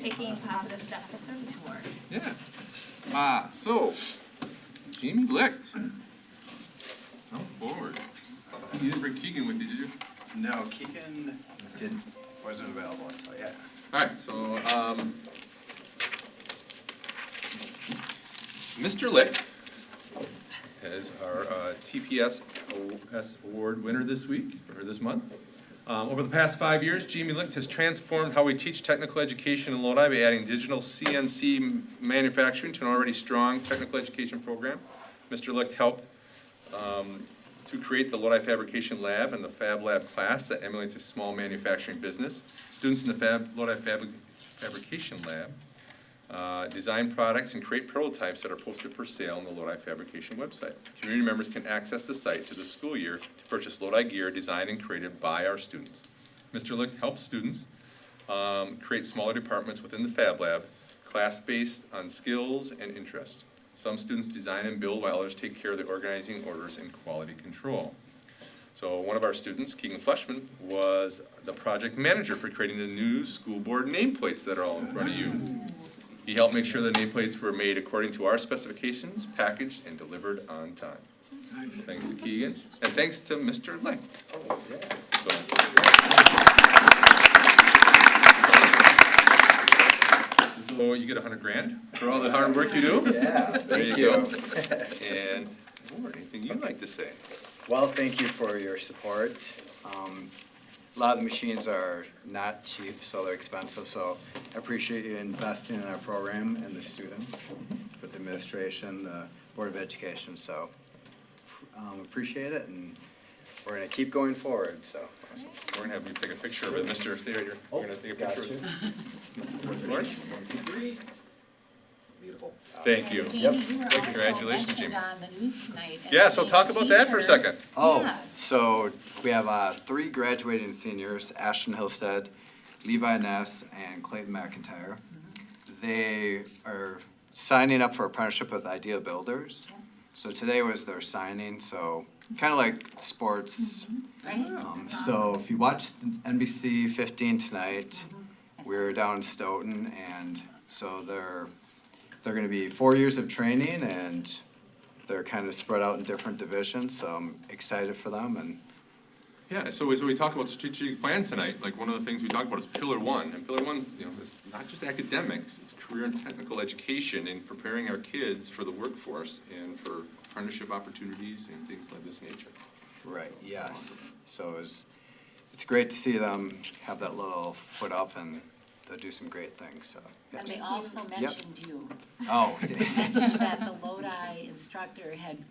Taking Positive Steps of Service Award. Yeah. So, Jamie Licht. Come forward. You didn't bring Keegan with you, did you? No, Keegan wasn't available, so yeah. All right, so Mr. Licht is our TPS award winner this week, or this month. Over the past 5 years, Jamie Licht has transformed how we teach technical education in Lodi by adding digital CNC manufacturing to an already strong technical education program. Mr. Licht helped to create the Lodi Fabrication Lab and the Fab Lab class that emulates a small manufacturing business. Students in the Lodi Fabrication Lab design products and create prototypes that are posted for sale on the Lodi Fabrication website. Community members can access the site to the school year to purchase Lodi gear designed and created by our students. Mr. Licht helps students create smaller departments within the Fab Lab, class-based on skills and interests. Some students design and build while others take care of the organizing, orders, and quality control. So one of our students, Keegan Fleshman, was the project manager for creating the new school board nameplates that are all in front of you. He helped make sure the nameplates were made according to our specifications, packaged, and delivered on time. Nice. Thanks to Keegan, and thanks to Mr. Licht. Oh, yeah. So you get $100,000 for all the hard work you do. Yeah, thank you. And Ward, anything you'd like to say? Well, thank you for your support. A lot of the machines are not cheap, so they're expensive, so I appreciate you investing in our program and the students, with the administration, the Board of Education, so appreciate it, and we're going to keep going forward, so. Awesome. We're going to have you take a picture with Mr. Stay right here. We're going to take a picture with you. Lawrence? Beautiful. Thank you. Jamie, you were also Congratulations, Jamie. mentioned on the news tonight as Yeah, so being talk about that for a teacher. second. Oh, Yeah. so we have 3 graduating seniors, Ashton Hillstead, Levi Ness, and Clayton McIntyre. They are signing up for apprenticeship with Idea Builders. So today was their signing, so kind of like sports. Right? So if you watched NBC 15 tonight, we were down in Stoughton, and so they're going to be 4 years of training, and they're kind of spread out in different divisions, so I'm excited for them. And Yeah, so we talk about strategic plan tonight. Like, one of the things we talk about is Pillar 1, and Pillar 1's, is not just academics, it's career and technical education and preparing our kids for the workforce and for apprenticeship opportunities and things like this nature. right, yes. So it's great to see them have that little foot up, and they'll do some great things, so. And yes. they also mentioned you. Oh, Mentioned that the Lodi instructor had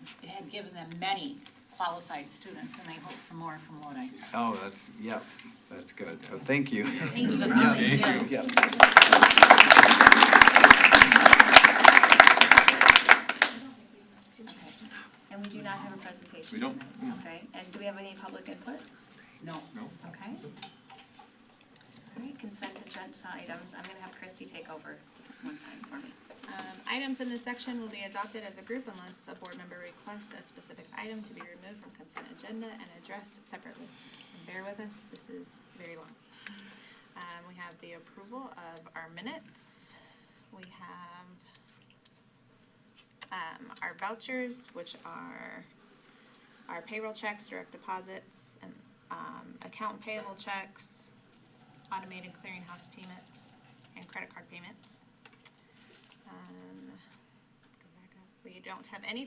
given them many qualified students, and they hope for more from Lodi. oh, that's good. So thank you. Thank you for Yeah, all that you thank do. Yeah. And we do not have a presentation. We don't. tonight. Okay, and do we have any public input? No. No? Okay. All right, consent agenda items. I'm gonna have Christy take over this one time for me. Items in this section will be adopted as a group unless a board member requests a specific item to be removed from consent agenda and addressed separately. And bear with us, this is very long. We have the approval of our minutes. We have our vouchers, which are our payroll checks, direct deposits, and account payable checks, automated clearinghouse payments, and credit card payments. Go back up. We don't have any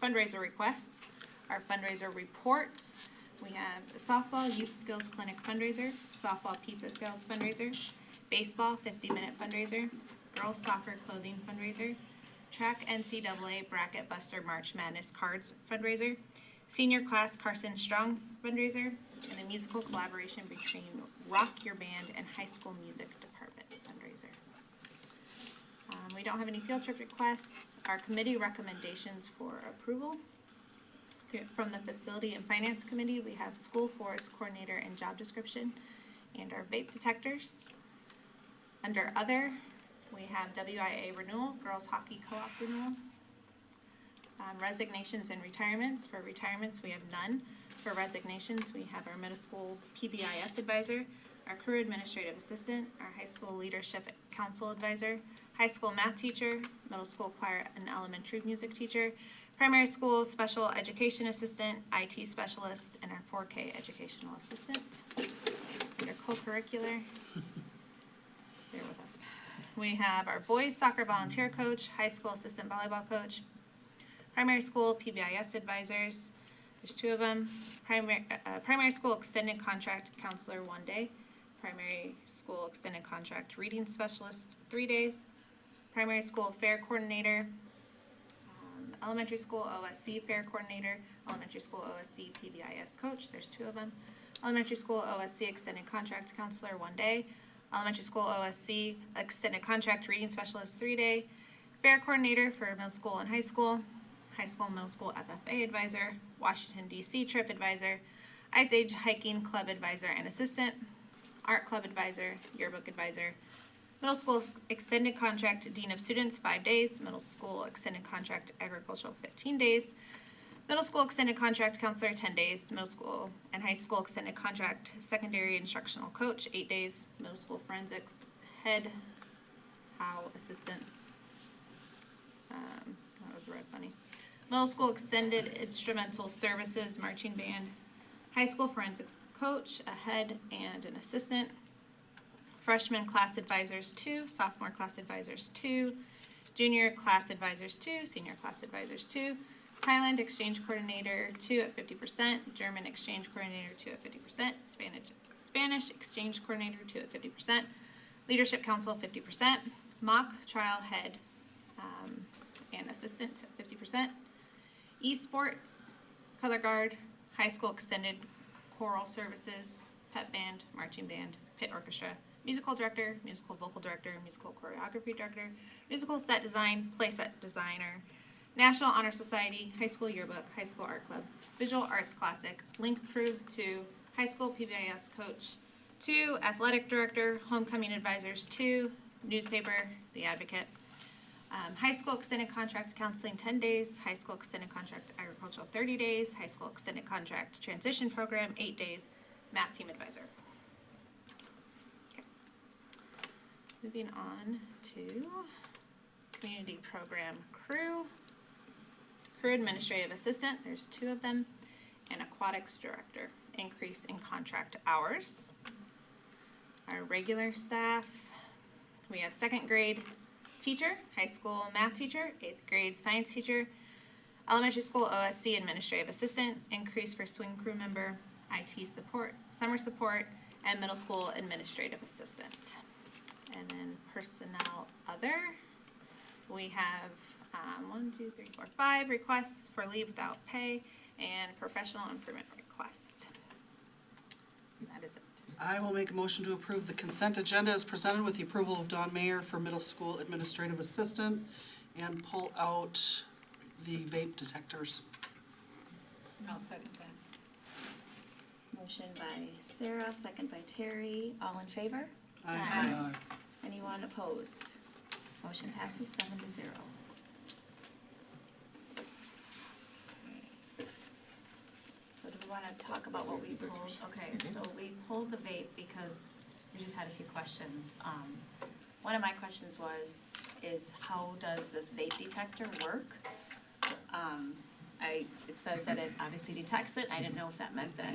fundraiser requests. Our fundraiser reports, we have softball youth skills clinic fundraiser, softball pizza sales fundraiser, baseball 50-minute fundraiser, girls soccer clothing fundraiser, track NCAA bracket buster March Madness cards fundraiser, senior class Carson Strong fundraiser, and a musical collaboration between Rock Your Band and High School Music Department fundraiser. We don't have any field trip requests. Our committee recommendations for approval. From the Facility and Finance Committee, we have School Forest Coordinator and job description, and our vape detectors. Under Other, we have WIA renewal, Girls Hockey Co-op renewal. Resignations and retirements. For retirements, we have none. For resignations, we have our middle school PBIS advisor, our career administrative assistant, our high school leadership council advisor, high school math teacher, middle school choir and elementary music teacher, primary school special education assistant, IT specialist, and our 4K educational assistant. Your co-curricular. Bear with us. We have our boys soccer volunteer coach, high school assistant volleyball coach, primary school PBIS advisors. There's 2 of them. Primary school extended contract counselor 1 day. Primary school extended contract reading specialist 3 days. Primary school fair coordinator. Elementary school OSC fair coordinator. Elementary school OSC PBIS coach. There's 2 of them. Elementary school OSC extended contract counselor 1 day. Elementary school OSC extended contract reading specialist 3 day. Fair coordinator for middle school and high school. High school and middle school FFA advisor. Washington DC trip advisor. Ice Age hiking club advisor and assistant. Art club advisor. Yearbook advisor. Middle school extended contract dean of students 5 days. Middle school extended contract agricultural 15 days. Middle school extended contract counselor 10 days. Middle school and high school extended contract secondary instructional coach 8 days. Middle school forensics head how assistants. That was red funny. Middle school extended instrumental services marching band. High school forensics coach, a head and an assistant. Freshman class advisors 2, sophomore class advisors 2, junior class advisors 2, senior class advisors 2, Thailand exchange coordinator 2 at 50%, German exchange coordinator 2 at 50%, Spanish exchange coordinator 2 at 50%, leadership council 50%, mock trial head and assistant at 50%, esports, color guard, high school extended choral services, pep band, marching band, pit orchestra, musical director, musical vocal director, musical choreography director, musical set design, play set designer, National Honor Society, high school yearbook, high school art club, visual arts classic, link crew 2, high school PBIS coach 2, athletic director, homecoming advisors 2, newspaper, The Advocate, high school extended contract counseling 10 days, high school extended contract agricultural 30 days, high school extended contract transition program 8 days, math team advisor. Moving on to community program crew, crew administrative assistant, there's 2 of them, and aquatics director, increase in contract hours. Our regular staff, we have 2nd grade teacher, high school math teacher, 8th grade science teacher, elementary school OSC administrative assistant, increase for swing crew member, IT support, summer support, and middle school administrative assistant. And then personnel other, we have 5 requests for leave without pay and professional improvement requests. And that is it. I will make a motion to approve the consent agenda as presented with the approval of Dawn Mayer for middle school administrative assistant and pull out the vape detectors. I'll second that. Motion by Sarah, second by Terry. All in favor? Aye. Anyone opposed? Motion passes 7-0. So do we want to talk about what we pulled? Okay, so we pulled the vape because we just had a few questions. One of my questions is how does this vape detector work? It says that it obviously detects it. I didn't know if that meant that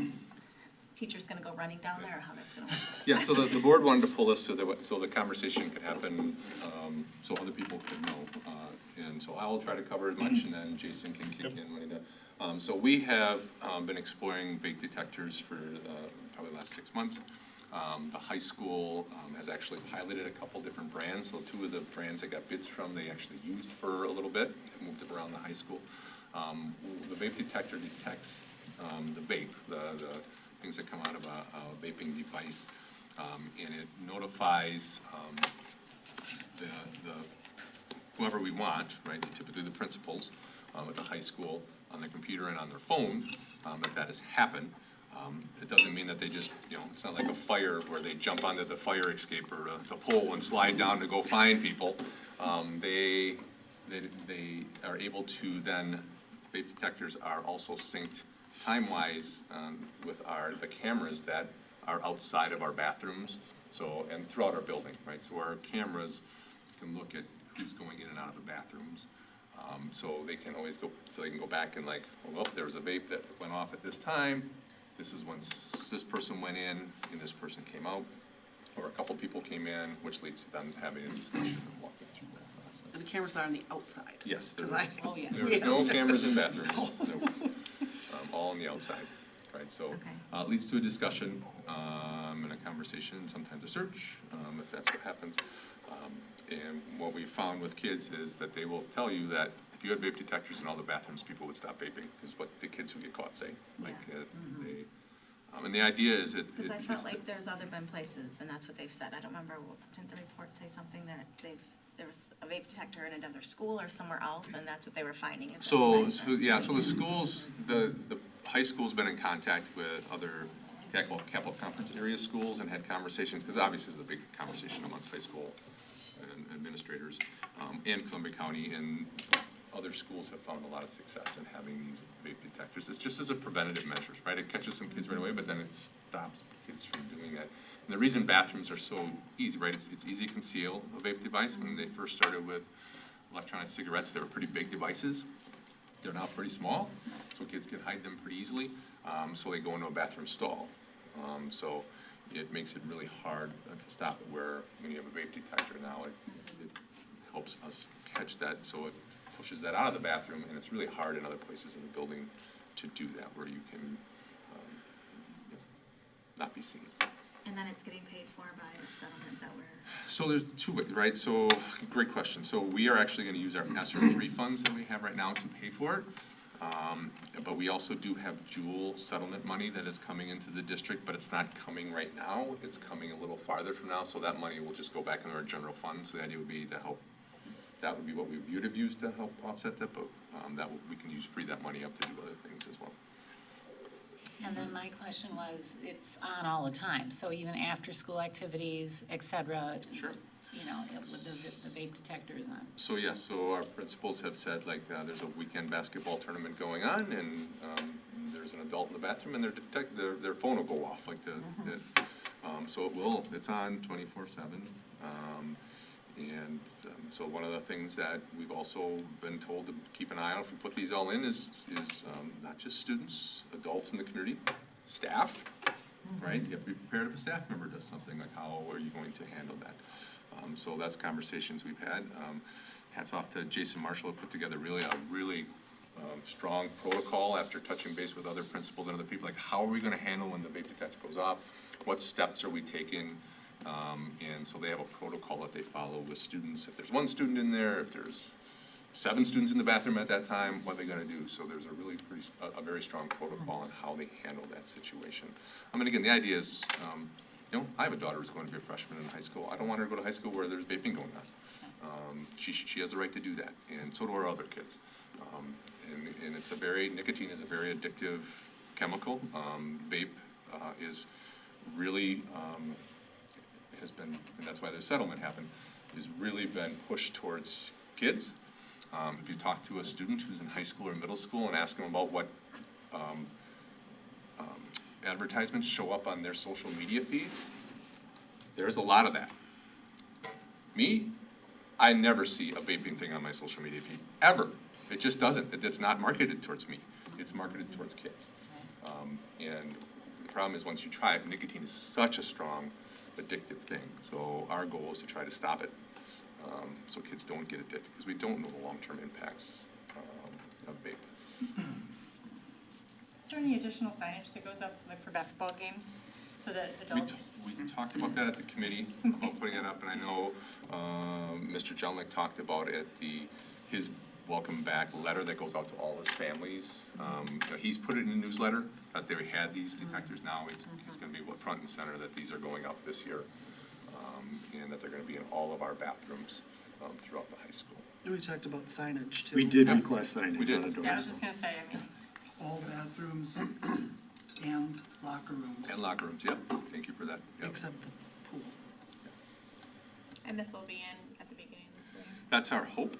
teacher's gonna go running down there or how that's gonna work. Yeah, so the board wanted to pull this so the conversation could happen, so other people could know. And so I will try to cover as much, and then Jason can kick in when he does. So we have been exploring vape detectors for probably the last 6 months. The high school has actually piloted a couple different brands. So 2 of the brands they got bids from, they actually used for a little bit, and moved it around the high school. The vape detector detects the vape, the things that come out of a vaping device, and it notifies the whoever we want, right, typically the principals at the high school on their computer and on their phone, that has happened. It doesn't mean that they just, it's not like a fire where they jump onto the fire escape or the pole and slide down to go find people. They are able to then, vape detectors are also synced time-wise with the cameras that are outside of our bathrooms, so, and throughout our building, right? So our cameras can look at who's going in and out of the bathrooms. So they can always go, so they can go back and like, well, there was a vape that went off at this time. This is when this person went in and this person came out, or a couple people came in, which leads to them having a discussion and walking through that And the process. cameras are on the outside. Yes, there Because is. Oh, yeah. There's no cameras in bathrooms, no. All on the outside, right? So, Okay. it leads to a discussion, and a conversation, sometimes a search, if that's what happens. And what we found with kids is that they will tell you that if you had vape detectors in all the bathrooms, people would stop vaping, is what the kids who get caught say. Like, they, and the idea is it. Because I it's felt the- like there's other been places, and that's what they've said. I don't remember, didn't the report say something that there was a vape detector in another school or somewhere else, and that's what they were finding? Is that So, what they so, said? yeah, so the schools, the high school's been in contact with other capital conference area schools and had conversations, because obviously it's a big conversation amongst high school and administrators, and Columbia County, and other schools have found a lot of success in having these vape detectors. It's just as a preventative measure, right? It catches some kids right away, but then it stops kids from doing that. And the reason bathrooms are so easy, right, it's easy to conceal a vape device. When they first started with electronic cigarettes, they were pretty big devices. They're now pretty small, so kids can hide them pretty easily. So they go into a bathroom stall. So it makes it really hard to stop it, where when you have a vape detector now, it helps us catch that, so it pushes that out of the bathroom, and it's really hard in other places in the building to do that, where you can not be seen. And then it's getting paid for by the settlement that we're, So there's two ways, right? So, great question. So we are actually gonna use our ESSER funds that we have right now to pay for it. But we also do have Juul settlement money that is coming into the district, but it's not coming right now. It's coming a little farther from now, so that money will just go back into our general fund. So the idea would be to help, that would be what we would have used to help offset that, but we can free that money up to do other things as well. And then my question was, it's on all the time, so even after-school activities, et cetera. Sure. You know, the vape detector is on. So yes, so our principals have said, like, there's a weekend basketball tournament going on, and there's an adult in the bathroom, and their phone will go off, like so it's on 24/7. So one of the things that we've also been told to keep an eye on, if we put these all in, is not just students, adults in the community, staff, right? You have to be prepared if a staff member does something, like how are you going to handle that? So that's conversations we've had. Hats off to Jason Marshall, who put together a really strong protocol after touching base with other principals and other people, like how are we gonna handle when the vape detector goes off? What steps are we taking? And so they have a protocol that they follow with students. If there's one student in there, if there's 7 students in the bathroom at that time, what are they gonna do? So there's a very strong protocol on how they handle that situation. I mean, again, the idea is, I have a daughter who's going to be a freshman in high school. I don't want her to go to high school where there's vaping going on. She has the right to do that, and so do our other kids. And nicotine is a very addictive chemical. Vape is really, has been, and that's why the settlement happened, has really been pushed towards kids. If you talk to a student who's in high school or middle school and ask them about what advertisements show up on their social media feeds, there's a lot of that. Me, I never see a vaping thing on my social media feed, ever. It just doesn't. It's not marketed towards me. It's marketed towards kids. And the problem is, once you try it, nicotine is such a strong addictive thing. So our goal is to try to stop it, so kids don't get addicted, because we don't know the long-term impacts of vape. Is there any additional signage that goes up, like for basketball games, so that adults? We talked about that at the committee, about putting it up, and I know Mr. Jelnick talked about it, his welcome back letter that goes out to all his families. He's put it in a newsletter that they had these detectors. Now it's going to be front and center that these are going up this year, and that they're going to be in all of our bathrooms throughout the high school. And we talked about signage too. We did Yes. request signage We did. on the doors. Yeah, I was just gonna say, I mean, All bathrooms and locker rooms. And locker rooms, yep. Thank you for that. Yep. Except the pool. And this will be in at the beginning of the spring. That's our hope,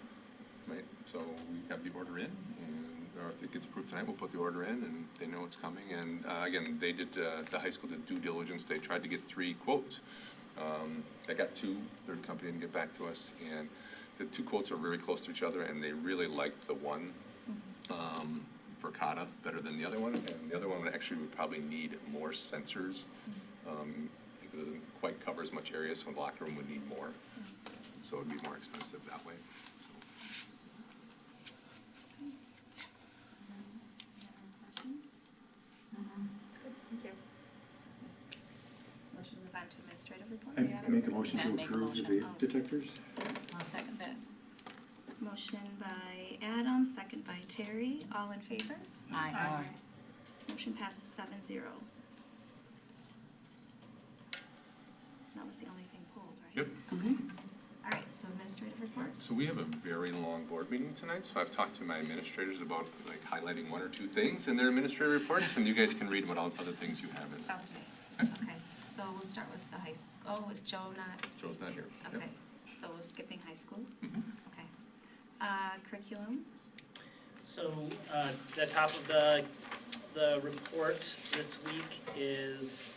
right? So we have the order in, and or if it gets approved tonight, we'll put the order in, and they know it's coming. And again, they did, the high school did due diligence. They tried to get 3 quotes. They got 2, third company didn't get back to us, and the 2 quotes are very close to each other, and they really liked the one for Kata better than the other one, and the other one actually would probably need more sensors, because it doesn't quite cover as much area, so the locker room would need more. So it would be more expensive that way. Thank you. So should we move on to administrative report? I make a motion to And make a approve the motion. vape detectors. I'll second that. Motion by Adam, second by Terry, all in favor? Aye. Motion passes 7-0. That was the only thing pulled, right? Yep. Okay. All right, so administrative reports? So we have a very long board meeting tonight, so I've talked to my administrators about like highlighting 1 or 2 things in their administrative reports, and you guys can read what other things you have in. Sounds good. Okay, so we'll start with the high school. Oh, is Joe not? Joe's not here. Yep. Okay, so we're skipping high school? Mhm. Okay. Curriculum? So, the top of the report this week is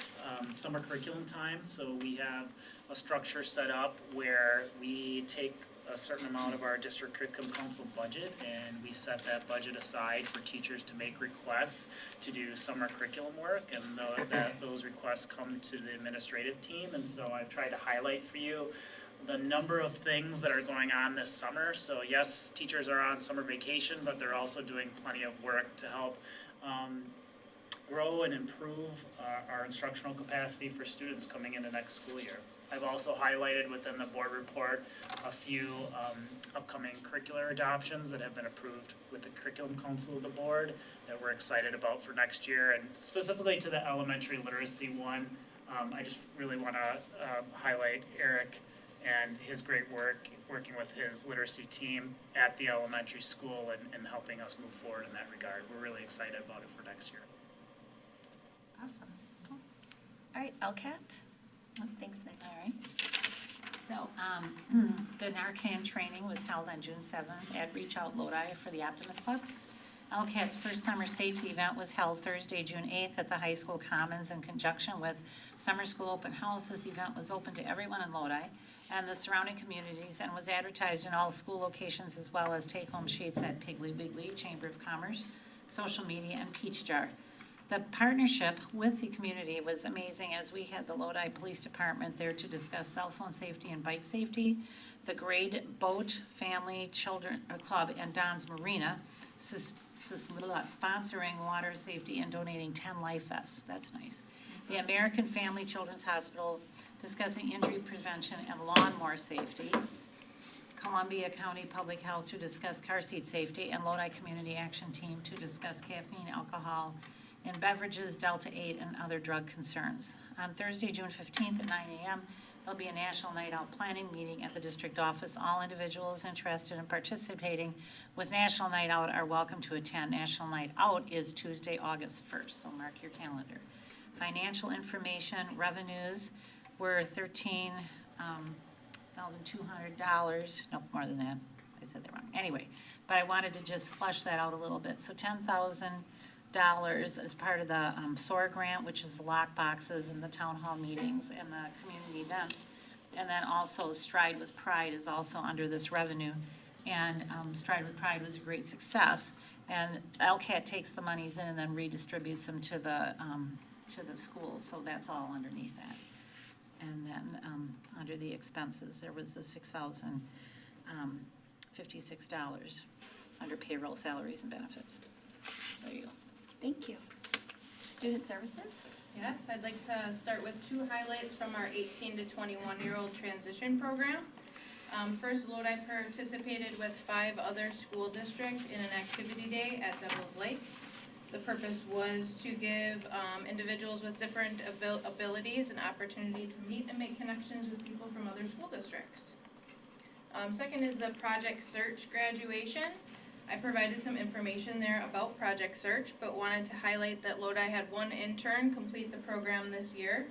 summer curriculum time. So we have a structure set up where we take a certain amount of our district curriculum council budget and we set that budget aside for teachers to make requests to do summer curriculum work, and those requests come to the administrative team. And so I've tried to highlight for you the number of things that are going on this summer. So yes, teachers are on summer vacation, but they're also doing plenty of work to help grow and improve our instructional capacity for students coming into next school year. I've also highlighted within the board report a few upcoming curricular adoptions that have been approved with the curriculum council of the board that we're excited about for next year. And specifically to the elementary literacy one, I just really want to highlight Eric and his great work working with his literacy team at the elementary school and helping us move forward in that regard. We're really excited about it for next year. Awesome. Cool. All right, LCAT? Thanks, Nick. All right. So, the Narcan training was held on June 7th at Reach Out Lodi for the Optimist Club. LCAT's first summer safety event was held Thursday, June 8th at the high school commons in conjunction with Summer School Open House. This event was open to everyone in Lodi and the surrounding communities and was advertised in all school locations as well as take-home sheets at Piggly Wiggly, Chamber of Commerce, social media, and Peach Jar. The partnership with the community was amazing as we had the Lodi Police Department there to discuss cell phone safety and bike safety. The Grade Boat Family Children Club and Don's Marina sponsoring water safety and donating 10 life vests. That's nice. The American Family Children's Hospital discussing injury prevention and lawnmower safety. Columbia County Public Health to discuss car seat safety, and Lodi Community Action Team to discuss caffeine, alcohol, and beverages, Delta 8, and other drug concerns. On Thursday, June 15th at 9 a.m., there'll be a National Night Out planning meeting at the district office. All individuals interested in participating with National Night Out are welcome to attend. National Night Out is Tuesday, August 1st, so mark your calendar. Financial information, revenues were $13,200. Nope, more than that. I said that wrong. Anyway, but I wanted to just flesh that out a little bit. So $10,000 as part of the SOAR grant, which is the lock boxes and the town hall meetings and the community events. And then also Stride with Pride is also under this revenue. And Stride with Pride was a great success. And LCAT takes the monies in and then redistributes them to the schools, so that's all underneath that. And then under the expenses, there was a $6,056 under payroll, salaries, and benefits. There you go. Thank you. Student services? Yes, I'd like to start with 2 highlights from our 18 to 21-year-old transition program. First, Lodi participated with 5 other school districts in an activity day at Devil's Lake. The purpose was to give individuals with different abilities an opportunity to meet and make connections with people from other school districts. Second is the Project Search graduation. I provided some information there about Project Search, but wanted to highlight that Lodi had 1 intern complete the program this year,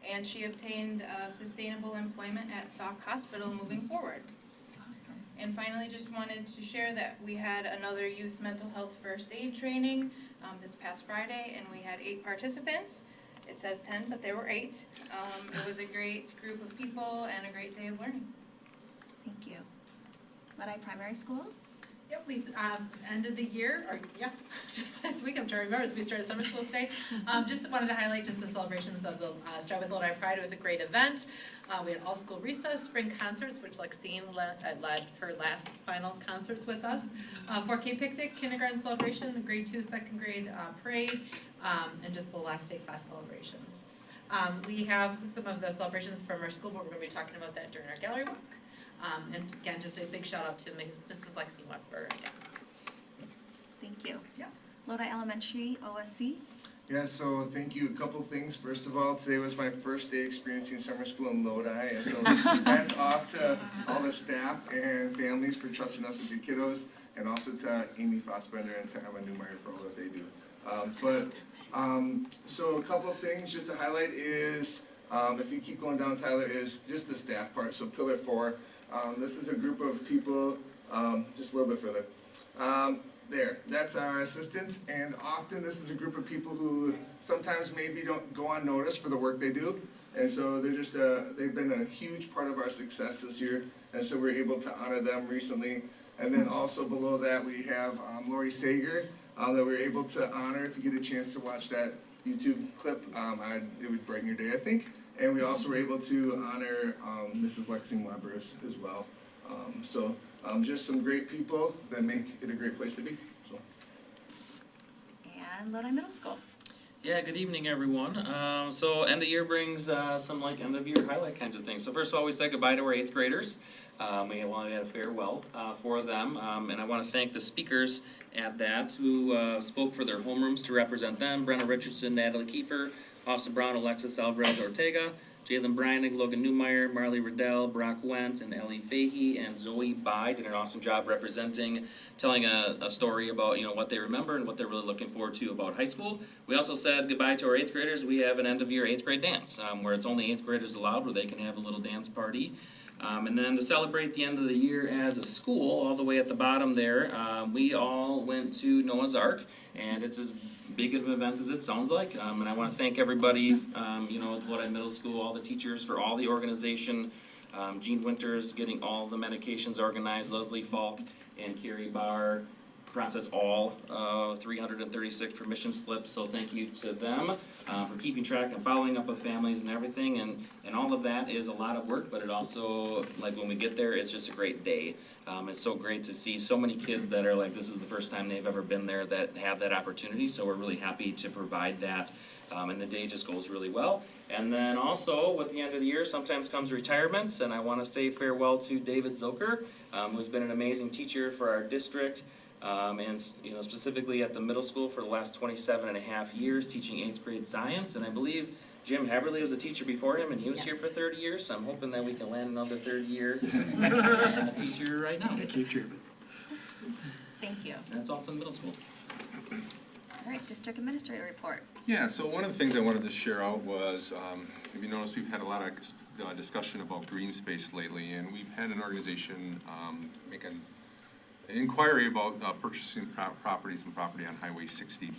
and she obtained sustainable employment at Sauk Hospital moving forward. Awesome. And finally, just wanted to share that we had another youth mental health first aid training this past Friday, and we had 8 participants. It says 10, but there were 8. It was a great group of people and a great day of learning. Thank you. Lodi Primary School? Yep, we ended the year, or just last week, I'm trying to remember, as we started summer school today. Just wanted to highlight just the celebrations of the Strive with Lodi Pride. It was a great event. We had all school recess, spring concerts, which Lexine led her last final concerts with us. 4K picnic, kindergarten celebration, the grade 2, second grade parade, and just the last day class celebrations. We have some of the celebrations from our school board. We're going to be talking about that during our gallery walk. And again, just a big shout out to Mrs. Lexine Weber. Thank you. Yeah. Lodi Elementary OSC? Yeah, so thank you. A couple things. First of all, today was my first day experiencing summer school in Lodi, and so hats off to all the staff and families for trusting us with your kiddos, and also to Amy Fossbender and to Emma Newmeyer for all that they do. So a couple things just to highlight is, if you keep going down, Tyler, is just the staff part. So Pillar 4, this is a group of people, just a little bit further. There, that's our assistants, and often this is a group of people who sometimes maybe don't go unnoticed for the work they do, and so they're just they've been a huge part of our success this year, and so we're able to honor them recently. And then also below that we have Lori Sager that we're able to honor. If you get a chance to watch that YouTube clip, it would brighten your day, I think. And we also were able to honor Mrs. Lexine Weber as well. Just some great people that make it a great place to be. So. And Lodi Middle School? Yeah, good evening, everyone. So end of year brings some like end of year highlight kinds of things. So first of all, we said goodbye to our 8th graders. We had a farewell for them, and I want to thank the speakers at that who spoke for their homerooms to represent them: Brenna Richardson, Natalie Kiefer, Austin Brown, Alexis Alvarez Ortega, Jalen Brynick, Logan Newmeyer, Marley Riddell, Brock Wentz, and Ellie Fahey, and Zoe Bai did an awesome job representing, telling a story about what they remember and what they're really looking forward to about high school. We also said goodbye to our 8th graders. We have an end of year 8th grade dance where it's only 8th graders allowed, where they can have a little dance party. And then to celebrate the end of the year as a school, all the way at the bottom there, we all went to Noah's Ark, and it's as big of an event as it sounds like. And I want to thank everybody, at Lodi Middle School, all the teachers for all the organization. Jean Winters getting all the medications organized, Leslie Falk and Carrie Barr process all 336 permission slips, so thank you to them for keeping track and following up with families and everything, and all of that is a lot of work, but it also, like when we get there, it's just a great day. It's so great to see so many kids that are like, this is the first time they've ever been there that have that opportunity, so we're really happy to provide that, and the day just goes really well. And then also, with the end of the year, sometimes comes retirements, and I want to say farewell to David Zoker, who's been an amazing teacher for our district, and specifically at the middle school for the last 27 and a half years, teaching 8th grade science, and I believe Jim Haberly was a teacher before him, and he was here for 30 years, so I'm hoping that we can land another 30-year teacher right now. Thank you. That's all from the middle school. All right, District Administrator report. Yeah, so one of the things I wanted to share out was, if you notice, we've had a lot of discussion about green space lately, and we've had an organization make an inquiry about purchasing properties and property on Highway 60.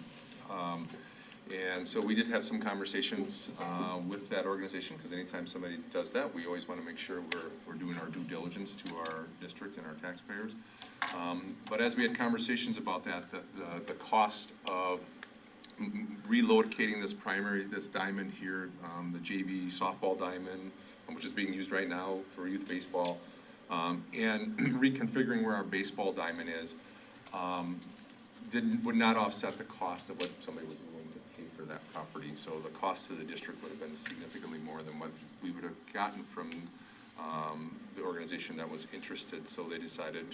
And so we did have some conversations with that organization, because anytime somebody does that, we always want to make sure we're doing our due diligence to our district and our taxpayers. But as we had conversations about that, the cost of relocating this diamond here, the JV softball diamond, which is being used right now for youth baseball, and reconfiguring where our baseball diamond is, would not offset the cost of what somebody was willing to pay for that property. So the cost to the district would have been significantly more than what we would have gotten from the organization that was interested. So they decided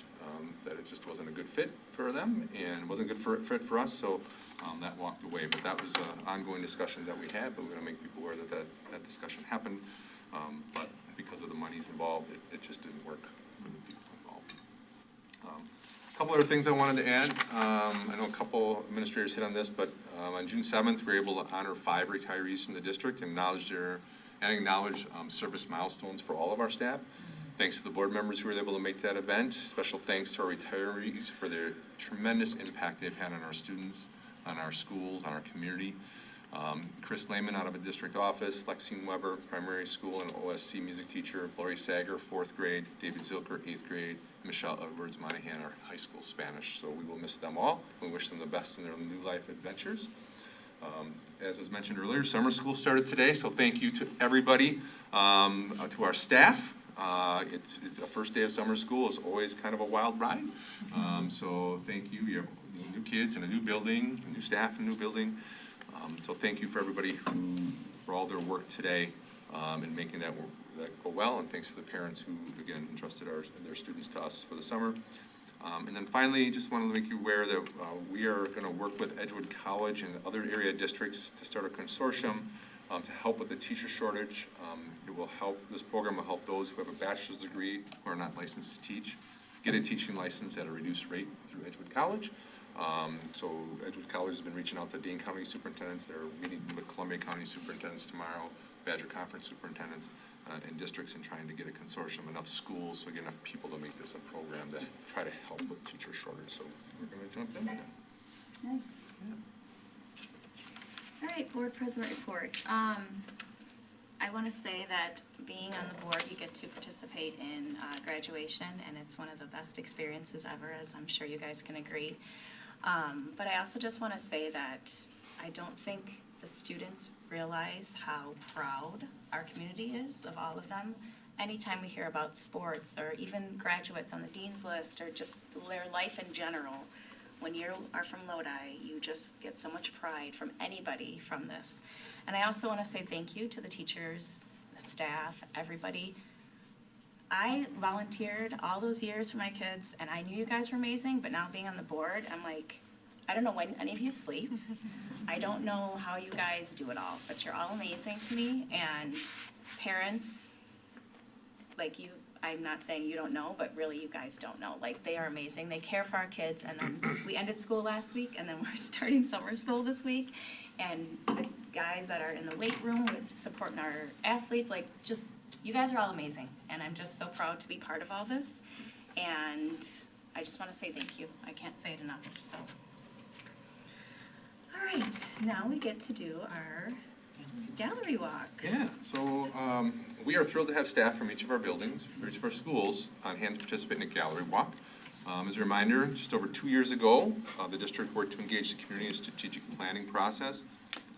that it just wasn't a good fit for them and wasn't a good fit for us, so that walked away. But that was an ongoing discussion that we had, but we're going to make people aware that discussion happened. But because of the monies involved, it just didn't work for the people involved. A couple other things I wanted to add. I know a couple administrators hit on this, but on June 7th, we were able to honor 5 retirees from the district and acknowledge service milestones for all of our staff. Thanks to the board members who were able to make that event. Special thanks to our retirees for their tremendous impact they've had on our students, on our schools, on our community. Chris Lehman out of a district office, Lexine Weber, primary school and OSC music teacher, Lori Sager, 4th grade, David Zilker, 8th grade, Michelle Edwards Monahan, our high school Spanish. So we will miss them all. We wish them the best in their new life adventures. As was mentioned earlier, summer school started today, so thank you to everybody, to our staff. It's the first day of summer school is always kind of a wild ride. So thank you. You have new kids and a new building, a new staff and a new building. So thank you for everybody for all their work today in making that go well, and thanks for the parents who, again, entrusted their students to us for the summer. And then finally, just wanted to make you aware that we are going to work with Edgewood College and other area districts to start a consortium to help with the teacher shortage. It will help, this program will help those who have a bachelor's degree who are not licensed to teach get a teaching license at a reduced rate through Edgewood College. So Edgewood College has been reaching out to Dane County superintendents. They're meeting with Columbia County superintendents tomorrow, Badger Conference superintendents, and districts, and trying to get a consortium, enough schools, so we get enough people to make this a program that try to help with teacher shortage. So we're going to jump in there. Nice. All right, board president report. I want to say that being on the board, you get to participate in graduation, and it's one of the best experiences ever, as I'm sure you guys can agree. But I also just want to say that I don't think the students realize how proud our community is of all of them. Anytime we hear about sports, or even graduates on the dean's list, or just their life in general, when you are from Lodi, you just get so much pride from anybody from this. And I also want to say thank you to the teachers, the staff, everybody. I volunteered all those years for my kids, and I knew you guys were amazing, but now being on the board, I'm like, I don't know when any of you sleep. I don't know how you guys do it all, but you're all amazing to me, and parents, like you, I'm not saying you don't know, but really you guys don't know. Like, they are amazing. They care for our kids, and then we ended school last week, and then we're starting summer school this week. And the guys that are in the weight room with supporting our athletes, like, just, you guys are all amazing. And I'm just so proud to be part of all this. And I just want to say thank you. I can't say it enough, so. All right, now we get to do our gallery walk. Yeah, so we are thrilled to have staff from each of our buildings, from each of our schools, on hand to participate in a gallery walk. As a reminder, just over 2 years ago, the district worked to engage the community in a strategic planning process.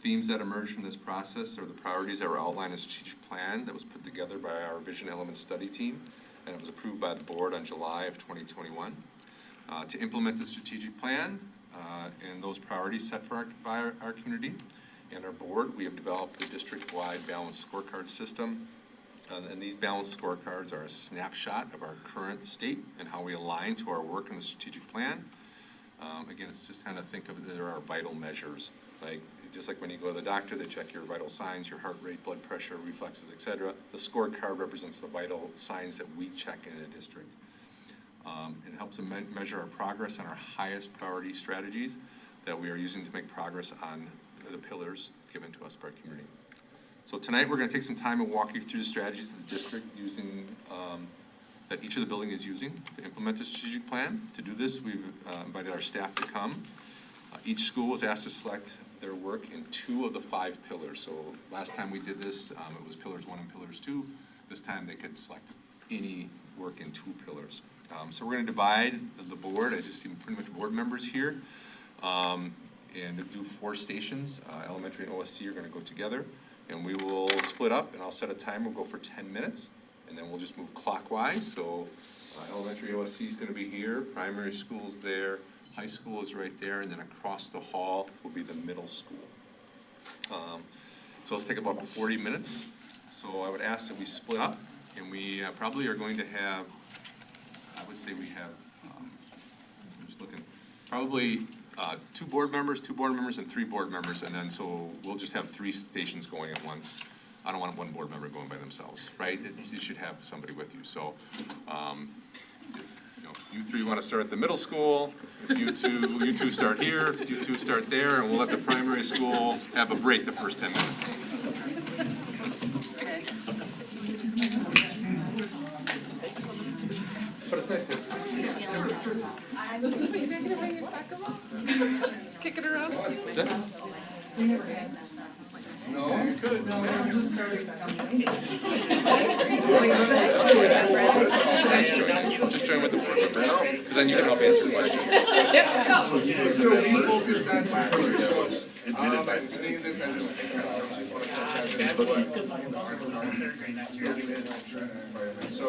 Themes that emerged from this process are the priorities that were outlined in a strategic plan that was put together by our Vision Element Study Team, and it was approved by the board on July of 2021. To implement the strategic plan and those priorities set by our community and our board, we have developed the district-wide balanced scorecard system. And these balanced scorecards are a snapshot of our current state and how we align to our work in the strategic plan. Again, it's just kind of think of it, there are vital measures. Like, just like when you go to the doctor, they check your vital signs, your heart rate, blood pressure, reflexes, etc. The scorecard represents the vital signs that we check in a district. It helps measure our progress on our highest priority strategies that we are using to make progress on the pillars given to us by our community. So tonight, we're going to take some time and walk you through the strategies that the district using, that each of the building is using to implement the strategic plan. To do this, we've invited our staff to come. Each school was asked to select their work in 2 of the 5 pillars. So last time we did this, it was pillars 1 and pillars 2. This time they could select any work in 2 pillars. So we're going to divide the board. I just see pretty much board members here. And do 4 stations. Elementary and OSC are going to go together. And we will split up, and I'll set a timer. We'll go for 10 minutes, and then we'll just move clockwise. So elementary OSC is going to be here, primary school's there, high school is right there, and then across the hall will be the middle school. So let's take about 40 minutes. So I would ask that we split up, and we probably are going to have, I would say we have, I'm just looking, probably 2 board members, and 3 board members, and then so we'll just have 3 stations going at once. I don't want 1 board member going by themselves, right? You should have somebody with you. So, if you 3 want to start at the middle school, if you two start here, you 2 start there, and we'll let the primary school have a break the first 10 minutes. Kick it around. Is that? No, you could. No, it's just starting. Just join with the board member, because then you can help answer questions. So we focused on two pillars, so, I'm saying this, I just think I want to touch on this, what our department is, environment. So,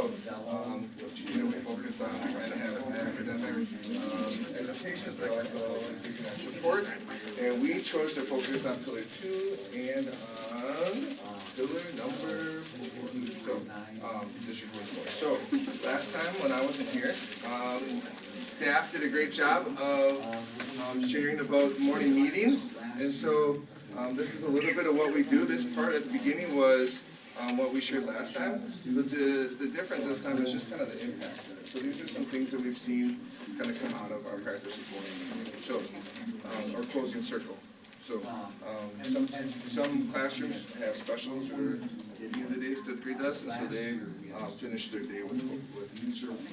we focus on trying to have academic, education, technical, and support. And we chose to focus on pillar 2 and on pillar number 4. So, district 4. So, last time when I wasn't here, staff did a great job of sharing about the morning meeting. And so this is a little bit of what we do. This part at the beginning was what we shared last time. But the difference this time is just kind of the impact of it. So these are some things that we've seen kind of come out of our practice of morning meeting. So our closing circle. So some classrooms have specials or at the end of the day fifth grade does, and so they finish their day with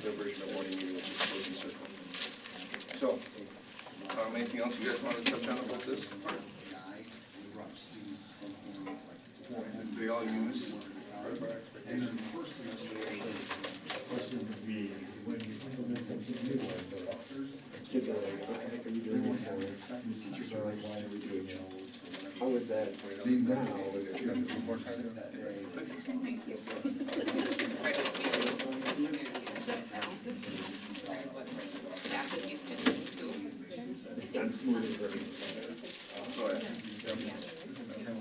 their version of morning meeting, which is closing circle. So anything else you guys want to touch on about this part? They all use part of our expectation. How was that? Staff is used to doing too.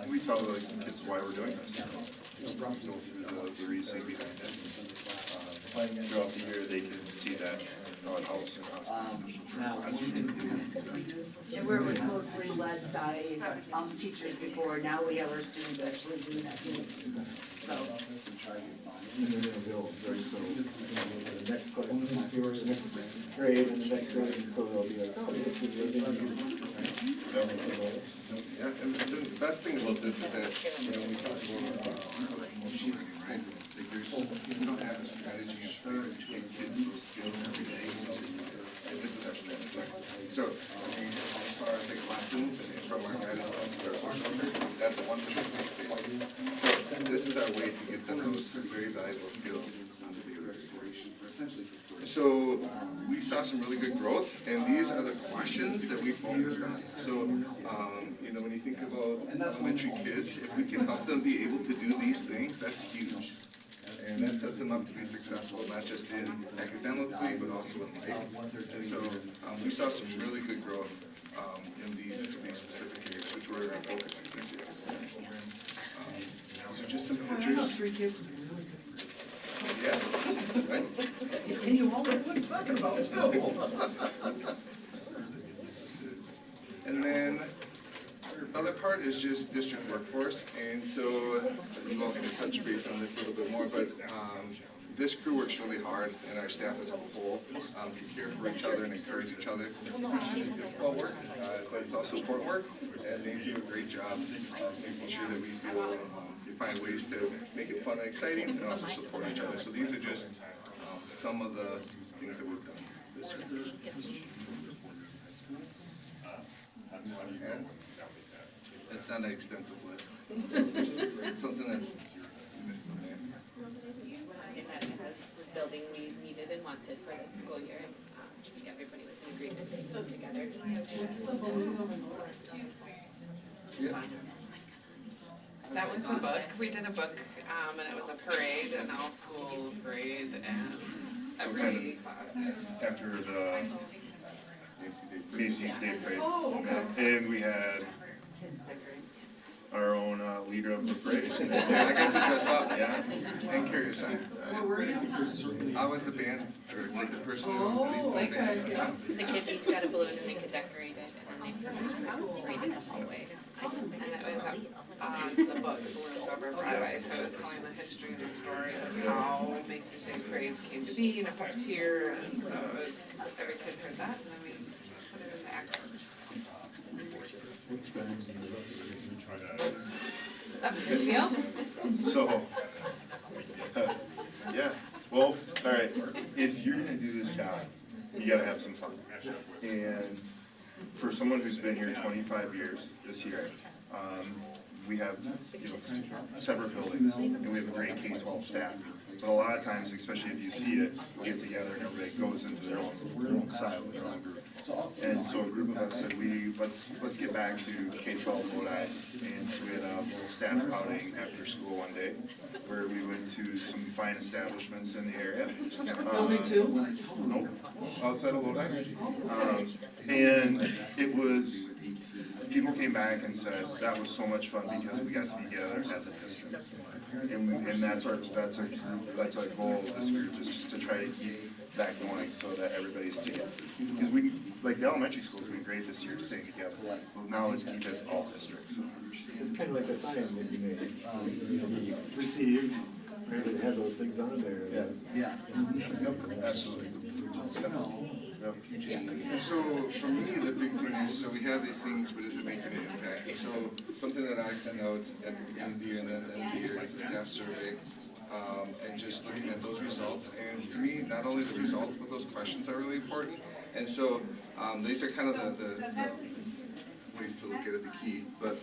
We tell the kids why we're doing this. Just the reasoning behind it. Throughout the year, they can see that how it helps and how it's beneficial. And where it was mostly led by teachers before, now we have our students actually doing that too. So. And then they'll build, right, so the next class, next grade and the next grade, and so there'll be a consistent living. Yeah, and the best thing about this is that, we talk about machine learning, right? Like we don't have a strategy in place to give kids those skills every day. And this is actually right. So, as far as like lessons and from our guidance, that's 1 to 6 days. So this is our way to get them those very valuable skills on the daily basis. So we saw some really good growth, and these are the questions that we focused on. So, when you think about elementary kids, if we can help them be able to do these things, that's huge. And that sets them up to be successful, not just in academically, but also in life. And so we saw some really good growth in these specific areas, which were our focuses this year. So just some pictures. 3 kids would be really good. Yeah, right? And you all know what I'm talking about. And then another part is just district workforce, and so you all can touch base on this a little bit more, but this crew works really hard, and our staff as a whole to care for each other and encourage each other. It's difficult work, but it's also important work, and they do a great job making sure that we feel we find ways to make it fun and exciting, and also support each other. So these are just some of the things that we've done this year. And it's not an extensive list. It's something that's missed on there. Building we needed and wanted for this school year, and everybody was in agreement together. What's the balloons over Yeah. That was the book. We did a book, and it was a parade, an all-school parade, and every class. After the Macy's Day Parade. And we had our own leader of the parade. Yeah, I got to dress up, yeah, and carry a sign. Where were you? I was the band director, the person who leads the band. Yeah. The kids each got a balloon and they could decorate it, and then they paraded the hallway. And it was the book, Balloons Over Broadway, so it was telling the history and the story of how Macy's Day Parade came to be and a puppeteer, and so it was, every kid heard that, and then we put it into action. That was a good deal. So, yeah, well, all right, if you're gonna do this job, you gotta have some fun. And for someone who's been here 25 years this year, we have, you know, separate buildings, and we have a great K-12 staff. But a lot of times, especially if you see it, we get together and everybody goes into their own silo, their own group. And so a group of us said, let's get back to K-12 Lodi. And so we had a little staff outing after school one day, where we went to some fine establishments in the area. Building 2? Nope, outside of Lodi. And it was, people came back and said, that was so much fun because we got to be together as a district. And that's our goal of this group, is just to try to keep that going so that everybody's together. Because we, like the elementary schools, been great this year staying together. Well, now let's keep it all districts. It's kind of like a sign that you made, received, right, it has those things on there. Yeah. Absolutely. And so for me, the big thing is, so we have these things, but is it making an impact? And so something that I send out at the beginning of the year and at the end of the year is a staff survey, and just looking at those results. And to me, not only the results, but those questions are really important. And so these are kind of the ways to look at it, the key. But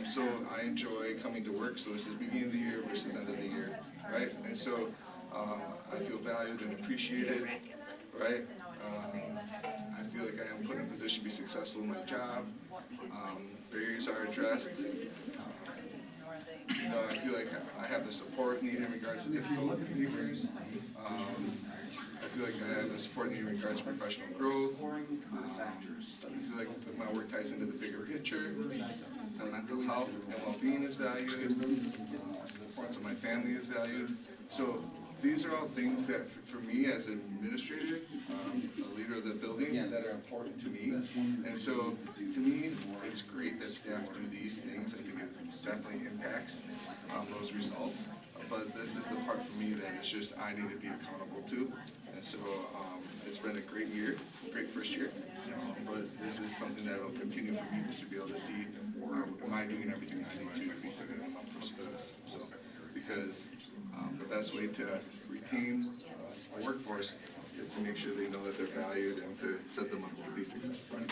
so I enjoy coming to work. So this is beginning of the year versus end of the year, right? And so I feel valued and appreciated, right? I feel like I am put in a position to be successful in my job. Barriers are addressed. You know, I feel like I have the support needed in regards to difficult behaviors. I feel like I have the support needed in regards to professional growth. I feel like my work ties into the bigger picture. My mental health and well-being is valued. The importance of my family is valued. So these are all things that, for me as an administrator, a leader of the building, that are important to me. And so, to me, it's great that staff do these things. I think it definitely impacts those results. But this is the part for me that it's just I need to be accountable to. And so, it's been a great year, great first year. But this is something that will continue for me to be able to see, am I doing everything I need to be setting them up for success? So, because the best way to retain a workforce is to make sure they know that they're valued and to set them up to be successful. And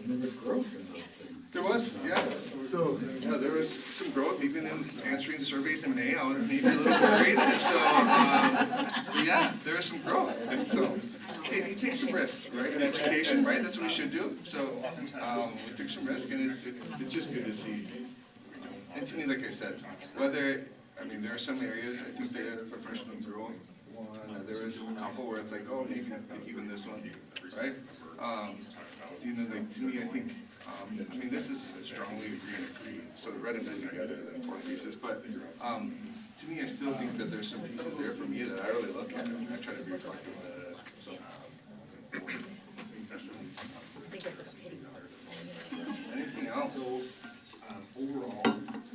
there was growth in those things. There was, yeah. So, yeah, there was some growth, even in answering surveys in May. I was maybe a little worried. And so, yeah, there was some growth. So, you take some risks, right, in education, right? That's what we should do. So, we took some risks, and it's just good to see. And to me, like I said, whether, I mean, there are some areas, I think there is professional growth. There is a couple where it's like, oh, maybe even this one, right? You know, like, to me, I think, I mean, this is strongly agree and agree, so the red and blue together are the important pieces, but to me, I still think that there's some pieces there for me that I really look at, and I try to be reflective of it, so. Anything else? Overall,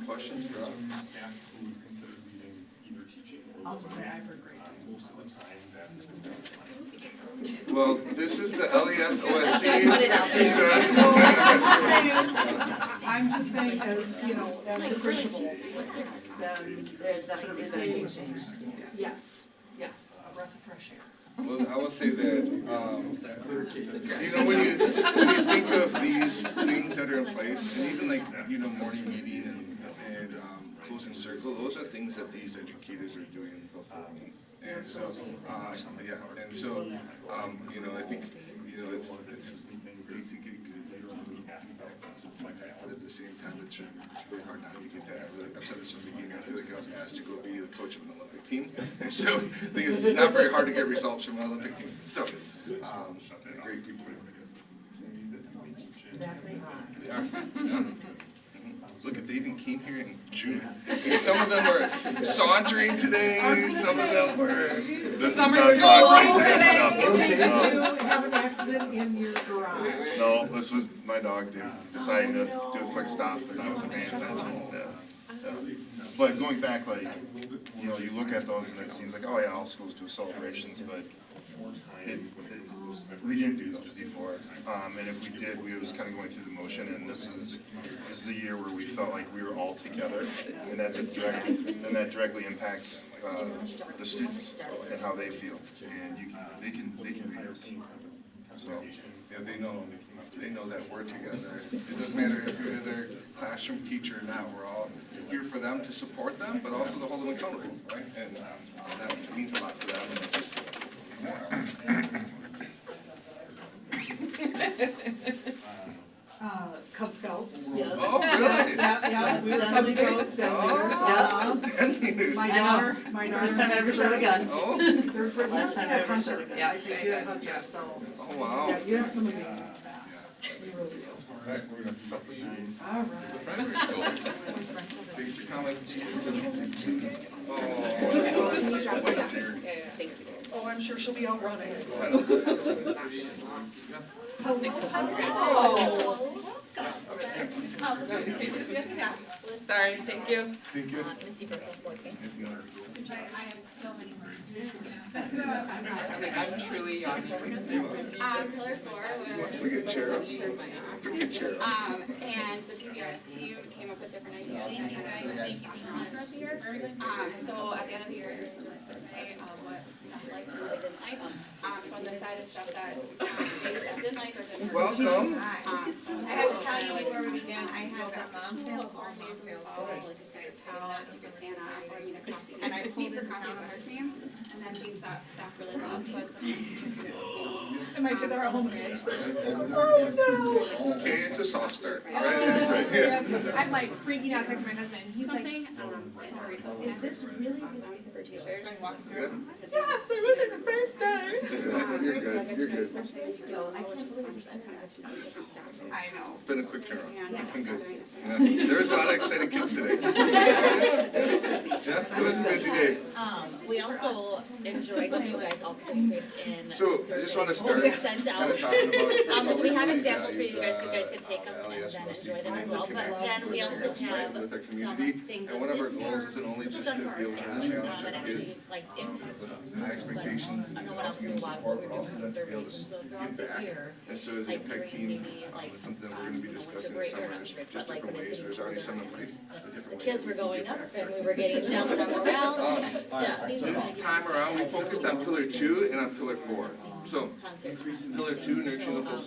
questions for us? Staff who consider leaving either teaching or I'll just say I've heard great things. most of the time that has been done. Well, this is the LES OSC. Put it out This is I'm just saying, as, you know, as the principal, then There's definitely been a big change. yes, a breath of fresh air. Well, I will say that, you know, when you think of these things that are in place, and even like, you know, morning meeting and closing circle, those are things that these educators are doing before me. And so, yeah, and so, you know, I think, you know, it's great to get good feedback, but at the same time, it's really hard not to get that. I've said this from the beginning, I feel like I was asked to go be the coach of an Olympic team, and so I think it's not very hard to get results from an Olympic team. So, great people. They are, yeah. Look, if they even came here in June. Some of them were sauntering today, some of them were. Summer school today. Did you have an accident in your garage? No, this was my dog deciding to do a quick stop, and I wasn't paying attention. But going back, like, you know, you look at those and it seems like, oh yeah, all schools do celebrations, but We didn't do those before, and if we did, we was kind of going through the motion, and this is a year where we felt like we were all together, and that directly impacts, the students and how they feel, and they can read us, so. Yeah, they know that we're together. It doesn't matter if you're their classroom teacher or not, we're all here for them to support them, but also to hold them accountable, right? And that means a lot to them. Cub Scouts. Yes. Oh, really? Yeah, we were Cub Scouts down there. My daughter. First time I ever shot a gun. Oh, Last time I ever shot a gun. Yeah, I think you have Hunter, so. oh, wow. Yeah, you have some amazing staff. You really do. All right, we're gonna couple you. All right. Thanks for coming. Oh, I'm sure she'll be out running. Sorry, thank you. Thank you. I'm truly young. Pillar 4 We get chairs. and the PBS team came up with different ideas throughout the year. So at the end of the year, there's a survey of what staff liked and what they didn't like. So on the side of stuff that staff didn't like or didn't. Welcome. I had to tell you before we began, I had that mom fail all days in a row, like a six how Secret Santa or you know coffee. And I pulled the coffee of buttercream and then things that staff really loved was. And my kids are at home sick. Okay, it's a soft start, right? Yeah. I'm like freaking out, texting my husband, he's like, Is this really for teachers? Good? yes, it wasn't the first time. You're good, you're good. I can't believe just different staff. I know. It's been a quick turnaround. It's been good. Yeah. There was a lot of excited kids today. Yeah, it was a busy day. We also enjoyed when you guys all participated in. So I just want to start We sent kind out, of talking about. so we have examples for you guys, so you guys can take them and then enjoy them as well. But then we also have with our some community, things and that one of our this goals year isn't only was just done to for be able our to staff, challenge our that actually kids like impact. with high expectations, and No one else also knew give them why support, we but were also doing then to be able surveys, and so to throughout give the back. year, And so as a like impact during team, maybe like it's something we're going to be discussing winter this break, or summer, not winter break, just but like different when ways. it's There's already some in place, the the different ways kids that were we can going give up back. and we were getting down with our morale. Yeah, these This time around, we focused on pillar 2 and on pillar 4. So, pillar 2, nurturing local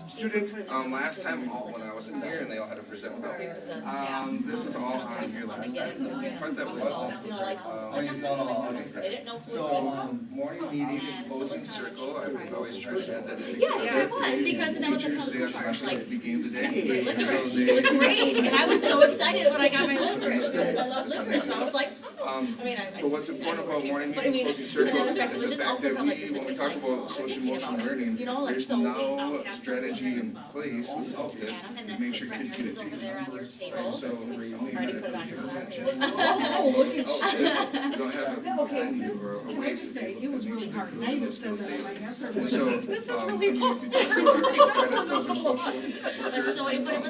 students. Last time, when I wasn't here, and they all had to present without me. This was all on here last time. The part that wasn't. They didn't know who was So, morning meeting and closing circle, I would always try to add that in. Yes, it was, because that was a Teachers, they have specials at the beginning of the day. Great So licorice. they- It was great, and I was so excited when I got my licorice, because I love licorice, and I was like, I mean, I. But what's important about morning But I meeting mean, and closing circle another fact is was the just fact also that how, like, when we talk about social emotional learning, you know, like, there's so we, no we had strategy in place without this and to then make sure put kids primaries get over it. there on your Right, table. so we Already put it on your lap. Oh, look at Oh, you. this, we don't have a Okay, venue this, or a can way I to just be say, able it to was make really sure hard, that and I even those said skills that in stay. my answer. And so, This is I really mean, hard. if you talk about our guidance counselor, social But so, but it was a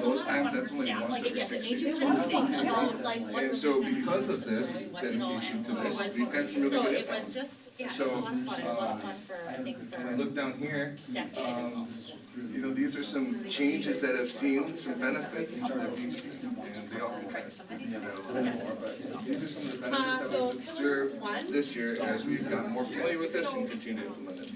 those lot times, of that's only fun. once Like, every yes, it 6 made you days. kind of think about, like, what And was so the because of this you know, dedication to and this, it was- we've had some really so good it was impact. just, yeah, it was a So, lot of fun, it was a lot of fun for, I think, When I for look down here, staff to get involved. you know, these are some changes that have seen some benefits that we've seen, and they all can kind of speak to that a little more, but these are some of the benefits that we've observed this year as we've gotten more familiar with this and continue to implement it.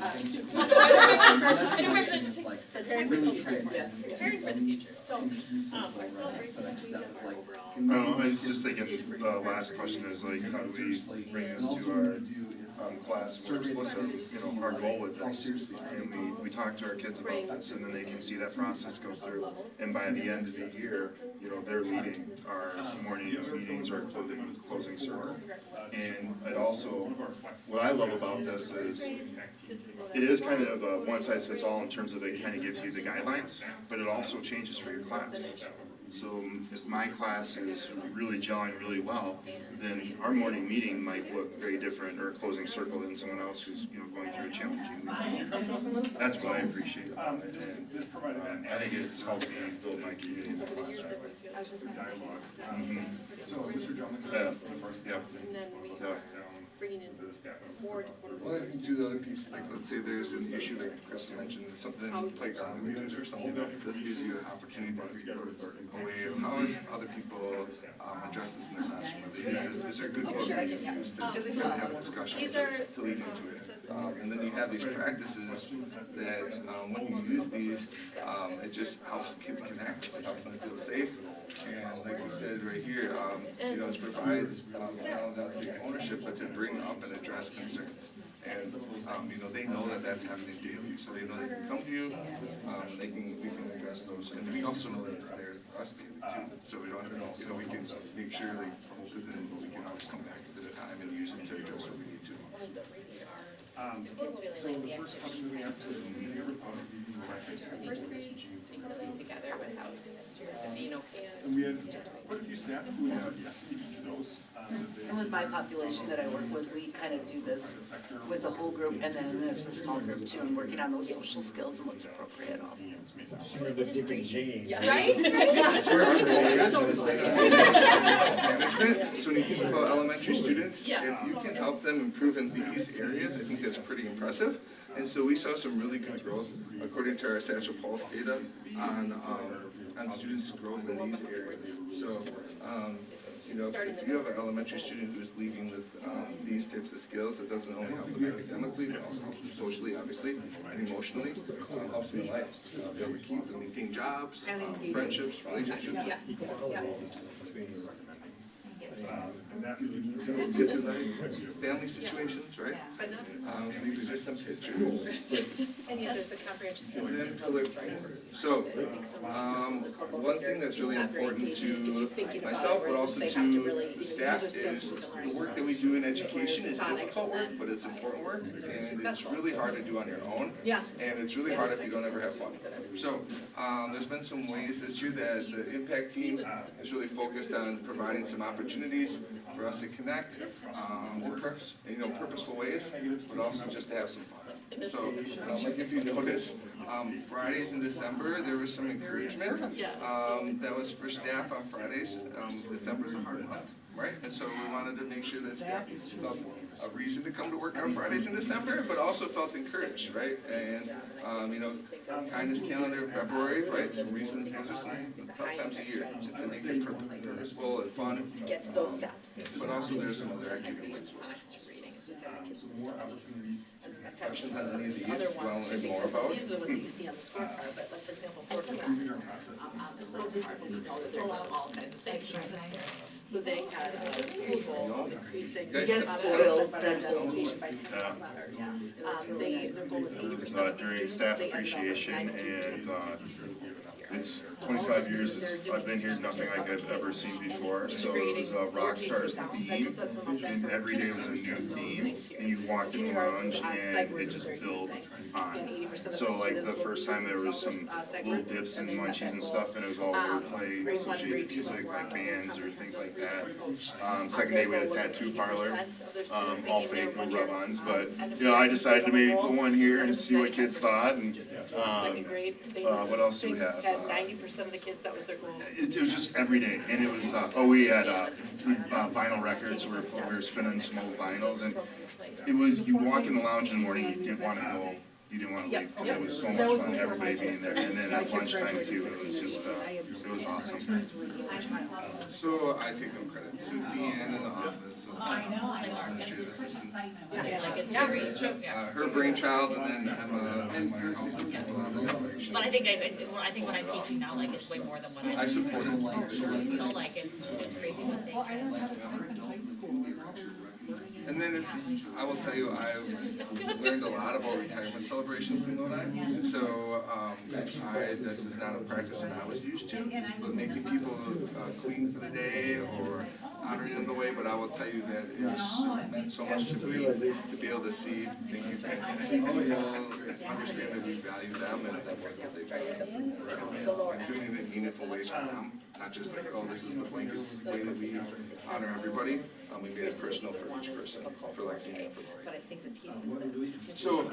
I don't remember the technical term, yes, preparing for the future, so, our celebration of week of our overall. I don't know, I was just thinking, the last question is like, how do we bring this to our, class? What's our goal with this? And we talk to our kids about this, and then they can see that process go through. And by the end of the year, they're leading our morning meetings or closing circle. And it also, what I love about this is, it is kind of a one-size-fits-all in terms of it kind of gives you the guidelines, but it also changes for your class. So if my class is really gelling really well, then our morning meeting might look very different, or a closing circle, than someone else who's, going through a challenging week. That's what I appreciate about it, and I think it's helped me build my community in the class that way. I was just gonna say. Yeah, yeah, yeah. bringing in more. Well, I think too, the other piece, like, let's say there's an issue like Kristen mentioned, something playground related or something else, this gives you an opportunity for you to a way of how has other people, address this in their classroom? Are they is there a good book that you can use to kind of have a discussion to lead into it? And then you have these practices that, when you use these, it just helps kids connect, it helps them feel safe. And like we said right here, you know, it provides, not only ownership, but to bring up and address concerns. And, you know, they know that that's happening daily, so they know they can come to you, we can address those. And we also know that it's there for us daily too, so we don't, you know, we can make sure, like, because then we can always come back at this time and use them to address what we need to. So the first question we asked was, have you ever thought of reading the first grade, something together with housing next year, being okay. And we had quite a few staff who said yes to each of those. And with my population that I work with, we kind of do this with the whole group and then as a small group too, and working on those social skills and what's appropriate also. Yeah. Right? Management, so when you think about elementary students, if you can help them improve in these areas, I think that's pretty impressive. And so we saw some really good growth, according to our Satchel Pulse data, on students' growth in these areas. So, you know, if you have an elementary student who's leaving with these types of skills, it doesn't only help them academically, but also helps them socially, obviously, and emotionally, helps them in life, be able to keep and maintain jobs, friendships, relationships. Yes. Yeah. Get to the family situations, right? These are just some pictures. And yeah, there's the comprehension. And then pillar four. So, one thing that's really important to myself, but also to the staff, is the work that we do in education is difficult work, but it's important work, and it's really hard to do on your own. Yeah. And it's really hard if you don't ever have fun. So, there's been some ways this year that the impact team is really focused on providing some opportunities for us to connect in purposeful ways, but also just to have some fun. So, like if you notice, Fridays in December, there was some encouragement that was for staff on Fridays. December's a hard month, right? And so we wanted to make sure that staff felt a reason to come to work on Fridays in December, but also felt encouraged, right? And, you know, kindness calendar in February, right? Some reasons, those are some tough times of year, just to make it purposeful and fun. Get to those steps. But also there's some other activities. Questions on any of these, well, and more about? These are the ones that you see on the scorecard, but like for example, for class, so just pull out all kinds of things, right? So they had school goals increasing against school education by 10 letters. Their goal was 80% of the During students, staff they ended up appreciation, with 92% and it's 25 years, I've been here, is nothing like I've ever seen before, so it was a rock star's theme, and every day was a new theme, and you walked in the lounge and it just built on. So like the first time there was some little dips and munchies and stuff, and it was all wordplay associated with music, like bands or things like that. Second day we had a tattoo parlor, all fake, no rub-ons, but you know, I decided to maybe put one here and see what kids thought, and what else do we have? 90% of the kids, that was their goal. It was just every day, and it was, we had vinyl records, we were spinning some old vinyls, and it was, you walk in the lounge in the morning, you didn't want to go, you didn't want to leave, because it was so much fun every day being there, and then at lunchtime too, it was just, it was awesome. So I take no credit, so Deanne in the office, so administrative assistants. Her brainchild, and then Emma and Myers. But I think what I'm teaching now, like, is way more than what I support it. you know, like, it's crazy what they. Well, I learned how to type in high school, and now And then I will tell you, I've learned a lot about retirement celebrations in Lodi. And so this is not a practice that I was used to, but making people clean for the day or honoring them the way. But I will tell you that it meant so much to me to be able to see people understand that we value them and that work that they do. Doing it in meaningful ways for them, not just like, oh, this is the blanket way that we honor everybody. We made it personal for each person, for Lexi and for Lori. So,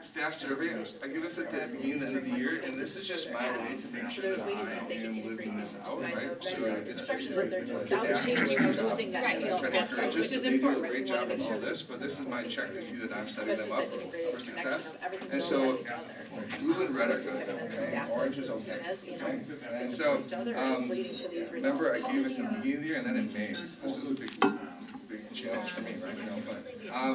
staff survey, I give us at the beginning, the end of the year, and this is just my way to make sure that I am living this out, right? So it's staff changing or losing that I'm feel. just trying to encourage us, Which is they do a important, right? great We wanna job make of all sure this, but this is my check to see that I'm setting that's them just up that integrated for connection success. of everything And goes so, on each other. blue and red are good, As okay, staff, orange is as okay. as, you know, Okay. And support so, each other, and it's leading to these remember I results. gave us in the beginning of the year and then in May, this is a big challenge for me, right, you know, but,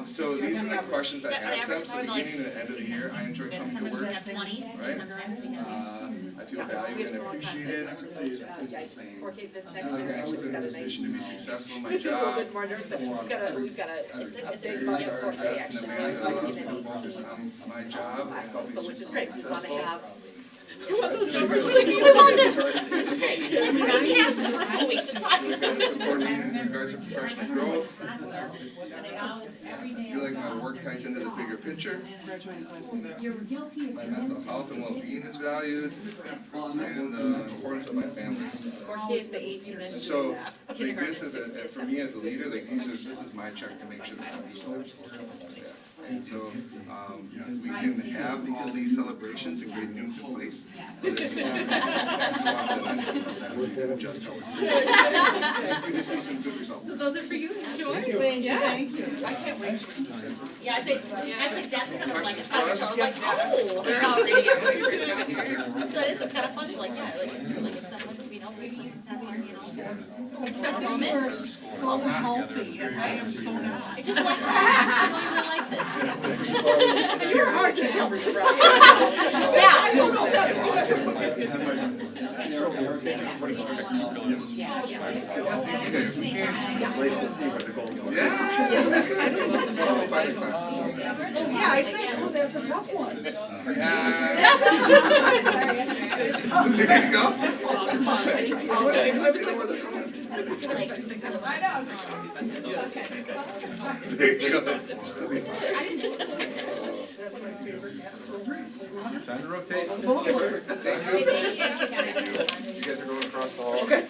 so these are the questions I ask them, so beginning and the end of the year, I enjoy coming to work, right? I feel valued and appreciated. 4K this next I'm year, actually we've in got a a nice. position to be successful in my This is a little job. bit more nervous, but we've got a, it's a big bucket Areas are 4K addressed in a actually. manner that allows me to focus on my job and help me So which is be great, we wanna successful. have, you want those numbers, we want them. It's great. We're kind of supporting in regards to professional growth. I feel like my work ties into the bigger picture. My mental health and well-being is valued, and the importance of my family. 4K is the 18 And inches. so, like this is, for me as a leader, like this is my check to make sure that I'm doing that. And so, we can have all these celebrations and great things in place, but it's next month that we can adjust how we're doing. It's good to see some good results. So those are for you, enjoy. Thank you, thank you. I can't wait. Yeah, I think, actually, that's kind of like, Questions it's for us? I was like, oh. They're all reading it when we first got here. So it is kind of fun, like, yeah, like, it's like, it's someone, you know, maybe having, you know, You are so healthy, I am so not. I just like, I really like this. You're hard to jump around. Yeah, I don't know, that's You guys, we can. It's nice to see what the goals are. Yeah. Yeah, I said, oh, that's a tough one. There you go. There you go. That's my favorite at school drink. Time to rotate. Thank you. You guys are going across the hall. Okay.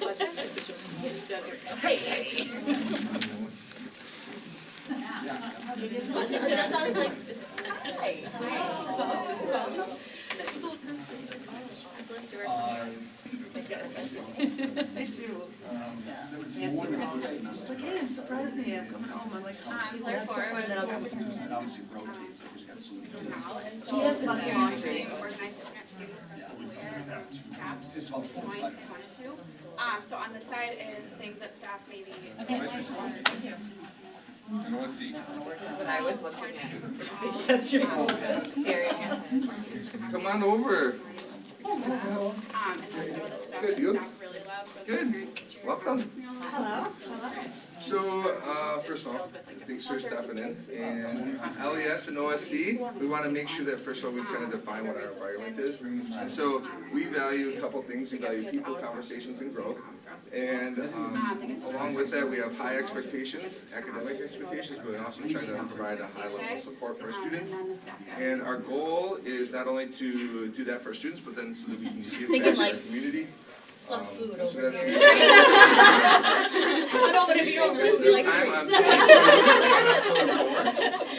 I was like, I do. She's like, hey, I'm surprised that I'm coming home. I'm like, I'm Claire Ford. Obviously rotates, so we got so many. She has the organized different activities throughout the school year. Staff joined if wanted to. So on the side is things that staff maybe. And let's see. This is what I was looking at. That's your staring at it. Come on over. And then some of the stuff Good, that you? staff really love. So Good. parent teacher. Welcome. Hello. So, first of all, thanks for stepping in. And LES and OSC, we want to make sure that first of all, we kind of define what our environment is. And so we value a couple things. We value people, conversations, and growth. And along with that, we have high expectations, academic expectations, but we also try to provide a high level of support for our students. And our goal is not only to do that for our students, but then so that we can give back to our community. some food So over that's- here. I know, but if you're over there, it'll be like This time treats.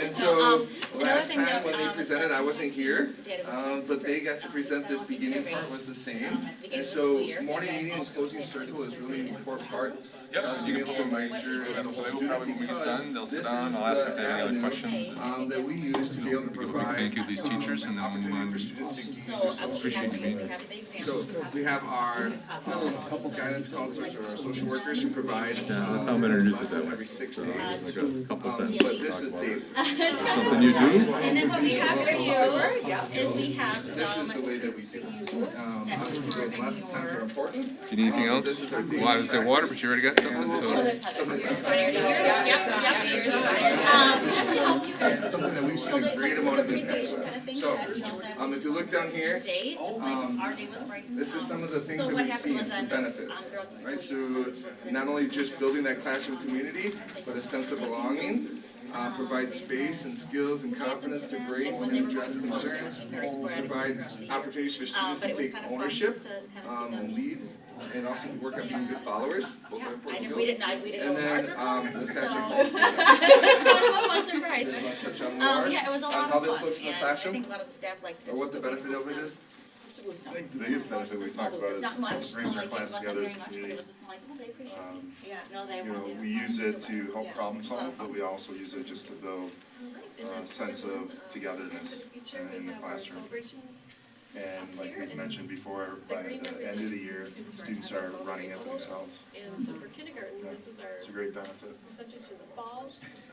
And so, another last thing time that, when they presented, I wasn't here, Data was but they got to present this beginning part was the same. And so, morning meeting and closing circle is really an important part. Yep, you can pull my shirt, and so they will probably, when we get done, they'll sit down, I'll ask if they have any other questions. That we use to be able to provide. Thank you, these teachers, and then opportunity for students to So I will be Appreciate happy you being to here. have the examples. So we have our guidance counselors or our social workers who provide. Yeah, that's how I'm introduced it that way. Every 6 So, days. like a couple sentences. But this is Dave. Something you do? And then what we have for you is we have This is some. the way that we do it. Obviously those last times are important. Do you need anything else? This is our Well, I was at water, but you already got something, so. Yep, just to help you. Something that we've seen a great amount of impact Kind of thing with. So, that, you know, that if you look down here, day, just like our day was breaking. this is some of the things So that what we've happened seen, was some then, benefits, throughout the right? school So, not only just building that classroom community, but a sense of belonging, provide space and skills and confidence to bring and address concerns, provide opportunities for students But to it was take kind of fun ownership, just to kind of see and lead, and also work on being good followers, both are important skills. we didn't And know then, ours were the so Saturday. it was kind of a fun surprise. Touch on more Yeah, it was a on lot how of this fun, looks in the and I classroom, think a lot of the staff liked it. or what the benefit of it is? I think the biggest benefit we talk about It's not much, is brings our like, it class wasn't together very as a much, but community. it was like, oh, they appreciate it. Yeah. No, they You know, want it. we use it to help Yeah. problem solve, but we also use it just to build a sense of togetherness in the classroom. And like we mentioned before, by the end of the year, students are running it themselves. And so for kindergarten, Yeah, this was our it's a great benefit. percentage in the fall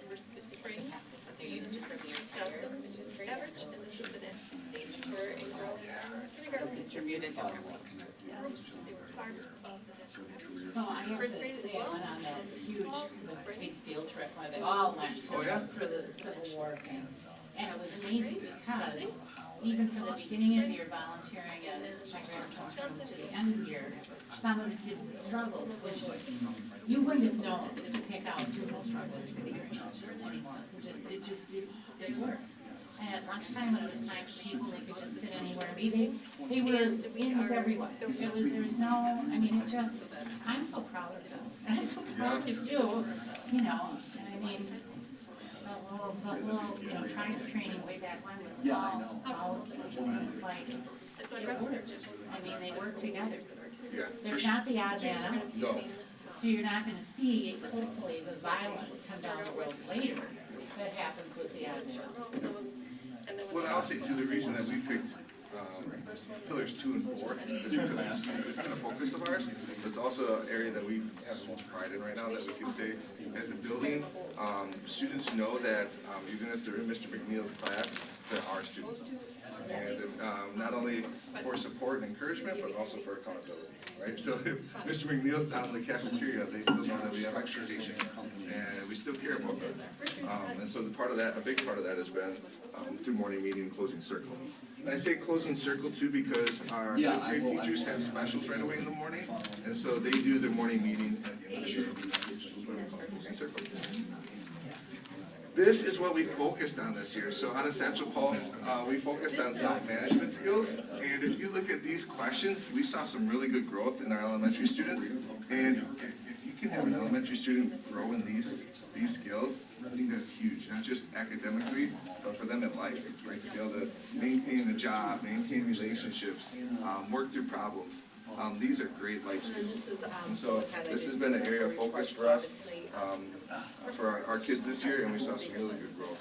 versus spring. They're used to Wisconsin's average, and this is the next for in growth kindergarten. Contributed differently. They were far above the national. So I have First to grade as say, I well. went on that huge, big field trip where they all went Oh, yeah? for the Civil War thing. And it was amazing because even from the beginning of the year volunteering and my grandson's from to the end of the year, some of the kids that struggled, which you wouldn't have known to pick out who was struggling with the children anymore, because it just, it works. And at lunchtime, when it was time for people, they could just sit anywhere. I mean, they were wins everywhere. There was no, I mean, it just, I'm so proud of them. And I'm so proud of you, you know, and I mean, you know, triumph training way back when was all kids, and it's like, it works. I mean, they work together. Yeah. They're not the odd man out. No. So you're not gonna see, hopefully, the violence come down the road later that happens with the odd man out. Well, I'll say too, the reason that we picked pillars 2 and 4 is because it's been a focus of ours. It's also an area that we have the most pride in right now, that we can say, as a building, students know that even if they're in Mr. McNeil's class, they're our students. And not only for support and encouragement, but also for accountability, right? So if Mr. McNeil's down in the cafeteria, they still know that we have expectation, and we still care about them. And so the part of that, a big part of that has been through morning meeting and closing circle. And I say closing circle too because our fifth grade teachers have specials right away in the morning, and so they do their morning meeting at the end of the day, which is what we call closing circle. This is what we focused on this year. So out of Central Pulse, we focused on self-management skills. And if you look at these questions, we saw some really good growth in our elementary students. And if you can have an elementary student grow in these skills, I think that's huge. Not just academically, but for them in life, right? To be able to maintain a job, maintain relationships, work through problems. These are great life skills. And so this has been an area of focus for us, for our kids this year, and we saw some really good growth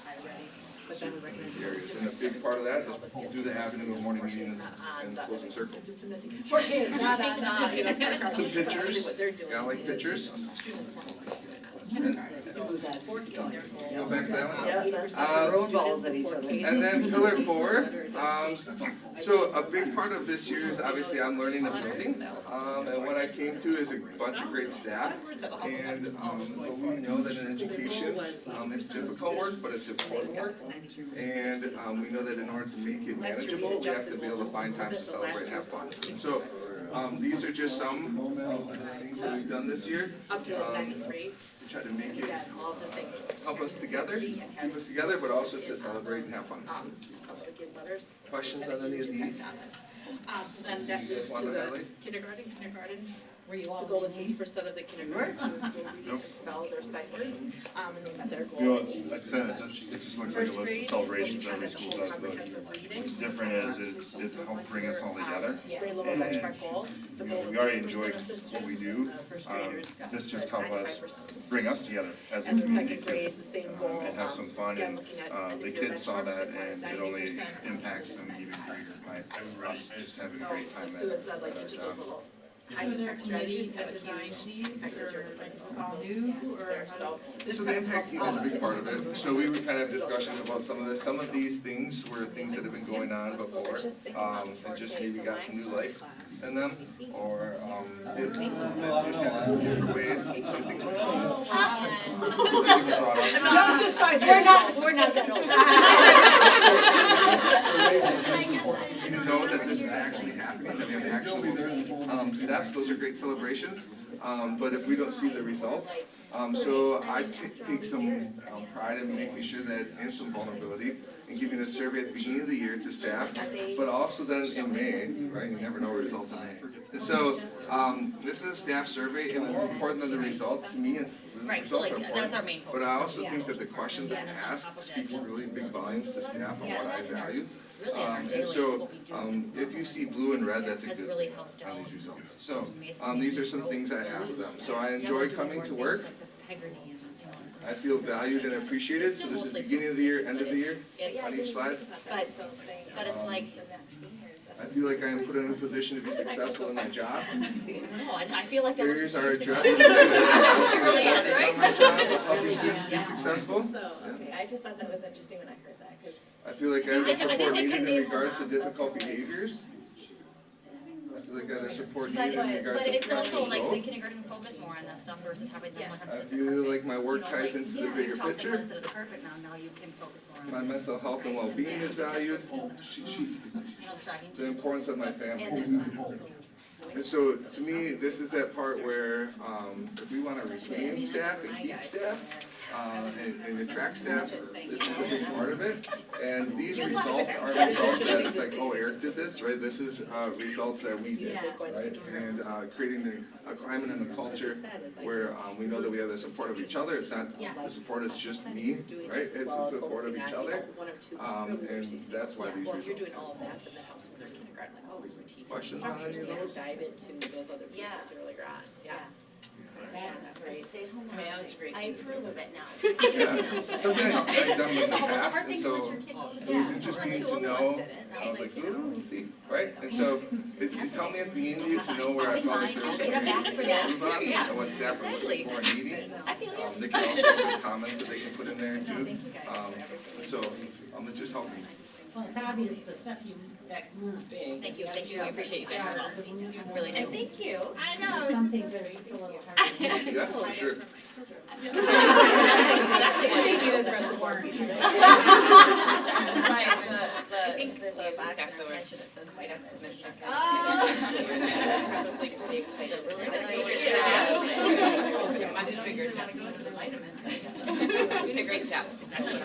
in these areas. And a big part of that is do the avenue of morning meeting and closing circle. Some pictures, kind of like pictures. Go back to that one. Throw balls at each other. And then pillar 4, so a big part of this year is obviously I'm learning the building. And what I came to is a bunch of great staff. And we know that in education, it's difficult work, but it's important work. And we know that in order to make it manageable, we have to be able to find times to celebrate and have fun. So these are just some of the things that we've done this year. Up to 93. To try to make it help us together, keep us together, but also to celebrate and have fun. Questions on any of these? And that moves to the kindergarten, where the goal was 80% of the kindergartens who will spell their sight words, and they met their goal. You know, like I said, it just looks like a list of celebrations every school does, but what's different is it helped bring us all together. And, we already enjoy what we do. This just helped us bring us together as a community too, and have some fun. And the kids saw that, and it only impacts them even greater by us just having a great time at it. Was there a committee that designed these, or like, is this all new, or? So the impact team is a big part of it. So we would kind of have discussions about some of this. Some of these things were things that have been going on before, and just maybe got some new life in them, or just kind of different ways, something brought up. That was just fine. We're not that old. You know that this is actually happening, that we have actual steps, those are great celebrations, but if we don't see the results, so I take some pride in making sure that, and some vulnerability, in giving a survey at the beginning of the year to staff, but also then in May, right, you never know results in May. And so, this is a staff survey, and more important than the results, to me, it's Right, so like, that's our main focus. but I also think that the questions that ask speak really big volumes to staff on what I value. really in our And daily, so, what we do. if you see blue and red, that's a Has good really thing helped on out. these results. So, these are some things I asked them. So I enjoy coming to work. I feel valued and appreciated. So this is beginning of the year, end of the year, on each slide. But it's like, I feel like I am put in a position to be successful in my job. I don't know, I feel like that was Barriers just are using addressed. It really is, right? My job of helping students be successful. So, okay, I just thought that was interesting when I heard that, because. I feel like I have I a think support they needed can in regards to difficult behaviors. I feel like I have a support But, needed in regards but to it's also personal like the growth. kindergarten focus more on that stuff versus having them learn how to I sit the feel perfect. like my work ties into the bigger You taught them how picture. to sit the perfect now you can focus more on My this. mental health and well-being is valued. Striving The importance of my family and is then valued. also. And so, to me, this is that part where, if we wanna retain staff and keep staff, and attract staff, this is a big part of it. And these results are results that, it's like, oh, Eric did this, right? This is, results that we did, right? And, creating a climate and a culture where, we know that we have the support of each other. It's not, the support is just me, right? It's the support of each other. And that's why these Well, if you're doing results. all of that, then that helps when they're in kindergarten, like, oh, routine. Questions on any of They can those? dive into those other pieces earlier on, yeah. Yeah, that's great. Stay home. I mean, that was great. I approve of it now. Yeah, something I've done in It's the a whole past, hard and thing to so let your kid go to it school. was interesting to know. I was like, we'll see, right? And so it helped me at the end to know where I felt like there was I'll get it back for this. improve on Yeah. and what staff are looking for and needing. I feel you. They can also have some comments that they can put in there too. So it just helped me. Well, it's obvious the stuff that grew big. Thank you, I appreciate you guys as well. Really do. Thank you. I know. Some things that are just a little hard. Yeah, for sure. That's exactly what Thank you to the rest of the board. That's why there's a staff though, where it says right after Ms. Probably pretty excited. Much bigger job. Doing a great job.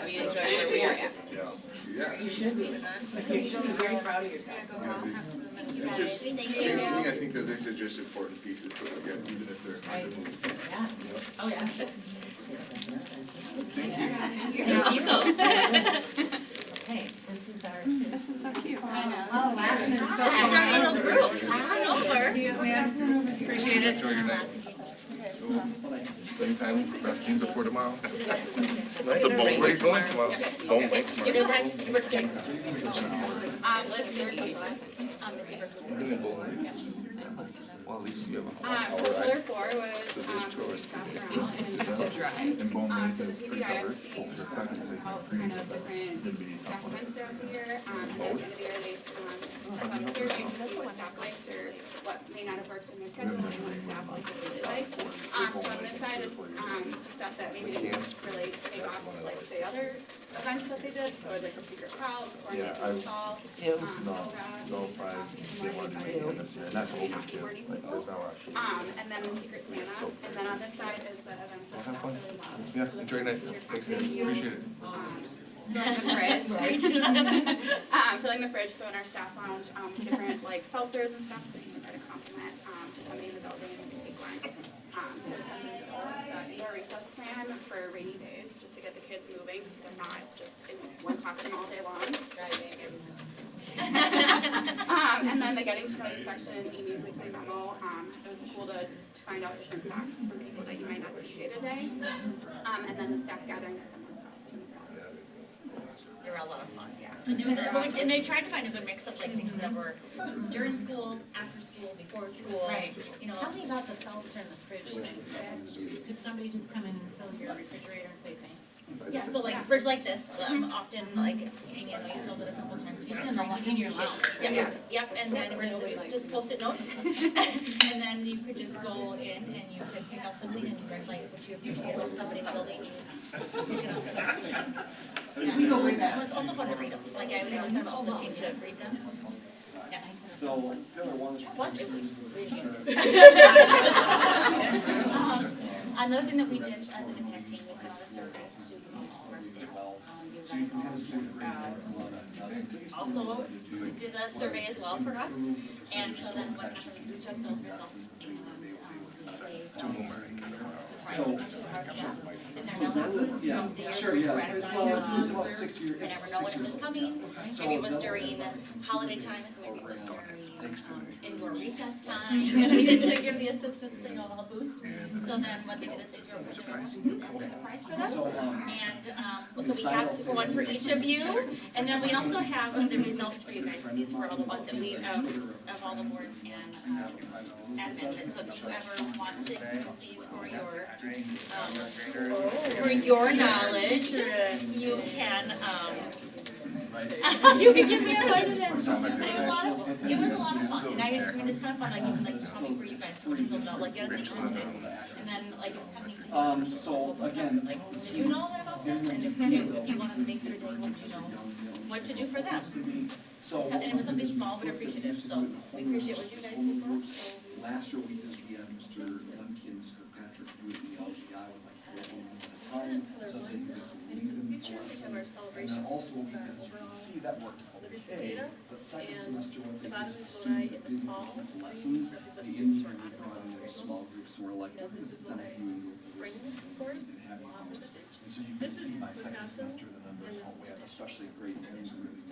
We enjoy where we are at. Yeah. You should be. You should be very proud of yourself. It just, I mean, to me, I think that these are just important pieces to look at, even if they're hard to move. Yeah. Oh, yeah. Thank you. You're welcome. Okay, this is our. This is so cute. Oh, That's our little group. Over. Appreciate it. Enjoy your night. Spend time resting before tomorrow. The boat race going tomorrow. Boat race You're tomorrow. good. You work good. Liz, you're socialized. Well, at least you have a So whole pillar hour, 4 was, staff around and To drive. And bone race so the is pretty covered. PPIS The second thing, help kind of different staff events throughout the year, and at the end of the year, they, sent out a survey to see what staff liked or what may not have worked in their schedule and what staff also really liked. So on this side is, stuff that maybe didn't really take off like the other events that they did, so like the secret crowd, or Yeah, the fall. no prize, they wanted to make it this year, and that's over too, like, there's no actually. And then the secret Santa, and then on this side is the events that staff really love. Yeah, enjoy your night. Thanks, guys. Appreciate it. Filling the fridge. Filling the fridge, so in our staff lounge, different like seltzers and stuff, so you can try to compliment, to somebody in the building, you can take one. So something is the indoor recess plan for rainy days, just to get the kids moving, so they're not just in one classroom all day long. And then the getting to know you section, Amy's weekly memo, it was cool to find out different facts from people that you might not see day to day. And then the staff gathering at someone's house. They were a lot of fun, yeah. And it was, and they tried to find a good mix of like things that were during school, after school, before school. Right. You know. Tell me about the seltzer in the fridge thing. Could somebody just come in and fill your refrigerator and say thanks? Yeah, so like fridge like this, often like, Amy, I know you filled it a couple times. It's in your lounge. Yes, yep, and then we're just post-it notes. And then you could just go in and you could pick out something and direct like what you appreciate about somebody in the building. Pick it up. Yeah, it was also fun to read them, like I was kind of uplifting to read them. Yes. So, pillar one is. Was it? Another thing that we did as an impact team was send out a survey to our staff. You guys also did a survey as well for us, and so then what happened, we took those results and they surprised us. our staff. And they're not, Yeah, the sure, years yeah. were spread Well, like, it's about 6 years, they it's never 6 know when it years was old. coming. So Maybe it was that during was holiday times, maybe it was Thanks to during me. indoor recess time, and we needed to give the assistants, you know, a boost. So then what they did is they wrote this as a surprise for them. So we have one for each of you, and then we also have the results for you guys. These were all the ones that we, of all the boards and admins. And so if you ever want to use these for your knowledge, you can, you can give me a hug to that. But it was a lot of fun, and I mean, it's kind of fun, like even like something for you guys to really build it out, like you gotta think about it, and then like it's coming to you. So again, Like, did you know that about them? And if you wanna make their day, what you know, what to do for them. And it was something small but appreciative, so we appreciate what you guys do for us, so. last year we had Mr. Lemke and Mr. Kirkpatrick do it in the LGI with like 4 homes at a time, so they can get some lead in for us. And then also, because you can see that worked out. But second semester, what they did is the students that didn't complete the lessons, they individually brought in small groups who were like, what is it that I'm doing with this? And having hours. And so you can see by second semester the numbers went way up, especially grade 10s really.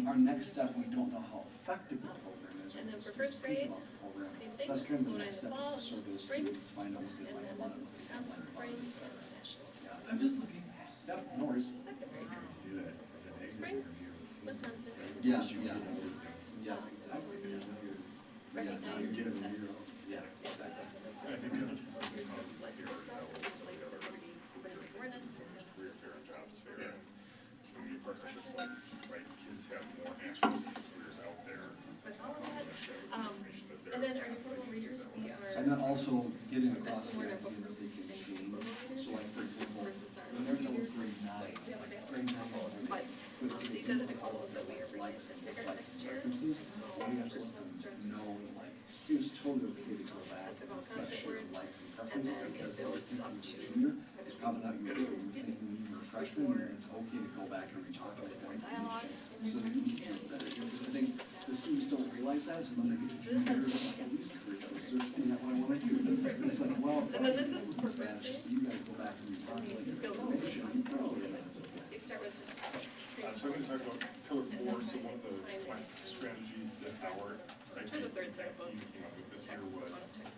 Our next step, we don't know how effective the program is. And then We're for still first grade, thinking about the program. same So thing, that's kind of the Lodi next in the step, fall, is to survey the spring, students, find out what they and like, then a lot this of is what they don't Wisconsin like. spring, so nationals. I'm just looking. Yep, no worries. Second grade, spring, Wisconsin. Yeah, exactly. Yeah, now you're getting a year old. Yeah, exactly. I think the other piece of this like here is that also like everybody before this. Career fair and jobs fair and community partnerships like kids have more access to careers out there. And then our diploma readers, we are. And then also getting across the idea that they can change. So like, for example, when they're done with grade 9, But these are the diplomas that we are bringing likes and in dislikes next and year. preferences, we have to let them know, like, it was totally okay to go back It's and about refresh concept your words, likes and and preferences, then because it what we're builds up thinking to. as a junior is probably not your thinking when you were a freshman, and it's okay to go back and retalk about point so that you can get better. Because I think the students don't realize that, so when they get to junior, they're like, at least career choice, search me out what I wanna do. And it's like, well, it's And not, then this is it's for bad, it's just that you gotta go back and retalk like your information, you probably realize it. They start with just. So I'm going to talk about pillar 4. So one of the flex strategies that our site-based third impact team came up with this year was to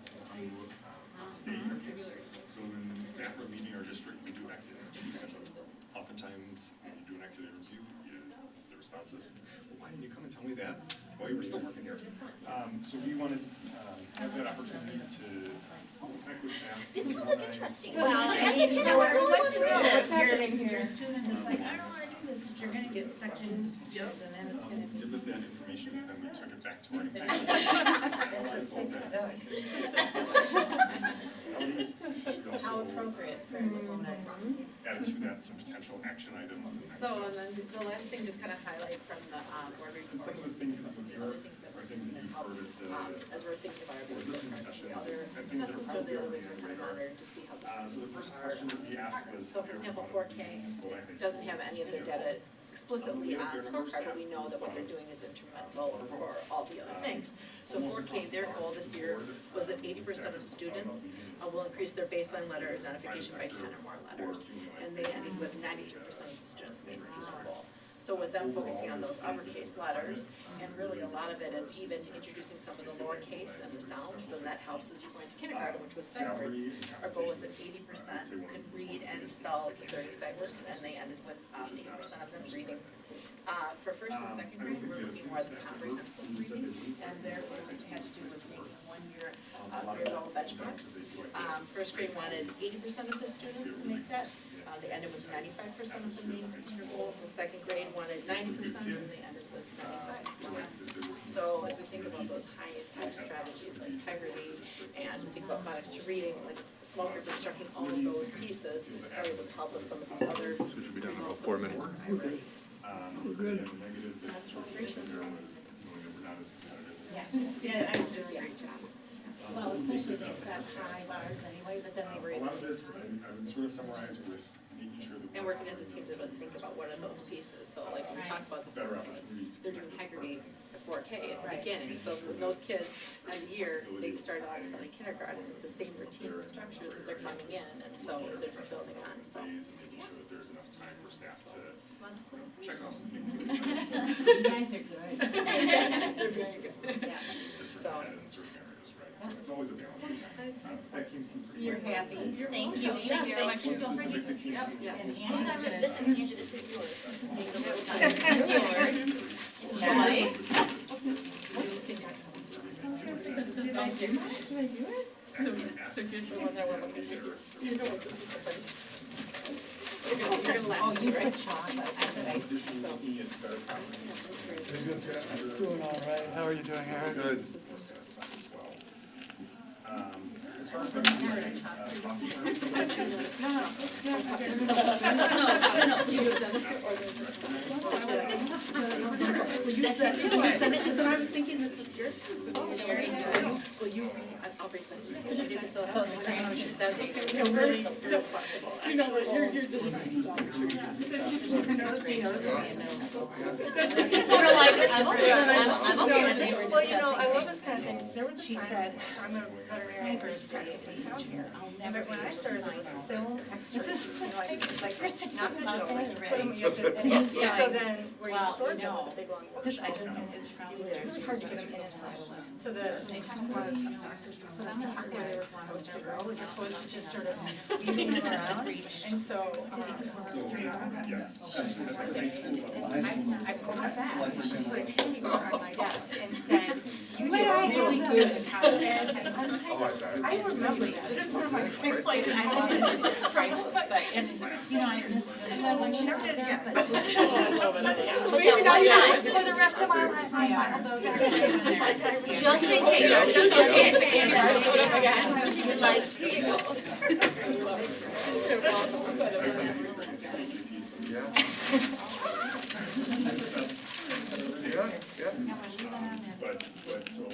stay interviews. So when staff are leaving our district, we do exit interviews. Oftentimes, when you do an exit interview, the response is, well, why didn't you come and tell me that while you were still working here? So we wanted to have that opportunity to connect with staff. These to can look organize- interesting. Well, As a kid, I would really want to do this. Your student is like, I don't wanna do this, since you're gonna get sucked into pictures and then it's gonna be. Give it that information, and then we took it back to our impact. It's a sick duck. How appropriate for Added to that some potential action items. and next So, and steps. then the last thing, just kind of highlight from the, board report. And some of those things that we hear are things that you've heard at As we're thinking about our the listening business, sessions the other and things that are assessments are the probably other on ways the we're kind of radar. monitored to see how the So the first question that we asked was. So for example, 4K doesn't have any of their data explicitly on scorecard, but we know that what they're doing is instrumental for all the other things. So 4K, their goal this year was that 80% of students will increase their baseline letter identification by 10 or more letters. And they ended with 93% of the students meeting their goal. So with them focusing on those uppercase letters, and really a lot of it is even introducing some of the lowercase and the sounds, then that helps as you're going to kindergarten, which was sight words. Our goal was that 80% could read and spell the 30 sight words, and they ended with 80% of them reading. For first and second grade, we're looking more at the comprehensive reading, and their goals had to do with making 1 year grade level benchmarks. First grade wanted 80% of the students to make that. They ended with 95% of them meeting their goal. The second grade wanted 90%, and they ended with 95%. So as we think about those high impact strategies like integrity, and we think about phonics to reading, like small group instructing all of those pieces, are able to help with some of these other So it should be done in about results 4 that minutes. I already. And the negative that sort of came there was knowing that we're not as competitive. Yeah, I'm doing a great job. Well, especially they set high bars anyway, but then they were A able lot of this, I would sort of summarize with and working as a team to really think about what are those pieces. So like when we talk about the 4K, they're doing high grade 4K at the beginning. So when those kids, as a year, they start all of a sudden in kindergarten, it's the same routine and structures that they're coming in, and so they're just building on, so. There's enough time for staff to You guys are good. They're very good. Yeah. So. In certain areas, right? So it's always a balancing act. You're happy. Thank you. Thank you very much. Yep. Yes. This is Angie, this is yours. This is yours. Joy. Did I do it? So here's the one that we're looking at. Do you know what this is about? You're gonna laugh, You right? put chocolate on it. Doing all right. How are you doing, Eric? Good. As far as No. You have done this or you said it, so I was thinking this was your. Well, you, I'll resend it to you. You can fill out the information. That's okay. You're really responsible. You know what, you're just. You're like, I'm okay with this. Well, you know, I love this kind of thing. There was a She time, said, I'm a veterinarian. my birthday is in June. I'll never But when I be started, able to this sign was off. still extra. This is Like, not digital, about like, that put them, already. you have to. Yes. So then, where you Well, stored them no. was a big long. This, I don't know, it's probably It's really hard to get them in and out. So the, They talk one about, of you the know, doctors from some of the where they were supposed to grow as opposed to just sort of leaving leaving them them around. around. And so, yes. I pulled it back, and she put a candy bar on my desk and said, you What did I do? really good at how to edit. Oh, I remember that, this is one of my favorite places. I love it, it's priceless, but it's, you know, I miss the. And then when she never did it again. But. So maybe now you know, for the rest of my life, I filed those actually. Just in case, just in case. You're like, here you go. But so.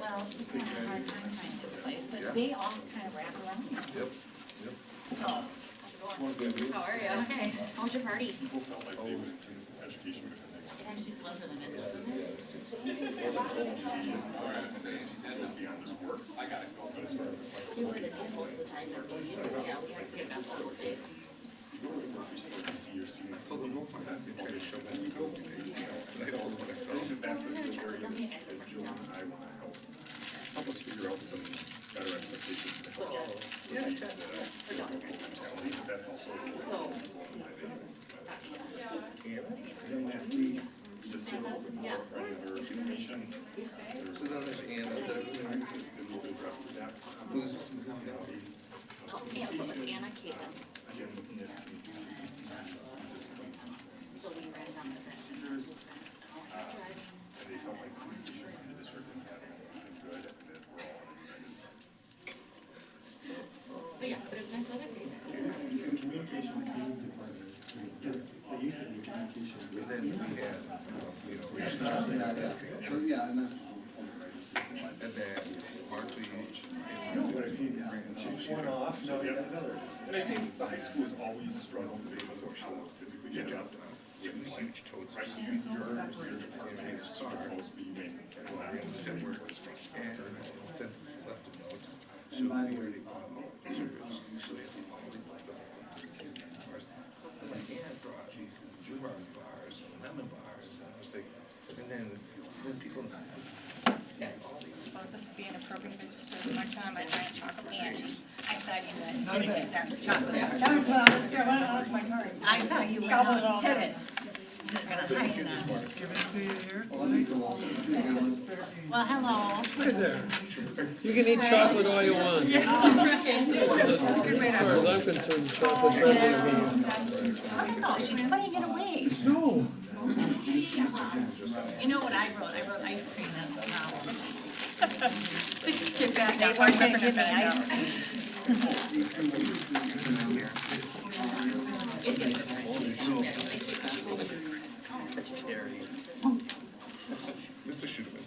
Well, he's having a hard time finding his place, but they all kind of wrap around him. Yep. So, how's it going? How are you? Okay. How's your party? People felt like they went to education because they. And she loves it in it. Beyond just work. I gotta go. But as far as the We would have most of the time, but yeah, we have to pick up on days. you go to the grocery store, you see your students. Told them no fun. That's the only show that we go to. And so I think that's a good area that Jill and I want to help us figure out some better expectations. Yeah, But that's also. Anna? Lastly, just a little bit more for any other information. So then there's Anna, who's, Yeah, so it's Anna Caitlin. again, looking at some pieces and some So we ran down the bench. and they felt like communication in the district and had been good and that we're all united. But yeah, but it went other way. Communication between departments, there used to be communication with. and then we had, you know, So, yeah, and that's. and then Barkley. One off, no, you got another. And I think the high school has always struggled with how physically scheduled. Two huge toads. Right, your department is super close, but you may not be able to send work across. And sent us left a note. So we already bought all the materials. So they see all these left over. So my aunt brought rhubarb bars, lemon bars, and I was like, and then people. All these. Supposed this to be an appropriate register of lunch on my giant chocolate candy. I thought you guys didn't get that chocolate. I thought you gobbled it all. Hit it. You're gonna hide that. Well, hello. Hi there. You can eat chocolate all you want. As far as I'm concerned, chocolate's better than me. Oh, she's putting it away. No. You know what I wrote? I wrote ice cream, that's a novel. Give back that one for give me ice cream. This should have been.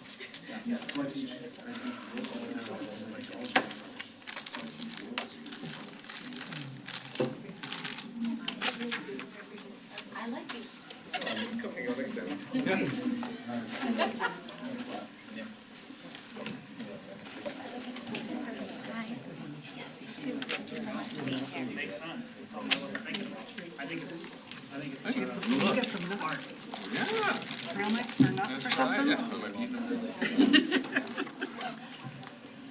Yes, you too. Thank you so much for being here. Makes sense. It's something I wasn't thinking of. I think it's. You get some nuts. Yeah. Trail mix or nuts or something? Yeah, I might be eating them.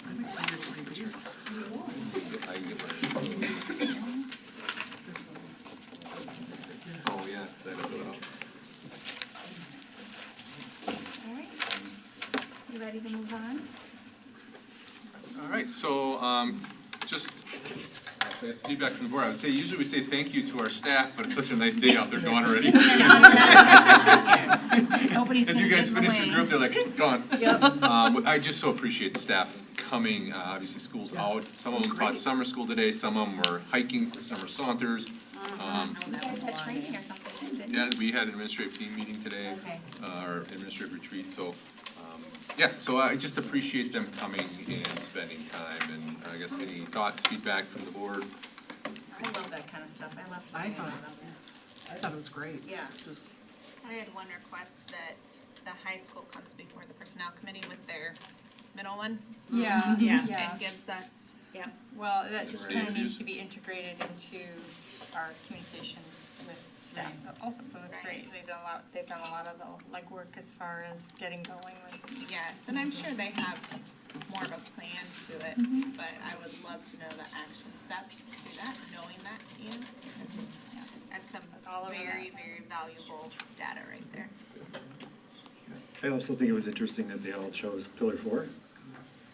I'm excited to read these. I can get my. Oh, yeah, so I have to fill it out. All right. You ready to move on? All right, so, just feedback from the board. I would say, usually we say thank you to our staff, but it's such a nice day out there gone already. Nobody's As you gonna guys get finish away. your group, they're like, gone. Yep. I just so appreciate the staff coming, obviously school's out. Some of them taught summer school today, some of them were hiking for summer saunters. You guys had training or something too, didn't you? Yeah, we had an administrative team meeting today, Okay. our administrative retreat, so, yeah, so I just appreciate them coming and spending time, and I guess any thoughts, feedback from the board? I love that kind of stuff. I love I hearing thought- about that. I thought it was great. Yeah. Just, I had one request that the high school comes before the personnel committee with their middle one. Yeah, Yeah. yeah. And gives us, Yep. Well, that Just kind of interviews. needs to be integrated into our communications with staff also, so that's great. They've done a lot of the legwork as far as getting going with. yes, and I'm sure they have more of a plan to it, but I would love to know the action steps to that, knowing that, Ian, because that's some all over very, very valuable data right there. I also think it was interesting that they all chose Pillar 4.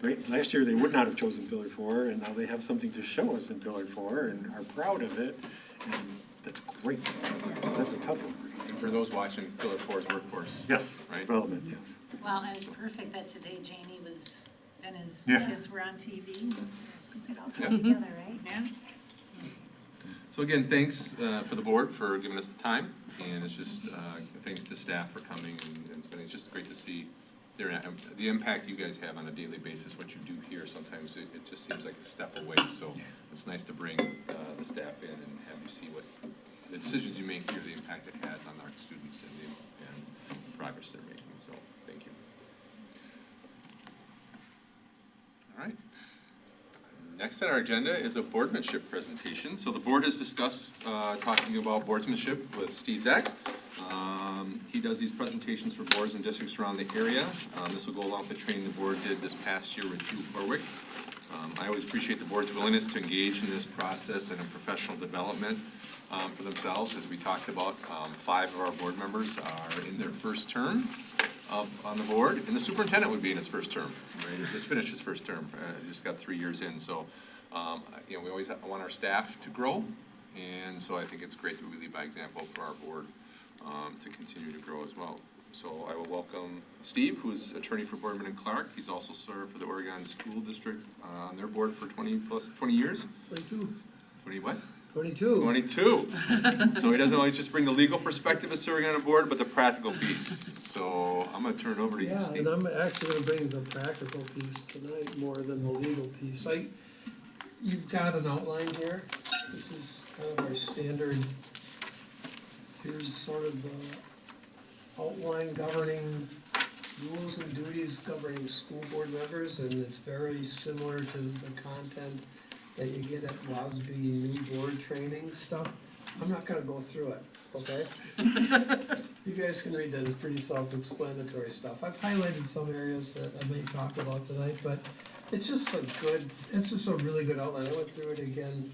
Right? Last year, they would not have chosen Pillar 4, and now they have something to show us in Pillar 4 and are proud of it. And that's great, because that's a tough one. And for those watching, Pillar 4's workforce. Yes, Right? development, yes. Well, and it's perfect that today Jamie was, and his Yeah. kids were on TV. It all tied together, right? Yeah. So again, thanks for the board for giving us the time, and it's just, thanks to the staff for coming, and it's just great to see the impact you guys have on a daily basis, what you do here. Sometimes it just seems like a step away, so it's nice to bring the staff in and have you see what the decisions you make here, the impact it has on our students and the progress they're making, so thank you. All right. Next on our agenda is a boardmanship presentation. So the board has discussed talking about boardsmanship with Steve Zach. He does these presentations for boards and districts around the area. This will go along with the training the board did this past year with Drew Forwick. I always appreciate the board's willingness to engage in this process and in professional development for themselves. As we talked about, 5 of our board members are in their first term on the board, and the superintendent would be in his first term, right? He just finished his first term, just got 3 years in, so, we always want our staff to grow, and so I think it's great that we lead by example for our board to continue to grow as well. So I will welcome Steve, who is attorney for Boardman and Clark. He's also served for the Oregon School District on their board for 20 years. 22. 20 what? 22. 22. So he doesn't always just bring the legal perspective of serving on a board, but the practical piece. So I'm gonna turn it over to you, Yeah, Steve. and I'm actually gonna bring the practical piece tonight more than the legal piece. You've got an outline here. This is kind of our standard. Here's sort of the outline governing rules and duties governing school board members, and it's very similar to the content that you get at WASB new board training stuff. I'm not gonna go through it, okay? You guys can read that, it's pretty self-explanatory stuff. I've highlighted some areas that I may talk about tonight, but it's just a really good outline. I went through it again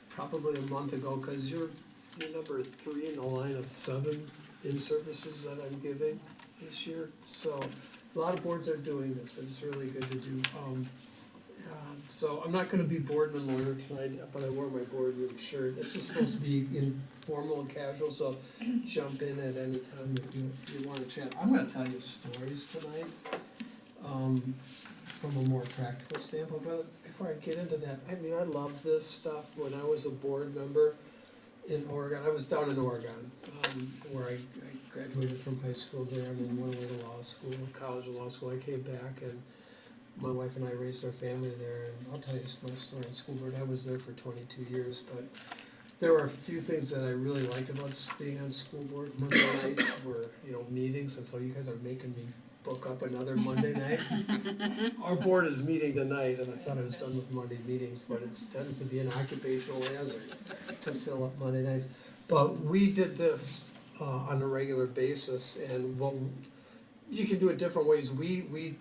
probably a month ago, cause you're number 3 in the line of 7 in-services that I'm giving this year. So a lot of boards are doing this, and it's really good to do. So I'm not gonna be boardman lawyer tonight, but I wore my boardroom shirt. This is supposed to be informal and casual, so jump in at any time that you wanna chat. I'm gonna tell you stories tonight, from a more practical standpoint, but before I get into that, I mean, I love this stuff. When I was a board member in Oregon, I was down in Oregon, where I graduated from high school there and then went away to law school, college and law school. I came back and my wife and I raised our family there, and I'll tell you my story in school board. I was there for 22 years, but There were a few things that I really liked about being on school board. Monday nights were, meetings, and so you guys are making me book up another Monday night. Our board is meeting tonight, and I thought I was done with Monday meetings, but it tends to be an occupational hazard to fill up Monday nights. But we did this on a regular basis, and you can do it different ways. We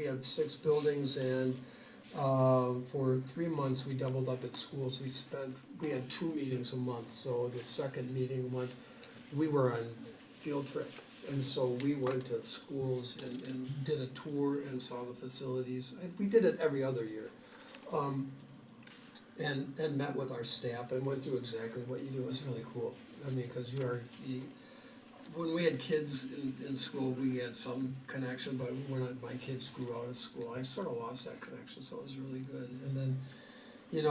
had 6 buildings, and for 3 months, we doubled up at schools. We had 2 meetings a month, so the second meeting a month, we were on field trip. And so we went to schools and did a tour and saw the facilities. We did it every other year. And met with our staff and went through exactly what you do. It was really cool. I mean, because when we had kids in school, we had some connection, but when my kids grew out of school, I sort of lost that connection, so it was really good. And then, as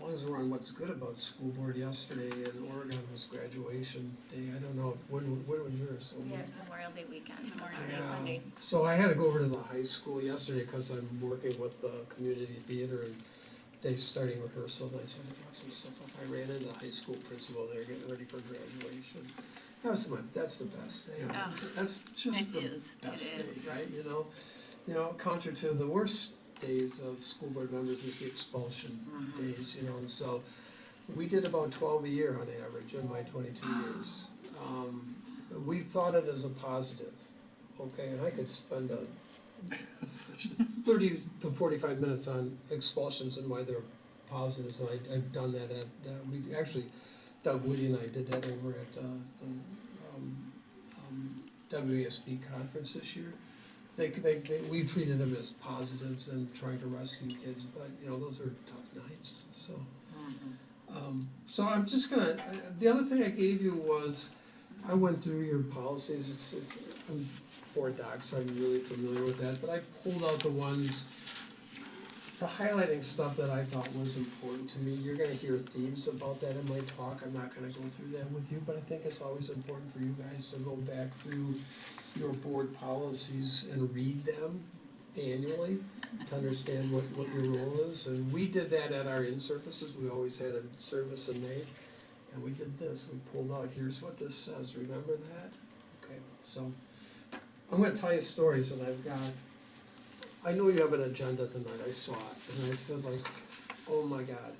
long as we're on what's good about school board, yesterday in Oregon was graduation day. I don't know, when was yours? Yeah, Memorial Day weekend, Memorial Day Sunday. So I had to go over to the high school yesterday because I'm working with the community theater and they're starting rehearsal night, so I had to drop some stuff off. I ran into the high school principal, they're getting ready for graduation. That's the best day. That's just the best day, right? Counter to the worst days of school board members is the expulsion days, and so we did about 12 a year on average in my 22 years. We thought it as a positive, okay, and I could spend 30 to 45 minutes on expulsions and why they're positives, and I've done that at, we actually, Doug Woody and I did that over at the WESB conference this year. We treated them as positives and trying to rescue kids, but those are tough nights. So, so I'm just gonna. The other thing I gave you was, I went through your policies. I'm board docs, so I'm really familiar with that. But I pulled out the highlighting stuff that I thought was important to me. You're gonna hear themes about that in my talk. I'm not gonna go through that with you, but I think it's always important for you guys to go back through your board policies and read them annually to understand what your role is. And we did that at our in-services. We always had a service in May, and we did this. We pulled out, here's what this says. Remember that? Okay, so I'm gonna tell you stories, and I know you have an agenda tonight, I saw it, and I said oh my God.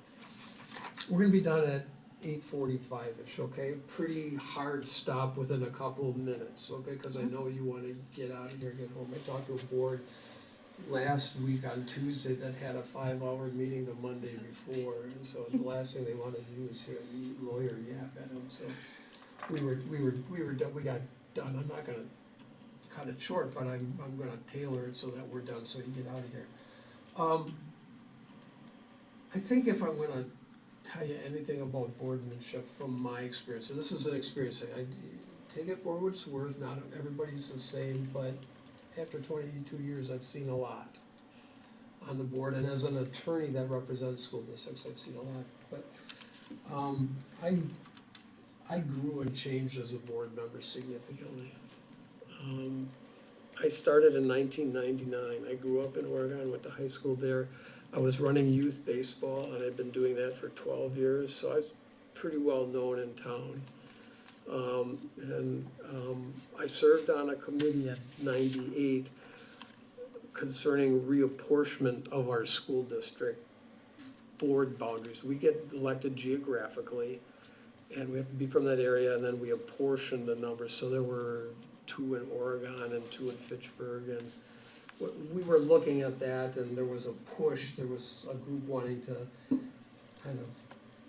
We're gonna be done at 8:45-ish, okay? Pretty hard stop within a couple of minutes, okay? Because I know you wanna get out of here, get home. I talked to a board last week on Tuesday that had a 5-hour meeting the Monday before, and so the last thing they wanted to do is hear a lawyer yap at them, so we were done, we got done. I'm not gonna cut it short, but I'm gonna tailor it so that we're done, so you get out of here. I think if I'm gonna tell you anything about boardmanship from my experience, and this is an experience, I take it for what it's worth, not everybody's the same, but after 22 years, I've seen a lot on the board, and as an attorney that represents school districts, I've seen a lot, but I grew and changed as a board member significantly. I started in 1999. I grew up in Oregon, went to high school there. I was running youth baseball, and I'd been doing that for 12 years, so I was pretty well known in town. I served on a committee at 98 concerning reapportionment of our school district board boundaries. We get elected geographically, and we have to be from that area, and then we apportion the numbers. So there were 2 in Oregon and 2 in Fitchburg, and we were looking at that, and there was a push, there was a group wanting to kind of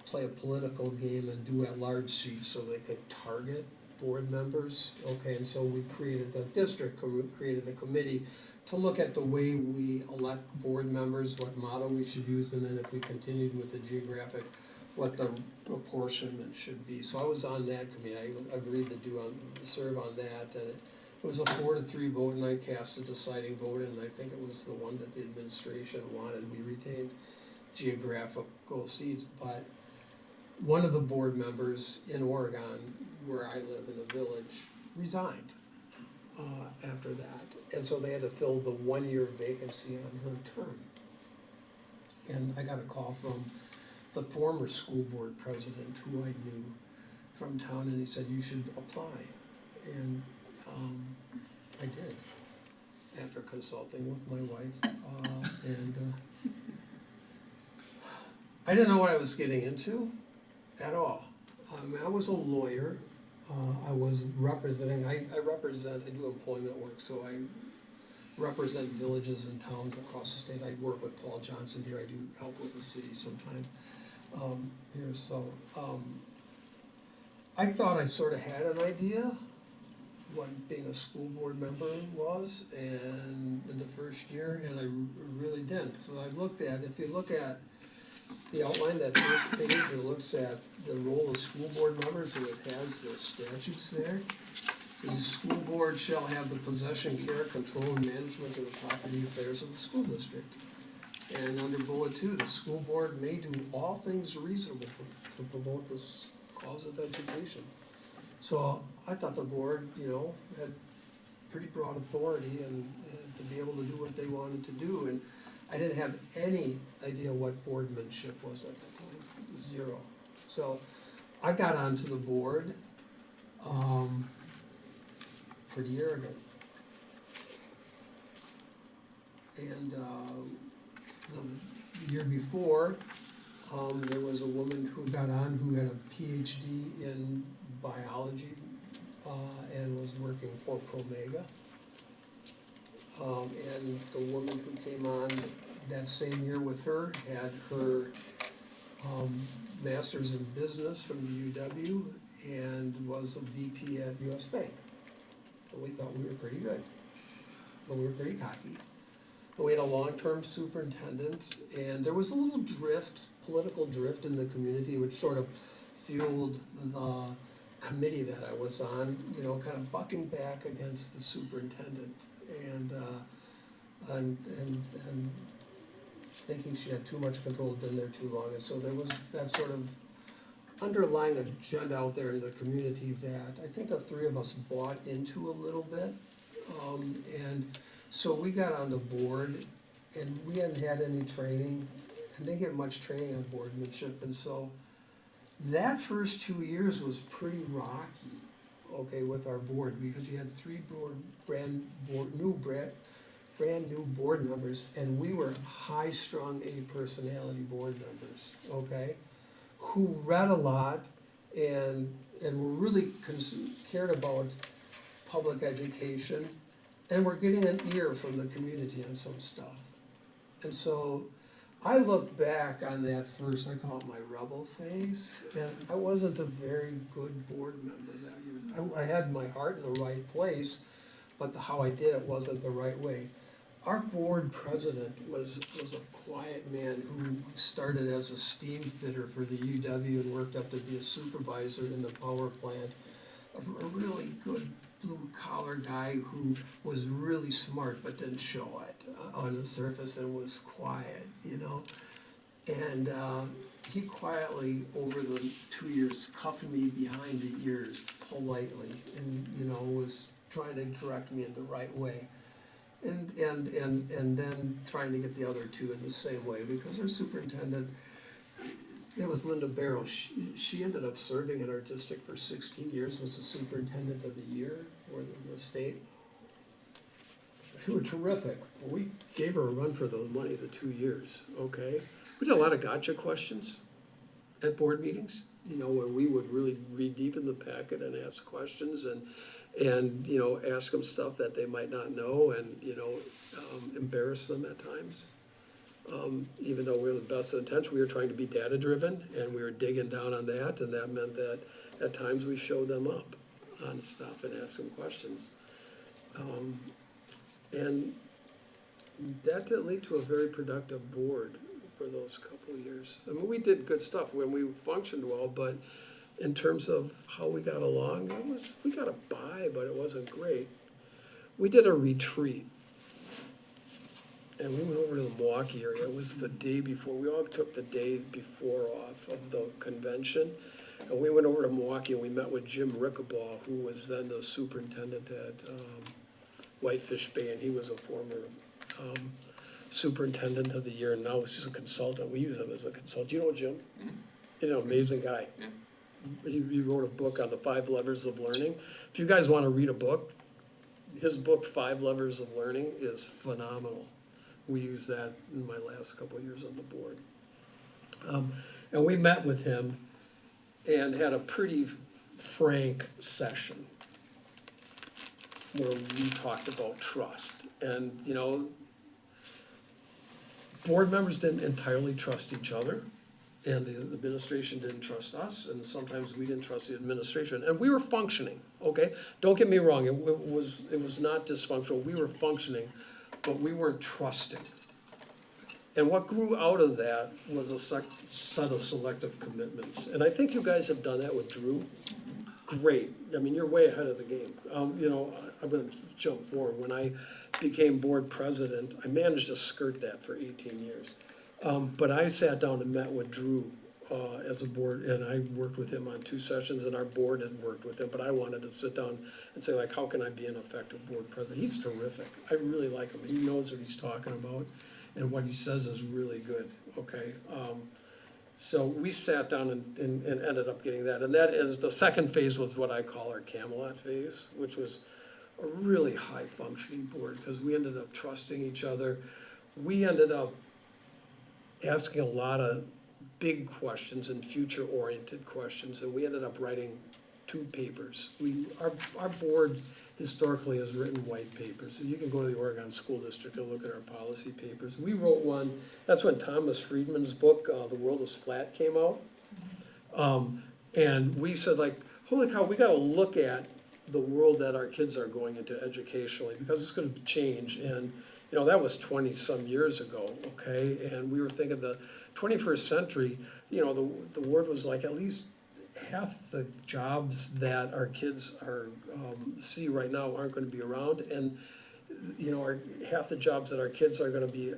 play a political game and do at-large seats so they could target board members. Okay, and so we created the district, created a committee to look at the way we elect board members, what model we should use, and then if we continued with the geographic, what the apportionment should be. So I was on that committee. I agreed to serve on that, and it was a 4-3 vote, and I cast a deciding vote, and I think it was the one that the administration wanted. We retained geographical seats, but one of the board members in Oregon, where I live in the village, resigned after that, and so they had to fill the 1-year vacancy on her term. And I got a call from the former school board president who I knew from town, and he said, you should apply. And I did, after consulting with my wife. And I didn't know what I was getting into at all. I was a lawyer. I was representing, I do employment work, so I represent villages and towns across the state. I work with Paul Johnson here. I do help with the city sometime here. So I thought I sort of had an idea what being a school board member was, and in the first year, and I really didn't. So I looked at, if you look at the outline, that first page, it looks at the role of school board members, and it has the statutes there. The school board shall have the possession, care, control, and management of the property affairs of the school district. And under bullet 2, the school board may do all things reasonable to promote this cause of education. So I thought the board, had pretty broad authority and to be able to do what they wanted to do. And I didn't have any idea what boardmanship was at that time, 0. So I got onto the board pretty arrogant. And the year before, there was a woman who got on who had a PhD in biology and was working for Promega. And the woman who came on that same year with her had her master's in business from the UW and was a VP at US Bank. So we thought we were pretty good, but we were pretty cocky. And we had a long-term superintendent, and there was a little drift, political drift in the community, which sort of fueled the committee that I was on, kind of bucking back against the superintendent and thinking she had too much control, had been there too long. And so there was that sort of underlying agenda out there in the community that I think the three of us bought into a little bit. And so we got on the board, and we hadn't had any training, and didn't get much training on boardmanship. And so that first 2 years was pretty rocky, with our board, because you had 3 brand new board members, and we were high-strung A personality board members, who read a lot and were really cared about public education, and were getting an ear from the community on some stuff. And so I look back on that first, I call it my rebel phase, and I wasn't a very good board member that year. I had my heart in the right place, but how I did it wasn't the right way. Our board president was a quiet man who started as a steam fitter for the UW and worked up to be a supervisor in the power plant. A really good blue-collar guy who was really smart but didn't show it on the surface and was quiet, And he quietly, over the 2 years, cuffed me behind the ears politely and, was trying to direct me in the right way. And then trying to get the other 2 in the same way, because our superintendent, it was Linda Barrow. She ended up serving in our district for 16 years, was the superintendent of the year for the state. They were terrific. We gave her a run for the money the 2 years, We did a lot of gotcha questions at board meetings, where we would really read deep in the packet and ask questions and ask them stuff that they might not know and, embarrass them at times. Even though we were the best of intentions, we were trying to be data-driven, and we were digging down on that, and that meant that at times we showed them up on stuff and asked them questions. And that didn't lead to a very productive board for those couple of years. I mean, we did good stuff when we functioned well, but in terms of how we got along, we got a by, but it wasn't great. We did a retreat. And we went over to the Milwaukee area. It was the day before. We all took the day before off of the convention. And we went over to Milwaukee and we met with Jim Rickabaugh, who was then the superintendent at Whitefish Bay, and he was a former superintendent of the year, and now he's a consultant. We use him as a consultant. You know Jim? He's an amazing guy. Yeah. He wrote a book on the 5 levers of learning. If you guys want to read a book, his book, 5 Levers of Learning, is phenomenal. We used that in my last couple of years on the board. And we met with him and had a pretty frank session where we talked about trust. And, you know, board members didn't entirely trust each other, and the administration didn't trust us, and sometimes we didn't trust the administration. And we were functioning, okay? Don't get me wrong, it was not dysfunctional. We were functioning, but we weren't trusting. And what grew out of that was a set of selective commitments. And I think you guys have done that with Drew. Great. I mean, you're way ahead of the game. You know, I'm gonna jump forward. When I became board president, I managed to skirt that for 18 years. But I sat down and met with Drew as a board, and I worked with him on 2 sessions, and our board had worked with him, but I wanted to sit down and say, like, how can I be an effective board president? He's terrific. I really like him. He knows what he's talking about, and what he says is really good, okay? So we sat down and ended up getting that. And that is, the second phase was what I call our Camelot phase, which was a really high-functioning board, because we ended up trusting each other. We ended up asking a lot of big questions and future-oriented questions, and we ended up writing 2 papers. Our board historically has written white papers. So you can go to the Oregon School District and look at our policy papers. We wrote one, that's when Thomas Friedman's book, The World is Flat, came out. And we said, like, holy cow, we gotta look at the world that our kids are going into educationally, because it's gonna change. And, you know, that was 20-some years ago, okay? And we were thinking the 21st century, you know, the word was like at least half the jobs that our kids are see right now aren't going to be around, and you know, half the jobs that our kids are going to be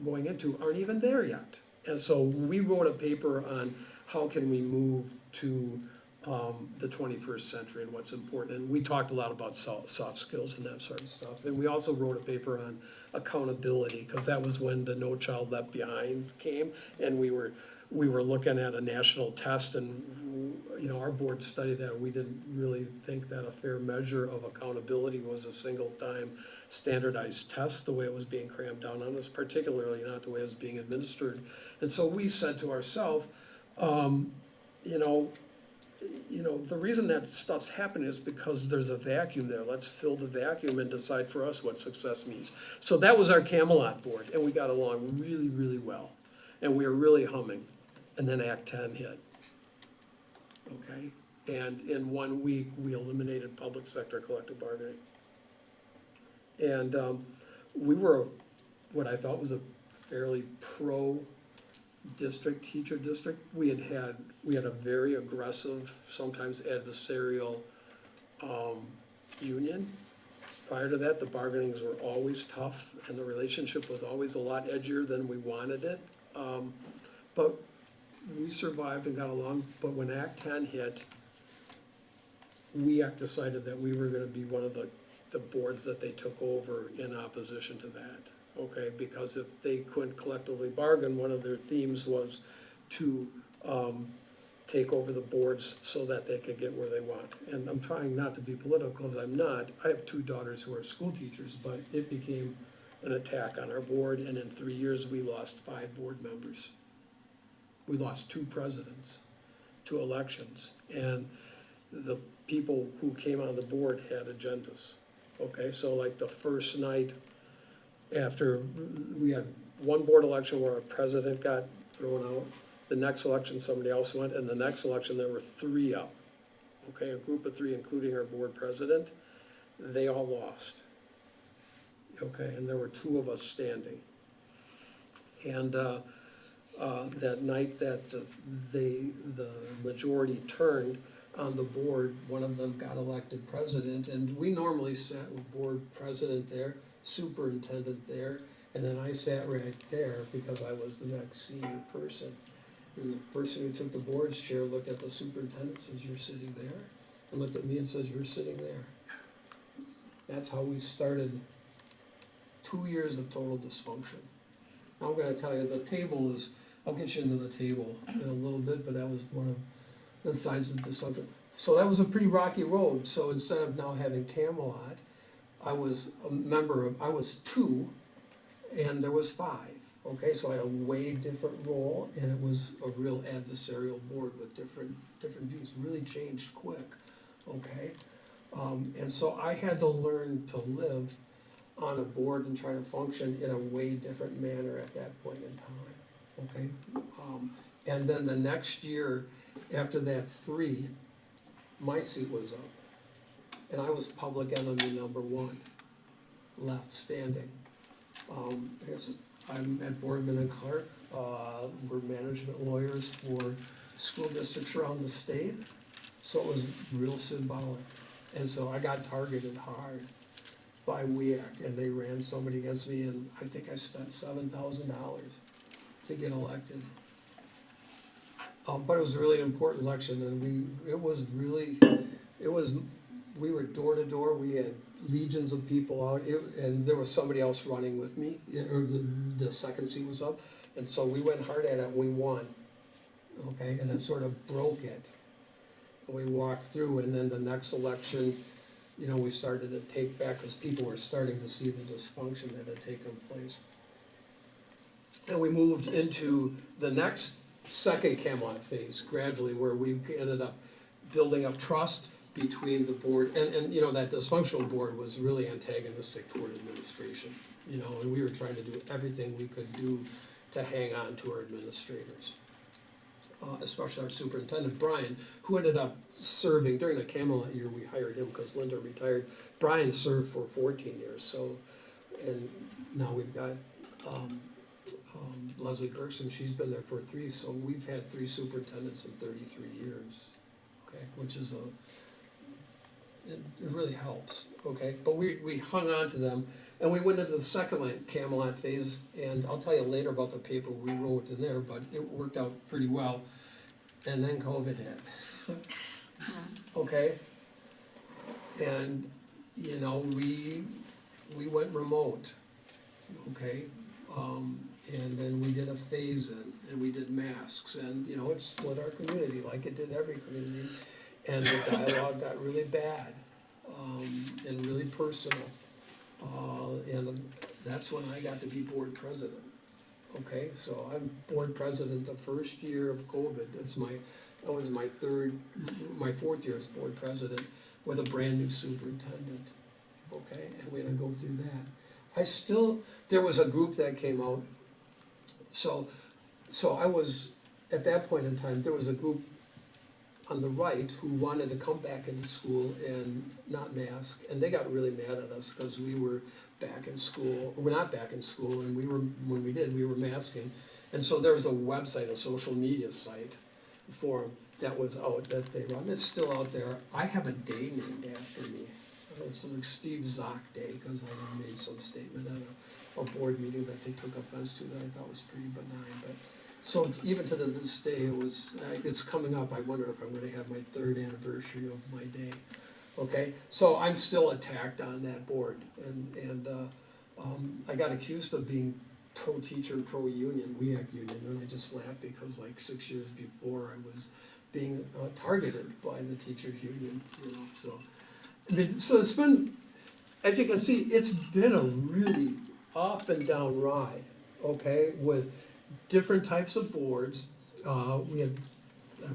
going into aren't even there yet. And so we wrote a paper on how can we move to the 21st century and what's important. And we talked a lot about soft skills and that sort of stuff. And we also wrote a paper on accountability, because that was when the No Child Left Behind came, and we were looking at a national test, and, you know, our board studied that. We didn't really think that a fair measure of accountability was a single-time standardized test, the way it was being crammed down on us, particularly not the way it was being administered. And so we said to ourselves, you know, the reason that stuff's happening is because there's a vacuum there. Let's fill the vacuum and decide for us what success means. So that was our Camelot board, and we got along really, really well. And we were really humming. And then Act 10 hit, okay? And in 1 week, we eliminated public sector collective bargaining. And we were what I thought was a fairly pro-district, teacher district. We had a very aggressive, sometimes adversarial union. Prior to that, the bargainings were always tough, and the relationship was always a lot edgier than we wanted it. But we survived and got along. But when Act 10 hit, WEAC decided that we were gonna be one of the boards that they took over in opposition to that, okay? Because if they couldn't collectively bargain, one of their themes was to take over the boards so that they could get where they want. And I'm trying not to be political, because I'm not. I have 2 daughters who are school teachers, but it became an attack on our board, and in 3 years, we lost 5 board members. We lost 2 presidents, 2 elections, and the people who came on the board had agendas, okay? So like the first night after, we had 1 board election where our president got thrown out, the next election somebody else went, and the next election there were 3 up, okay? A group of 3, including our board president, they all lost. Okay, and there were 2 of us standing. And that night that the majority turned on the board, one of them got elected president, and we normally sat with board president there, superintendent there, and then I sat right there because I was the next senior person. And the person who took the board's chair looked at the superintendent and says, "You're sitting there," and looked at me and says, "You're sitting there." That's how we started 2 years of total dysfunction. I'm gonna tell you, the table is, I'll get you into the table in a little bit, but that was one of the signs of dysfunction. So that was a pretty rocky road, so instead of now having Camelot, I was a member of, I was 2, and there was 5, okay? So I had a way different role, and it was a real adversarial board with different views, really changed quick, okay? And so I had to learn to live on a board and try to function in a way different manner at that point in time, okay? And then the next year, after that 3, my seat was up. And I was public enemy number 1, left standing. I'm at Boardman and Clark, we're management lawyers for school districts around the state, so it was real symbolic. And so I got targeted hard by WEAC, and they ran somebody against me, and I think I spent $7,000 to get elected. But it was really an important election, and we were door to door, we had legions of people out, and there was somebody else running with me, or the second seat was up, and so we went hard at it, and we won, okay, and it sort of broke it. We walked through, and then the next election, you know, we started to take back, because people were starting to see the dysfunction that had taken place. And we moved into the next second Camelot phase gradually, where we ended up building up trust between the board, and you know, that dysfunctional board was really antagonistic toward administration, you know, and we were trying to do everything we could do to hang on to our administrators. Especially our superintendent, Brian, who ended up serving, during the Camelot year, we hired him because Linda retired. Brian served for 14 years, so, and now we've got Leslie Bergson, she's been there for 3, so we've had 3 superintendents in 33 years, okay, which is it really helps, okay? But we hung on to them, and we went into the second Camelot phase, and I'll tell you later about the paper we wrote in there, but it worked out pretty well. And then COVID hit, okay? And, you know, we went remote, okay? And then we did a phase-in, and we did masks, and, you know, it split our community like it did every community. And the dialogue got really bad, and really personal. And that's when I got to be board president. Okay, so I'm board president the first year of COVID. That was my 4th year as board president with a brand new superintendent. Okay, and we had to go through that. There was a group that came out. So I was, at that point in time, there was a group on the right who wanted to come back into school and not mask, and they got really mad at us because we were back in school. We're not back in school, and when we did, we were masking. And so there was a website, a social media site for them that was out that they run. It's still out there. I have a day named after me. It's like Steve Zock Day, because I made some statement at a board meeting that they took offense to that I thought was pretty benign. But so even to this day, it's coming up. I wonder if I'm going to have my 3rd anniversary of my day. Okay, so I'm still attacked on that board, and I got accused of being pro-teacher, pro-union, WEAC union, and I just laughed because like 6 years before I was being targeted by the teachers union, you know. So it's been, as you can see, it's been a really up and down ride. Okay, with different types of boards. I've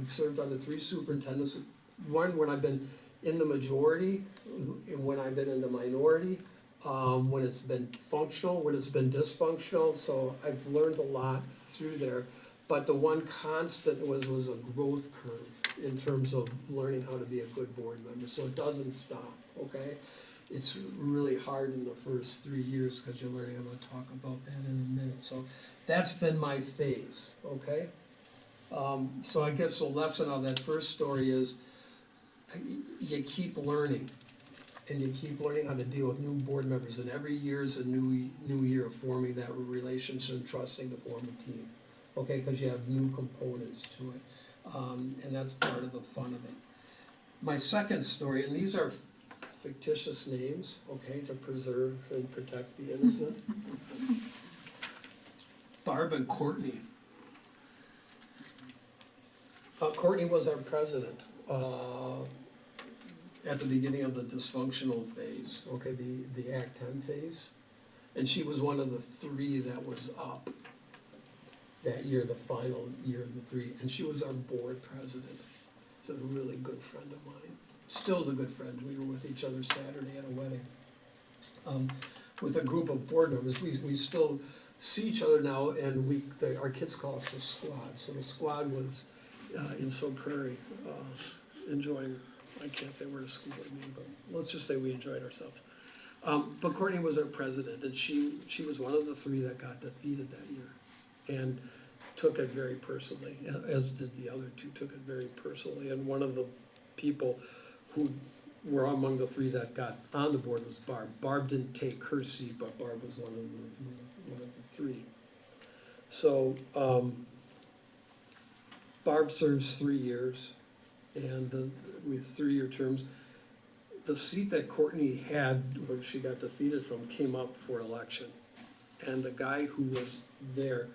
served under 3 superintendents. One when I've been in the majority, and when I've been in the minority, when it's been functional, when it's been dysfunctional. So I've learned a lot through there. But the one constant was a growth curve in terms of learning how to be a good board member. So it doesn't stop, okay? It's really hard in the first 3 years because you're learning. I'm going to talk about that in a minute. So that's been my phase, okay? So I guess the lesson of that first story is you keep learning, and you keep learning how to deal with new board members, and every year is a new year of forming that relationship and trusting to form a team, okay, because you have new components to it, and that's part of the fun of it. My second story, and these are fictitious names, okay, to preserve and protect the innocent. Barb and Courtney. Courtney was our president, at the beginning of the dysfunctional phase, okay, the Act 10 phase. And she was one of the three that was up that year, the final year of the three, and she was our board president. She's a really good friend of mine, still is a good friend. We were with each other Saturday at a wedding. With a group of board members, we still see each other now, and our kids call us the squad. So the squad was in Soul Prairie, enjoying, I can't say we're a school board meeting, but let's just say we enjoyed ourselves. But Courtney was our president, and she was one of the three that got defeated that year, and took it very personally, as did the other two, took it very personally. And one of the people who were among the three that got on the board was Barb. Barb didn't take her seat, but Barb was one of the three. So Barb serves 3 years, and with 3-year terms. The seat that Courtney had, where she got defeated from, came up for election. And the guy who was there,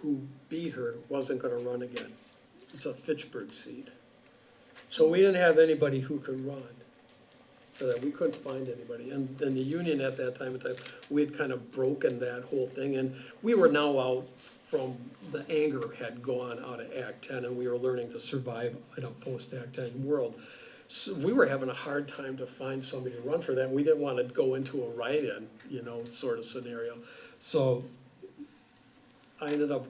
who beat her, wasn't gonna run again. It's a Fitchburg seat. So we didn't have anybody who could run for that. We couldn't find anybody. And the union at that time, we had kind of broken that whole thing. And we were now out from, the anger had gone out of Act 10, and we were learning to survive in a post-Act 10 world. So we were having a hard time to find somebody to run for that. We didn't want to go into a write-in, sort of scenario. So I ended up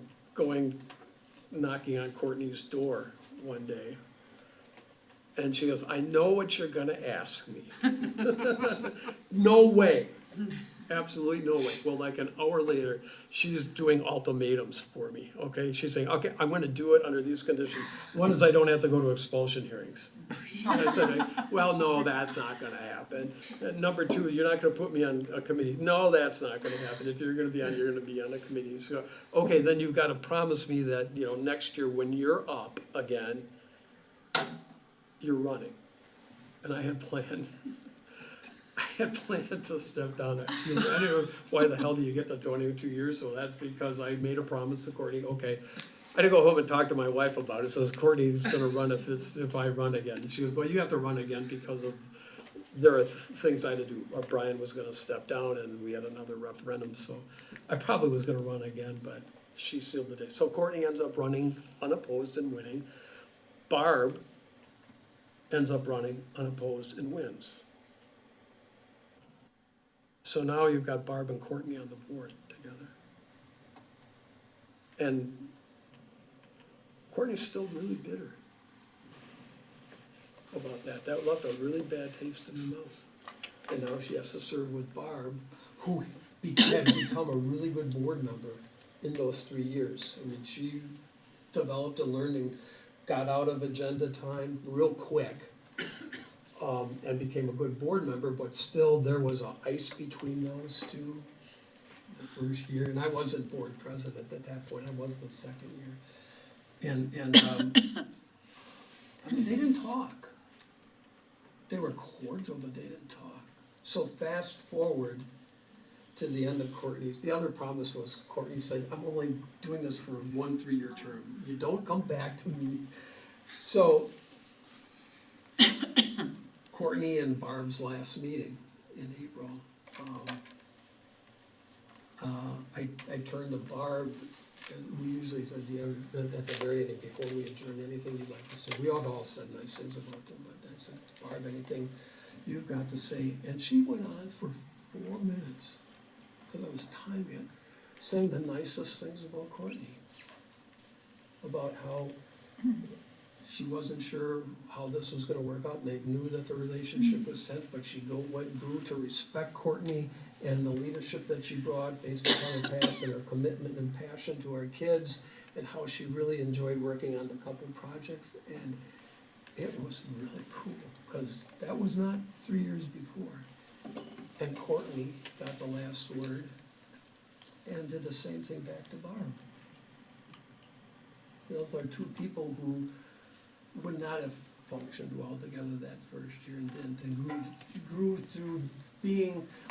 knocking on Courtney's door one day. And she goes, I know what you're gonna ask me. No way. Absolutely no way. Well, like an hour later, she's doing ultimatums for me, okay? She's saying, okay, I'm gonna do it under these conditions. One is I don't have to go to expulsion hearings. I said, well, no, that's not gonna happen. And number two, you're not gonna put me on a committee. No, that's not gonna happen. If you're gonna be on a committee. So, okay, then you've gotta promise me that, next year when you're up again, you're running. And I had planned to step down. I don't know why the hell do you get to 22 years? So that's because I made a promise to Courtney, okay. I had to go home and talk to my wife about it. Says Courtney's gonna run if I run again. And she goes, well, you have to run again because there are things I had to do. Brian was gonna step down and we had another referendum, so I probably was gonna run again, but she sealed the day. So Courtney ends up running unopposed and winning. Barb ends up running unopposed and wins. So now you've got Barb and Courtney on the board together. And Courtney's still really bitter about that. That left a really bad taste in her mouth. And now she has to serve with Barb, who had become a really good board member in those 3 years. I mean, she developed and learned and got out of agenda time real quick. And became a good board member, but still there was an ice between those two the first year. And I wasn't board president at that point, I was the second year. And I mean, they didn't talk. They were cordial, but they didn't talk. So fast forward to the end of Courtney's, the other promise was, Courtney said, I'm only doing this for 1 3-year term. You don't come back to me. So Courtney and Barb's last meeting in April, I turned to Barb, and we usually at the very end, before we adjourn, anything you'd like to say. We all said nice things about them, but I said, Barb, anything you've got to say? And she went on for 4 minutes, because I was timing it, saying the nicest things about Courtney, about how she wasn't sure how this was gonna work out, and they knew that the relationship was tense, but she grew to respect Courtney and the leadership that she brought based upon her past and her commitment and passion to our kids, and how she really enjoyed working on the couple projects. And it was really cool, because that was not 3 years before. And Courtney got the last word and did the same thing back to Barb. Those are two people who would not have functioned well together that first year, and grew grew through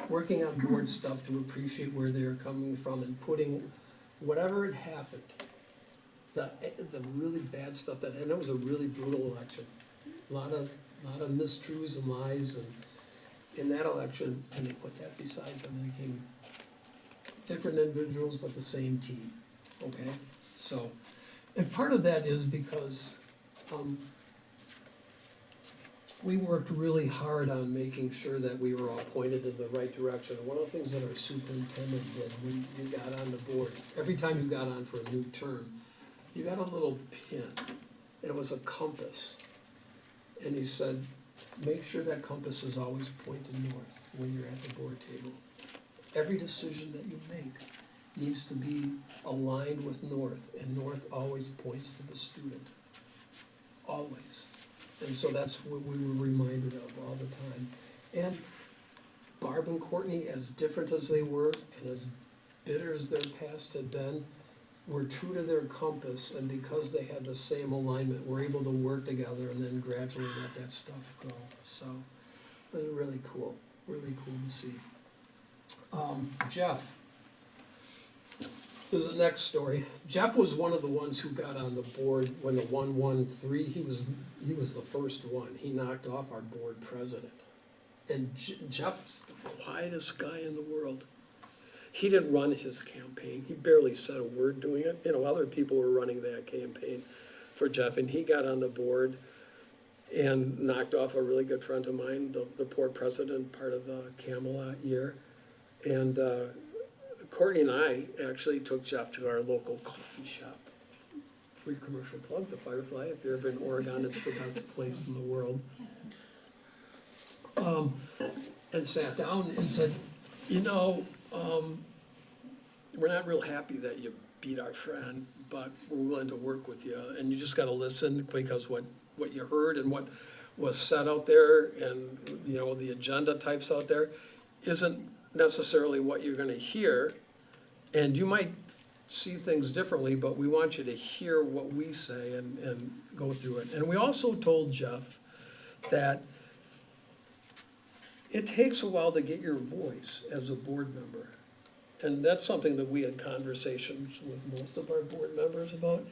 working on board stuff to appreciate where they were coming from and putting whatever had happened, the really bad stuff and it was a really brutal election. A lot of mistruths and lies and in that election, and they put that beside them and they became different individuals but the same team, okay? So, and part of that is because we worked really hard on making sure that we were all pointed in the right direction. One of the things that our superintendent did when you got on the board, every time you got on for a new term, you got a little pin, and it was a compass. And he said, make sure that compass is always pointed north when you're at the board table. Every decision that you make needs to be aligned with north, and north always points to the student. Always. And so that's what we were reminded of all the time. And Barb and Courtney, as different as they were, and as bitter as their past had been, were true to their compass, and because they had the same alignment, were able to work together and then gradually let that stuff go. So, it was really cool to see. Jeff. This is the next story. Jeff was one of the ones who got on the board when the 113, he was the first one. He knocked off our board president. And Jeff's the quietest guy in the world. He didn't run his campaign. He barely said a word doing it. You know, other people were running that campaign for Jeff, and he got on the board and knocked off a really good friend of mine, the board president, part of the Camelot year. And Courtney and I actually took Jeff to our local coffee shop. Free commercial plug, the Firefly. If you're ever in Oregon, it's the best place in the world. And sat down and said, you know, we're not real happy that you beat our friend, but we're willing to work with you. And you just got to listen, because what you heard and what was said out there and, you know, the agenda types out there isn't necessarily what you're going to hear. And you might see things differently, but we want you to hear what we say and go through it. And we also told Jeff that it takes a while to get your voice as a board member. And that's something that we had conversations with most of our board members about.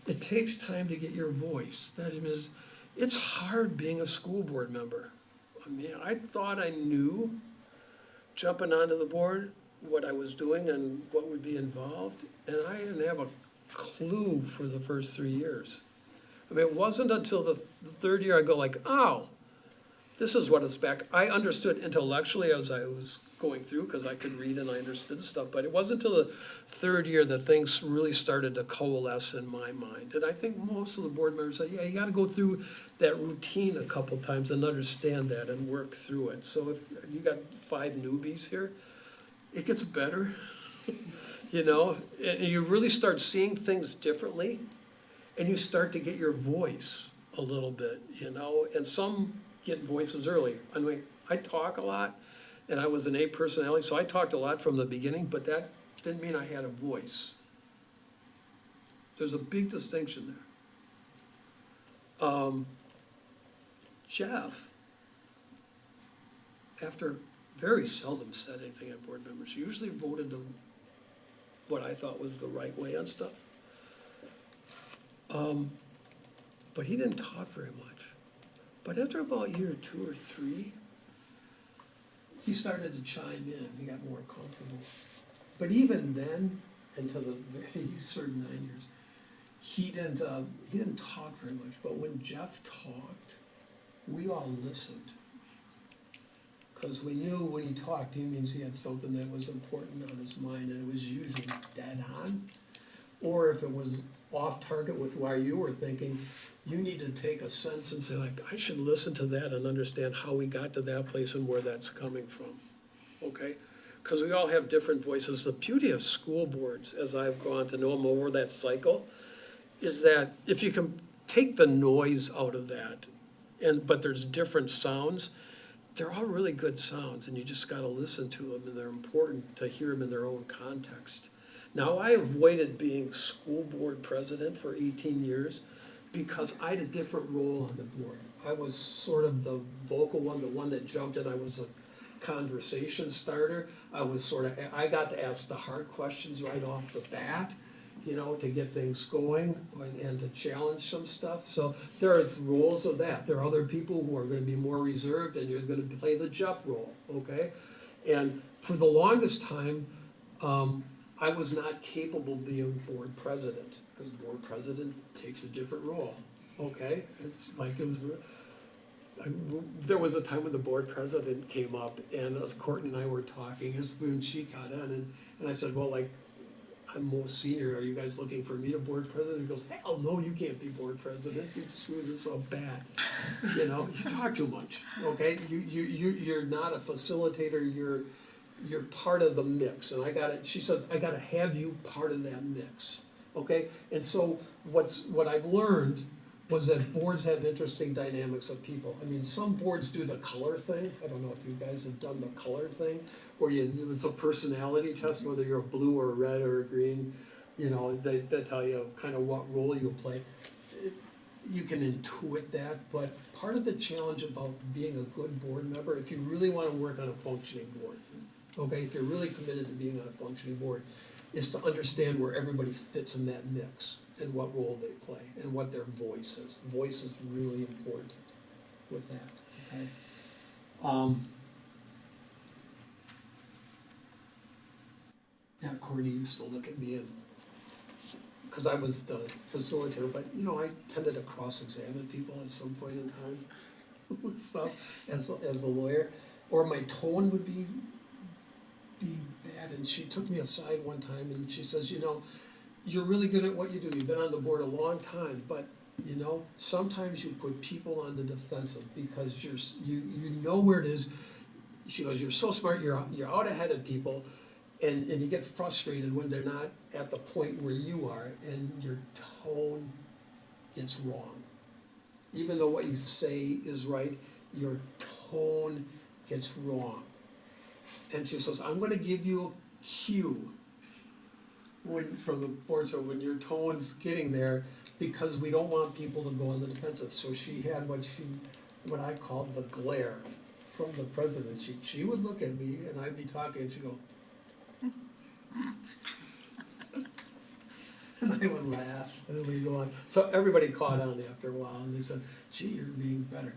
It takes time to get your voice. That is, it's hard being a school board member. I mean, I thought I knew, jumping onto the board, what I was doing and what would be involved, and I didn't have a clue for the first 3 years. I mean, it wasn't until the third year I go like, oh, this is what it's back. I understood intellectually as I was going through, because I could read and I understood stuff, but it wasn't until the third year that things really started to coalesce in my mind. And I think most of the board members said, yeah, you gotta go through that routine a couple times and understand that and work through it. So if you got 5 newbies here, it gets better, you know, and you really start seeing things differently, and you start to get your voice a little bit, you know, and some get voices early. I mean, I talk a lot, and I was an A personality, so I talked a lot from the beginning, but that didn't mean I had a voice. There's a big distinction there. Jeff, after very seldom said anything at board members, usually voted what I thought was the right way on stuff. But he didn't talk very much. But after about year 2 or 3, he started to chime in. He got more comfortable. But even then, until the very certain 9 years, he didn't talk very much. But when Jeff talked, we all listened, because we knew when he talked, he means he had something that was important on his mind, and it was usually dead on. Or if it was off target with why you were thinking, you need to take a sense and say, like, I should listen to that and understand how we got to that place and where that's coming from, okay? Because we all have different voices. The beauty of school boards, as I've gone to know them over that cycle, is that if you can take the noise out of that, but there's different sounds, they're all really good sounds, and you just gotta listen to them, and they're important to hear them in their own context. Now, I avoided being school board president for 18 years because I had a different role on the board. I was sort of the vocal one, the one that jumped in, I was a conversation starter. I got to ask the hard questions right off the bat, you know, to get things going and to challenge some stuff. So there's roles of that. There are other people who are gonna be more reserved and you're gonna play the Jeff role, okay? And for the longest time, I was not capable of being board president, because board president takes a different role, okay? It's like there was a time when the board president came up, and as Courtney and I were talking, when she got in, and I said, well, like, I'm most senior, are you guys looking for me to board president? He goes, hell no, you can't be board president, you screw this up bad. You know, you talk too much, okay? You're not a facilitator, you're part of the mix, and she says, I gotta have you part of that mix, okay? And so what I've learned was that boards have interesting dynamics of people. I mean, some boards do the color thing. I don't know if you guys have done the color thing, where it's a personality test, whether you're a blue or a red or a green. You know, they tell you kind of what role you play. You can intuit that, but part of the challenge about being a good board member, if you really want to work on a functioning board, okay, if you're really committed to being on a functioning board, is to understand where everybody fits in that mix and what role they play and what their voice is. Voice is really important with that, okay? Yeah, Courtney used to look at me and, because I was the facilitator, but you know, I tended to cross-examine people at some point in time with stuff as the lawyer, or my tone would be bad, and she took me aside one time and she says, you know, you're really good at what you do, you've been on the board a long time, but you know, sometimes you put people on the defensive because you know where it is. She goes, you're so smart, you're out ahead of people, and you get frustrated when they're not at the point where you are, and your tone gets wrong. Even though what you say is right, your tone gets wrong. And she says, I'm gonna give you a cue from the board, so when your tone's getting there, because we don't want people to go on the defensive. So she had what I called the glare from the president. She would look at me and I'd be talking and she'd go, and I would laugh and then we'd go on. So everybody caught on after a while and they said, gee, you're being better.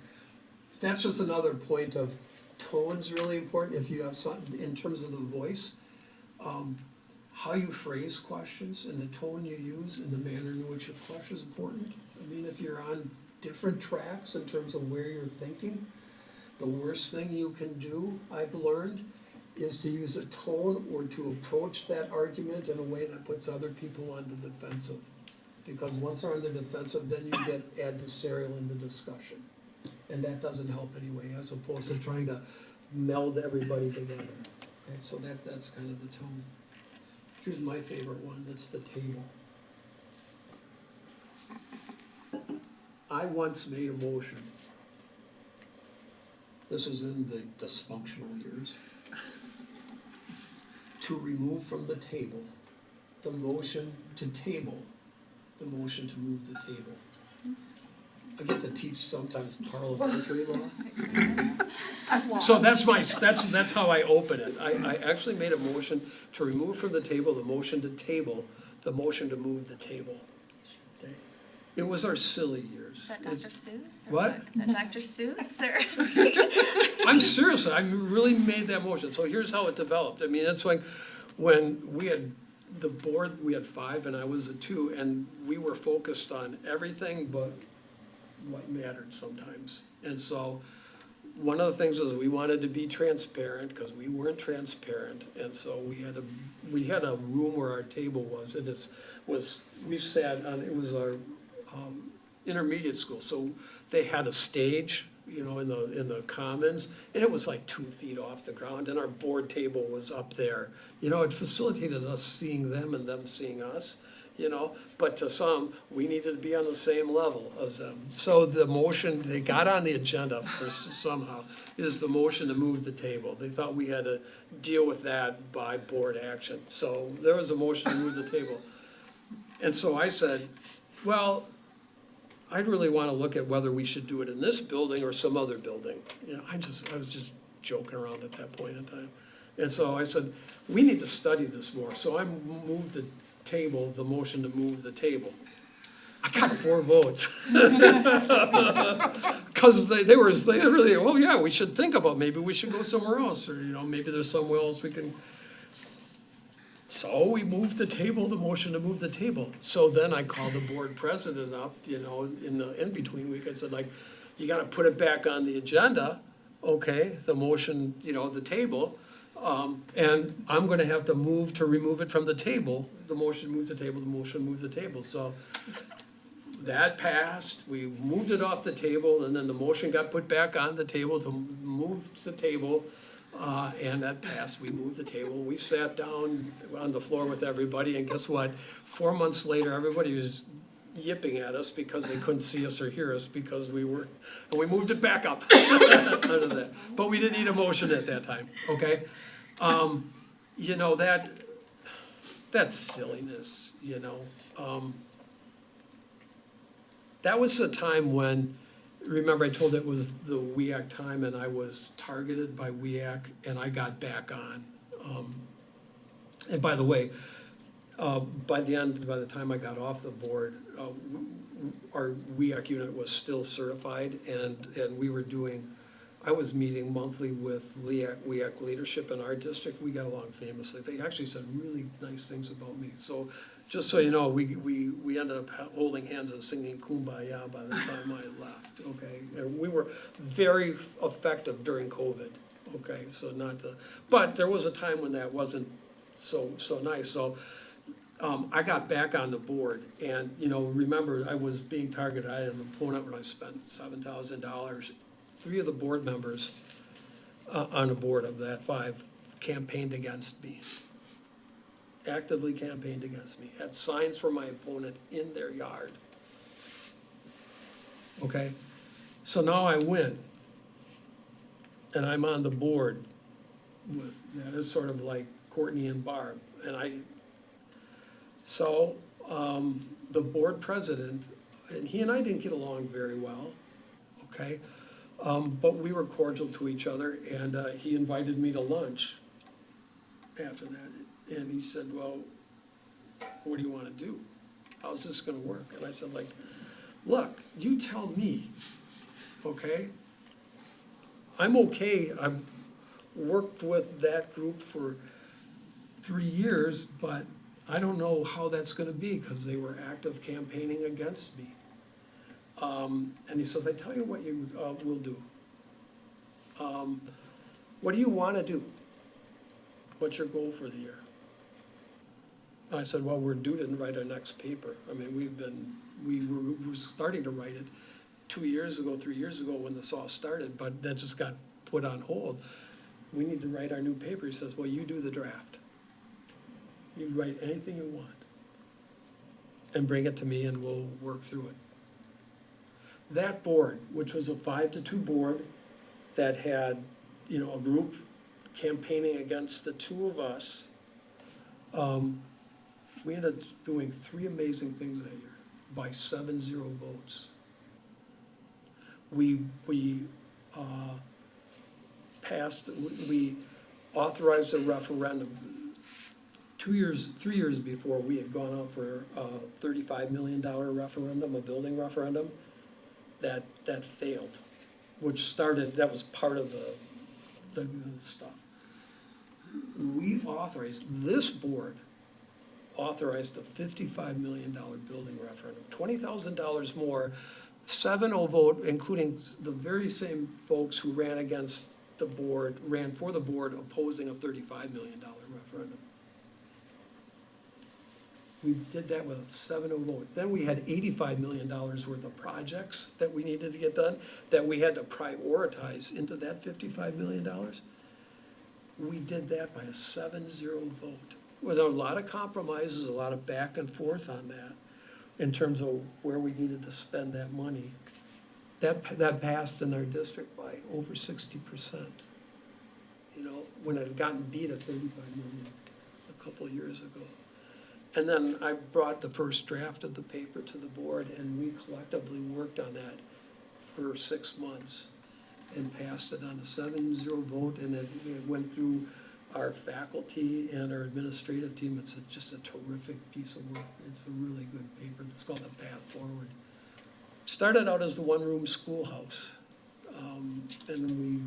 That's just another point of tone's really important. If you have something in terms of the voice, how you phrase questions and the tone you use and the manner in which your question is important. I mean, if you're on different tracks in terms of where you're thinking, the worst thing you can do, I've learned, is to use a tone or to approach that argument in a way that puts other people on the defensive. Because once they're on the defensive, then you get adversarial in the discussion. And that doesn't help anyway, as opposed to trying to meld everybody together. Okay, so that's kind of the tone. Here's my favorite one, that's the table. I once made a motion. This was in the dysfunctional years. To remove from the table, the motion to table, the motion to move the table. I get to teach sometimes parliamentary law. So that's how I open it. I actually made a motion to remove from the table the motion to table, the motion to move the table. Okay. It was our silly years. Is that Dr. Seuss? What? Is that Dr. Seuss or? I'm serious, I really made that motion. So here's how it developed. I mean, it's like when we had the board, we had 5 and I was a 2, and we were focused on everything but what mattered sometimes. And so one of the things was we wanted to be transparent because we weren't transparent. And so we had a room where our table was, and we sat on, it was our intermediate school. So they had a stage, you know, in the commons, and it was like 2 feet off the ground, and our board table was up there. You know, it facilitated us seeing them and them seeing us. You know, but to some, we needed to be on the same level as them. So the motion, they got on the agenda somehow, is the motion to move the table. They thought we had to deal with that by board action. So there was a motion to move the table. And so I said, well, I'd really wanna look at whether we should do it in this building or some other building. You know, I was just joking around at that point in time. And so I said, we need to study this more, so I moved the table, the motion to move the table. I got 4 votes. Cause they really, oh yeah, we should think about, maybe we should go somewhere else, or, you know, maybe there's somewhere else we can. So we moved the table, the motion to move the table. So then I called the board president up, you know, in the in-between week, I said like, you gotta put it back on the agenda, okay, the motion, you know, the table. And I'm gonna have to move to remove it from the table, the motion move the table, the motion move the table, so. That passed, we moved it off the table, and then the motion got put back on the table to move the table. And that passed, we moved the table, we sat down on the floor with everybody, and guess what? 4 months later, everybody was yipping at us because they couldn't see us or hear us because we were, and we moved it back up. Under that. But we didn't need a motion at that time, okay? You know, that's silliness, you know? That was the time when, remember I told it was the WEAC time and I was targeted by WEAC and I got back on. And by the way, by the time I got off the board, our WEAC unit was still certified and we were doing, I was meeting monthly with WEAC leadership in our district. We got along famously. They actually said really nice things about me. So just so you know, we ended up holding hands and singing Kumbaya by the time I left, okay? And we were very effective during COVID, okay? So but there was a time when that wasn't so nice. So I got back on the board and, you know, remember I was being targeted. I had an opponent when I spent $7,000. 3 of the board members on a board of that 5 campaigned against me. Actively campaigned against me, had signs for my opponent in their yard. Okay, so now I win. And I'm on the board with, that is sort of like Courtney and Barb. And the board president, and he and I didn't get along very well, okay? But we were cordial to each other and he invited me to lunch after that. And he said, well, what do you want to do? How's this gonna work? And I said, like, look, you tell me, okay? I'm okay, I've worked with that group for 3 years, but I don't know how that's gonna be, because they were active campaigning against me. And he says, I tell you what you will do. What do you wanna do? What's your goal for the year? I said, well, we're due to write our next paper. I mean, we were starting to write it 2 years ago, 3 years ago when this all started, but that just got put on hold. We need to write our new paper. He says, well, you do the draft. You write anything you want and bring it to me and we'll work through it. That board, which was a 5-2 board that had, you know, a group campaigning against the 2 of us, we ended up doing 3 amazing things that year by 7-0 votes. We authorized a referendum. 3 years before, we had gone out for a $35 million referendum, a building referendum, that failed, that was part of the stuff. This board authorized a $55 million building referendum, $20,000 more, 7-0 vote, including the very same folks who ran for the board opposing a $35 million referendum. We did that with a 7-0 vote. Then we had $85 million worth of projects that we needed to get done, that we had to prioritize into that $55 million. We did that by a 7-0 vote. With a lot of compromises, a lot of back and forth on that, in terms of where we needed to spend that money. That passed in our district by over 60%. You know, when it had gotten beat at $35 million a couple of years ago. And then I brought the first draft of the paper to the board, and we collectively worked on that for 6 months and passed it on a 7-0 vote, and it went through our faculty and our administrative team. It's just a terrific piece of work. It's a really good paper. It's called The Path Forward. Started out as the one-room schoolhouse, and we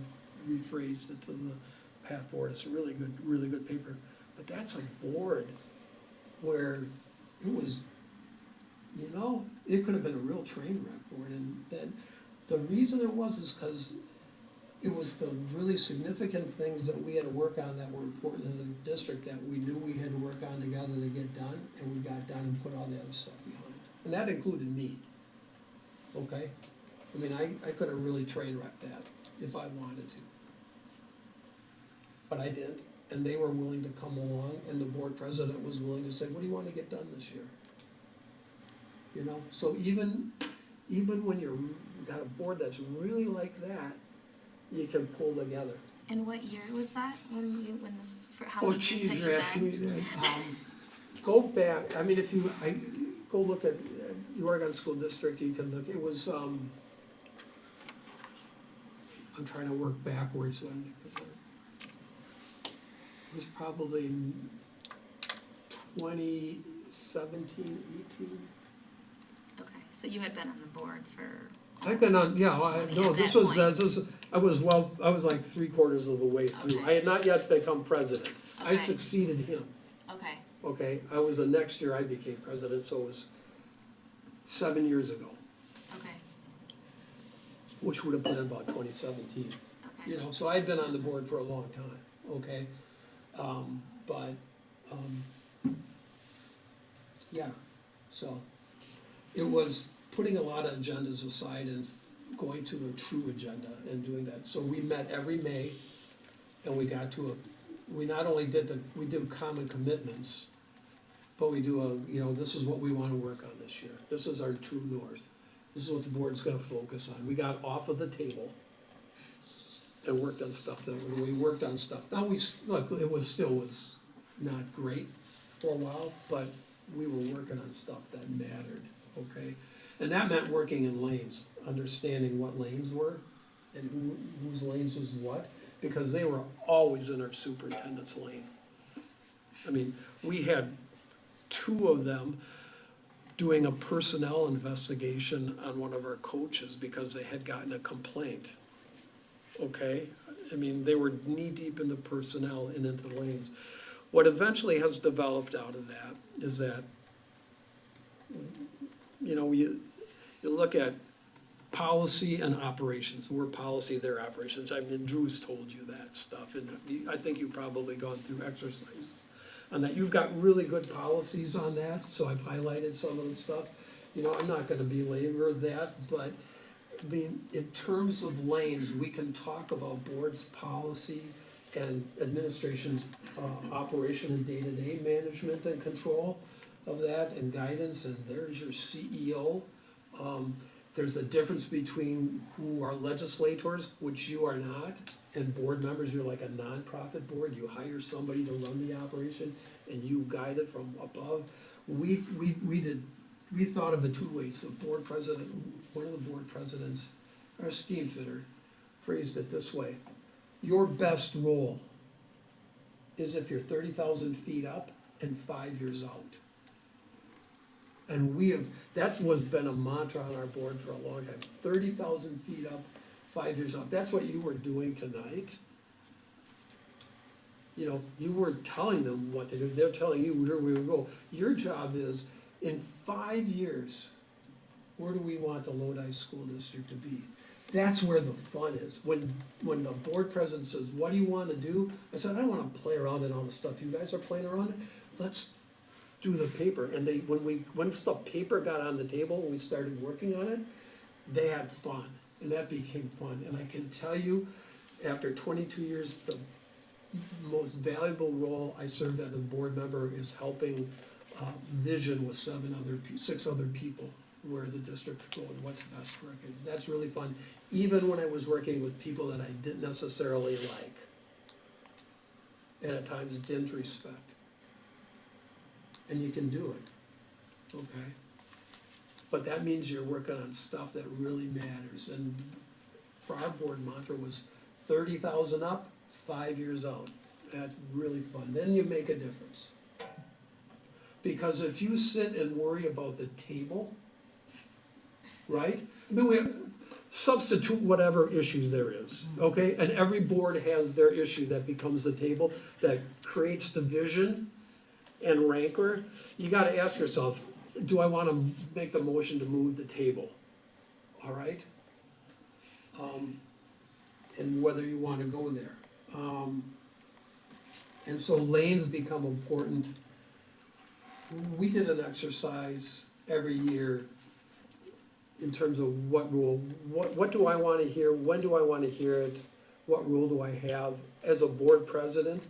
rephrased it to the Path Forward. It's a really good paper. But that's a board where it was, it could have been a real train wreck board. And then the reason it was is because it was the really significant things that we had to work on that were important in the district that we knew we had to work on together to get done, and we got done and put all the other stuff behind. And that included me, okay? I mean, I could have really train wrecked that if I wanted to. But I didn't, and they were willing to come along, and the board president was willing to say, what do you want to get done this year? So even when you've got a board that's really like that, you can pull together. And what year was that, when this, for how Oh, many years geez, have you're you asking me been? that. Go back, I mean, go look at the Oregon School District, you can look, it was, I'm trying to work backwards when, it was probably 2017, 18. Okay, so you had been on the board for. I've been on, yeah, at this that was, I was like 3/4 of the way through. Okay. I had not yet become president. I Okay. succeeded him, Okay, okay? I was the next year I became president, so it was 7 years ago, okay, which would have been about 2017. okay. So I'd been on the board for a long time, okay? Yeah, so it was putting a lot of agendas aside and going to a true agenda and doing that. So we met every May, and we got to we not only we do common commitments, but we do this is what we want to work on this year. This is our true north. This is what the board's gonna focus on. We got off of the table and worked on stuff we worked on stuff. Now it still was not great for a while, but we were working on stuff that mattered, okay? And that meant working in lanes, understanding what lanes were and whose lanes was what, because they were always in our superintendent's lane. I mean, we had 2 of them doing a personnel investigation on one of our coaches because they had gotten a complaint, okay? I mean, they were knee-deep into personnel and into lanes. What eventually has developed out of that is that, you look at policy and operations. We're policy, they're operations. I mean, Drew's told you that stuff, and I think you've probably gone through exercises on that. You've got really good policies on that, so I've highlighted some of the stuff. I'm not gonna belabor that, but, I mean, in terms of lanes, we can talk about board's policy and administration's operation and day-to-day management and control of that and guidance, and there's your CEO. There's a difference between who are legislators, which you are not, and board members. You're like a nonprofit board. You hire somebody to run the operation and you guide it from above. We thought of it 2 ways. The board president, one of the board presidents, our steam fitter, phrased it this way: your best role is if you're 30,000 feet up and 5 years out. And that's what's been a mantra on our board for a long time, 30,000 feet up, 5 years out. That's what you were doing tonight. You were telling them what to do, they're telling you where we would go. Your job is, in 5 years, where do we want the Lodi School District to be? That's where the fun is. When the board president says, what do you want to do? I said, I don't want to play around in all the stuff you guys are playing around in. Let's do the paper. And when the paper got on the table and we started working on it, they had fun, and that became fun. And I can tell you, after 22 years, the most valuable role I served as a board member is helping vision with 6 other people where the district could go and what's best for our kids. That's really fun, even when I was working with people that I didn't necessarily like, and at times didn't respect. and you can do it, okay? But that means you're working on stuff that really matters, and for our board mantra was 30,000 up, 5 years out. That's really fun, then you make a difference. Because if you sit and worry about the table, right? I mean, we substitute whatever issues there is, okay? And every board has their issue that becomes the table, that creates division and rancor. You gotta ask yourself, do I wanna make the motion to move the table? All right? And whether you wanna go there. And so lanes become important. We did an exercise every year in terms of what rule, what do I wanna hear, when do I wanna hear it, what rule do I have? As a board president,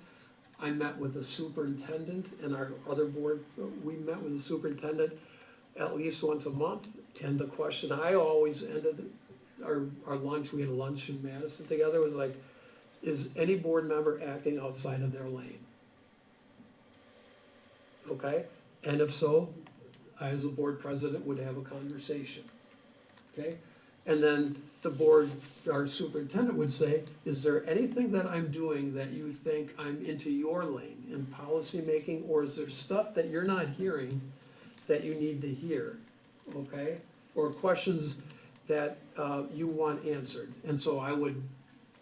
I met with the superintendent and our other board, we met with the superintendent at least once a month. And the question I always ended our lunch, we had a lunch in Madison together, was like, is any board member acting outside of their lane? Okay, and if so, I as a board president would have a conversation, okay? And then the board, our superintendent would say, is there anything that I'm doing that you think I'm into your lane in policy making, or is there stuff that you're not hearing that you need to hear, okay? Or questions that you want answered, and so I would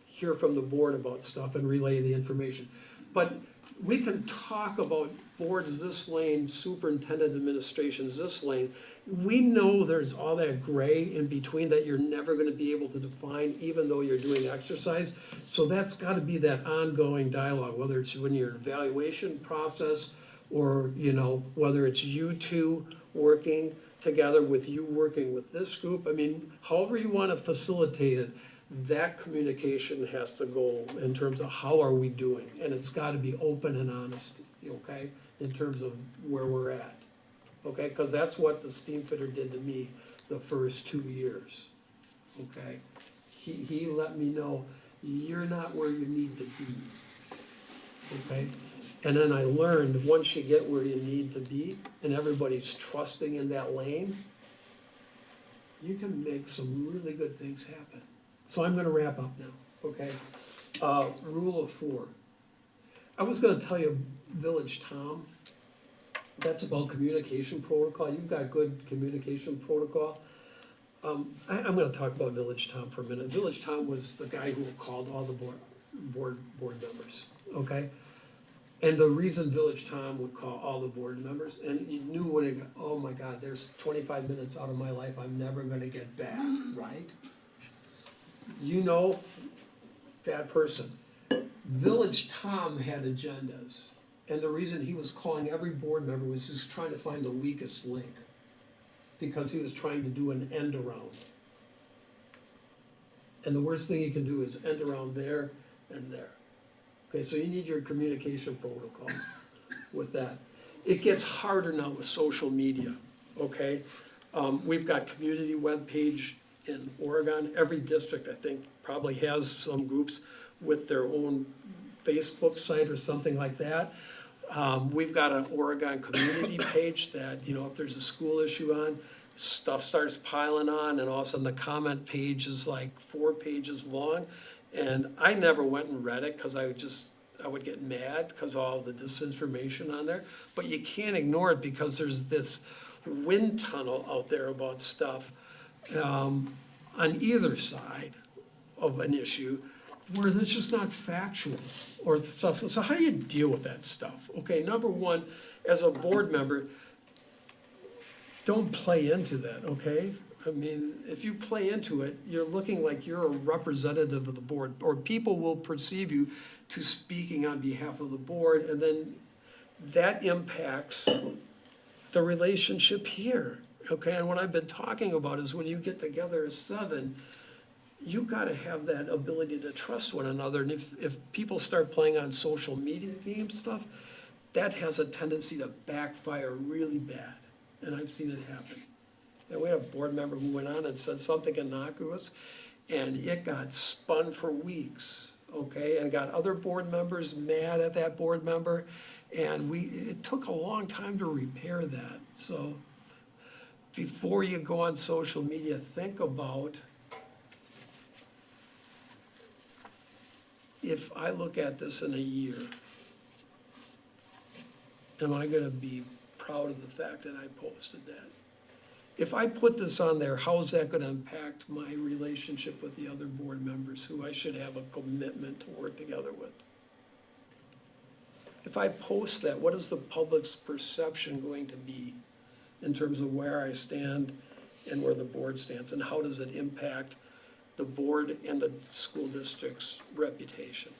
hear from the board about stuff and relay the information. But we can talk about boards this lane, superintendent administration's this lane. We know there's all that gray in between that you're never gonna be able to define, even though you're doing exercise. So that's gotta be that ongoing dialogue, whether it's when you're evaluation process, or, you know, whether it's you two working together with you working with this group. I mean, however you wanna facilitate it, that communication has to go in terms of how are we doing, and it's gotta be open and honest, okay, in terms of where we're at, okay, cause that's what the steam fitter did to me the first 2 years, okay? He let me know, you're not where you need to be, okay? And then I learned, once you get where you need to be, and everybody's trusting in that lane, you can make some really good things happen. So I'm gonna wrap up now, okay? Rule of 4. I was gonna tell you Village Tom, that's about communication protocol, you've got good communication protocol. I'm gonna talk about Village Tom for a minute. Village Tom was the guy who called all the board members, okay? And the reason Village Tom would call all the board members, and you knew when it got, oh my God, there's 25 minutes out of my life I'm never gonna get back, right? You know that person. Village Tom had agendas, and the reason he was calling every board member was just trying to find the weakest link, because he was trying to do an end around. And the worst thing you can do is end around there and there. Okay, so you need your communication protocol with that. It gets harder now with social media, okay? We've got community webpage in Oregon. Every district, I think, probably has some groups with their own Facebook site or something like that. We've got an Oregon community page that, you know, if there's a school issue on, stuff starts piling on, and all of a sudden the comment page is like 4 pages long. And I never went and read it, because I would get mad because of all the disinformation on there. But you can't ignore it, because there's this wind tunnel out there about stuff on either side of an issue where it's just not factual or stuff. So how do you deal with that stuff? Okay, number one, as a board member, don't play into that, okay? I mean, if you play into it, you're looking like you're a representative of the board, or people will perceive you to speaking on behalf of the board, and then that impacts the relationship here, okay? And what I've been talking about is when you get together as 7, you gotta have that ability to trust one another, and if people start playing on social media game stuff, that has a tendency to backfire really bad, and I've seen it happen. And we had a board member who went on and said something innocuous, and it got spun for weeks, okay? And got other board members mad at that board member, And it took a long time to repair that. So before you go on social media, think about, if I look at this in a year, am I gonna be proud of the fact that I posted that? If I put this on there, how's that gonna impact my relationship with the other board members who I should have a commitment to work together with? If I post that, what is the public's perception going to be in terms of where I stand and where the board stands? And how does it impact the board and the school district's reputation?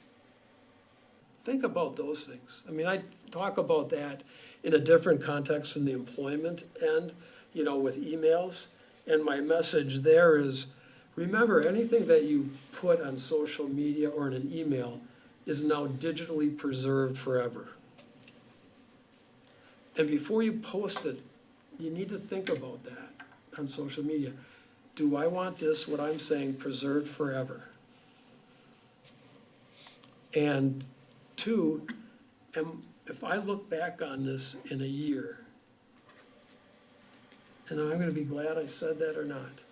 Think about those things. I mean, I talk about that in a different context than the employment end, you know, with emails. And my message there is, remember, anything that you put on social media or in an email is now digitally preserved forever. And before you post it, you need to think about that on social media. Do I want this, what I'm saying, preserved forever? And two, if I look back on this in a year, and I'm gonna be glad I said that or not,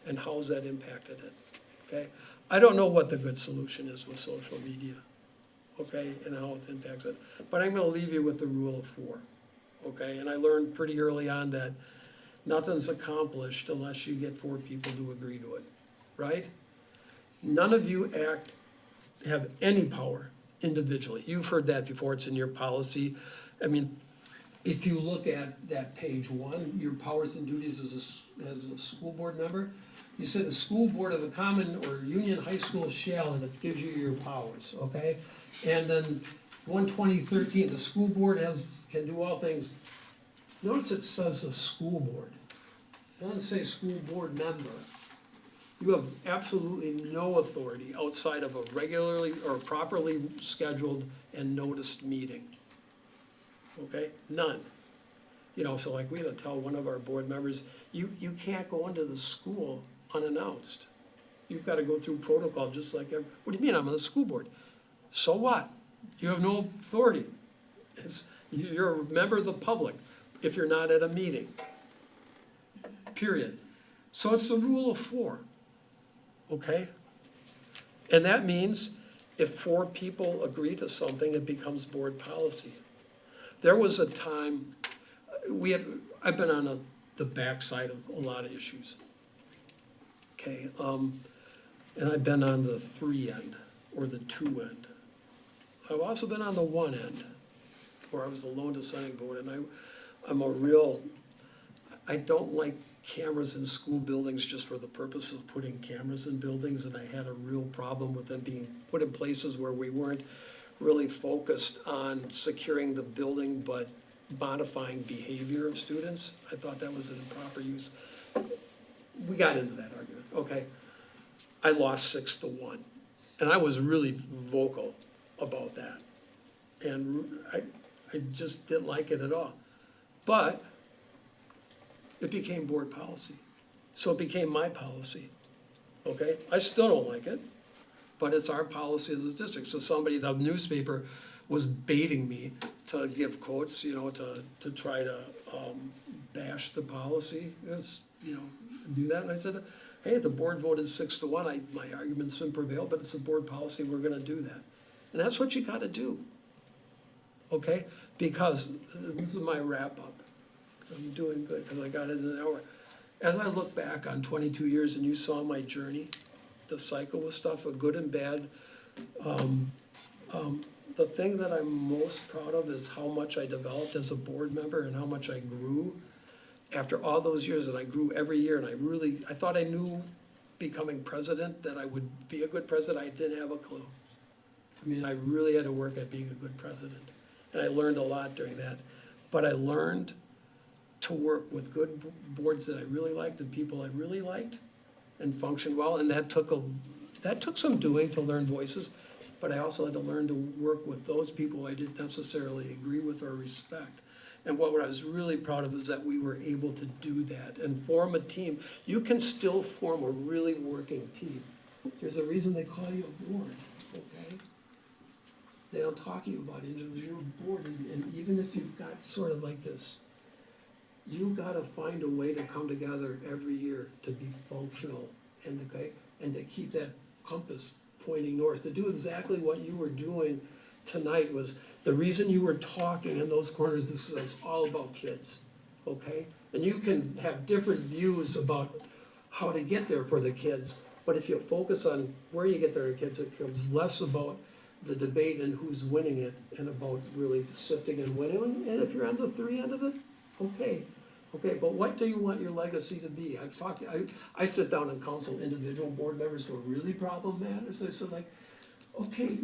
and how's that impacted it, okay? I don't know what the good solution is with social media, okay, and how it impacts it, but I'm gonna leave you with the rule of 4, okay? And I learned pretty early on that nothing's accomplished unless you get 4 people to agree to it, right? None of you have any power individually. You've heard that before, it's in your policy. I mean, if you look at that page 1, your powers and duties as a school board member, you say the school board of a common or union high school shall, and it gives you your powers, okay? And then 12013, the school board can do all things. Notice it says the school board. It doesn't say school board member. You have absolutely no authority outside of a regularly or properly scheduled and noticed meeting. Okay, none. You know, so like we had to tell one of our board members, you can't go into the school unannounced. You've got to go through protocol just like what do you mean, I'm on the school board? So what? You have no authority. You're a member of the public if you're not at a meeting. Period. So it's the rule of 4. Okay? And that means if 4 people agree to something, it becomes board policy. There was a time, I've been on the backside of a lot of issues. Okay, and I've been on the 3 end, or the 2 end. I've also been on the 1 end, where I was the lone dissenting vote, and I don't like cameras in school buildings just for the purpose of putting cameras in buildings, and I had a real problem with them being put in places where we weren't really focused on securing the building, but modifying behavior of students. I thought that was an improper use. We got into that argument, okay. I lost 6-1, and I was really vocal about that. And I just didn't like it at all. But it became board policy. So it became my policy, okay? I still don't like it, but it's our policy as a district. So the newspaper was baiting me to give quotes, you know, to try to bash the policy, do that. And I said, hey, the board voted 6-1, my argument's been prevailed, but it's a board policy, we're gonna do that. And that's what you gotta do, okay? Because, this is my wrap up. I'm doing good, because I got it in an hour. As I look back on 22 years and you saw my journey, the cycle with stuff, good and bad, the thing that I'm most proud of is how much I developed as a board member and how much I grew after all those years, and I grew every year, and I thought I knew becoming president that I would be a good president. I didn't have a clue. I mean, I really had to work at being a good president, and I learned a lot during that. But I learned to work with good boards that I really liked and people I really liked and function well, and that took some doing to learn voices, but I also had to learn to work with those people I didn't necessarily agree with or respect. And what I was really proud of is that we were able to do that and form a team. You can still form a really working team. There's a reason they call you a board, okay? They don't talk to you about individual board, and even if you've got sort of like this, you gotta find a way to come together every year to be functional and to keep that compass pointing north, to do exactly what you were doing tonight was, the reason you were talking in those corners, this is all about kids, okay? And you can have different views about how to get there for the kids, but if you focus on where you get there to kids, it becomes less about the debate and who's winning it, and about really sifting and winning, and if you're on the 3 end of it, okay. Okay, but what do you want your legacy to be? I sit down and counsel individual board members who are really problematic, so I said like, okay,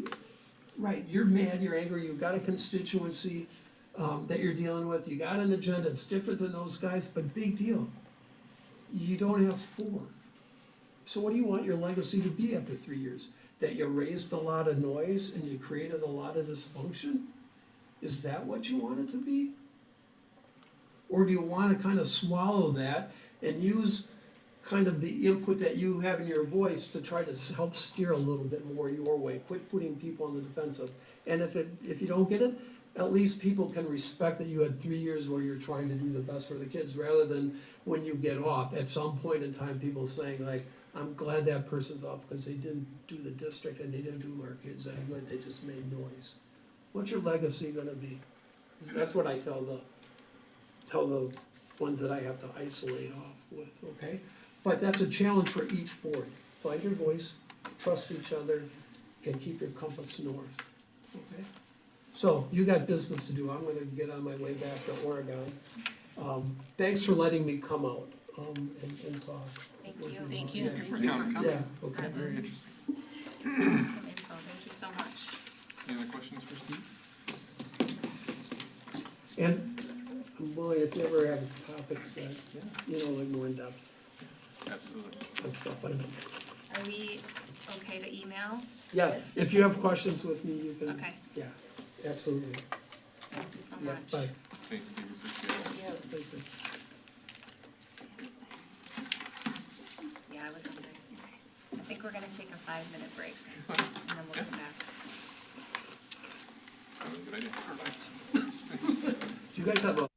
right, you're mad, you're angry, you've got a constituency that you're dealing with, you got an agenda, it's different than those guys, but big deal. You don't have 4. So what do you want your legacy to be after 3 years? That you raised a lot of noise and you created a lot of dysfunction? Is that what you want it to be? Or do you want to kind of swallow that and use kind of the input that you have in your voice to try to help steer a little bit more your way? Quit putting people on the defensive. And if you don't get it, at least people can respect that you had 3 years where you're trying to do the best for the kids, rather than when you get off, at some point in time, people saying like, I'm glad that person's off because they didn't do the district and they didn't do our kids any good, they just made noise. What's your legacy gonna be? That's what I tell the ones that I have to isolate off with, okay? But that's a challenge for each board. Find your voice, trust each other, and keep your compass north, okay? So, you got business to do. I'm gonna get on my way back to Oregon. Thanks for letting me come out, and talk. Thank you. Yeah, okay. Very interesting. Some info, thank you so much. Any other questions for Steve? And I'm willing, if you ever have topics that, like more in depth. Absolutely. And stuff like that. Are we okay to email? Yeah, this? if you have questions with me, you can. Okay. Yeah, absolutely. Thank you so Yeah, much. bye. Thanks, Steve, appreciate it. Thank you. Yeah, I was wondering. I think we're gonna take a 5-minute break. That's fine. And then we'll come back. Sounds a good idea. Perfect. Do you guys have a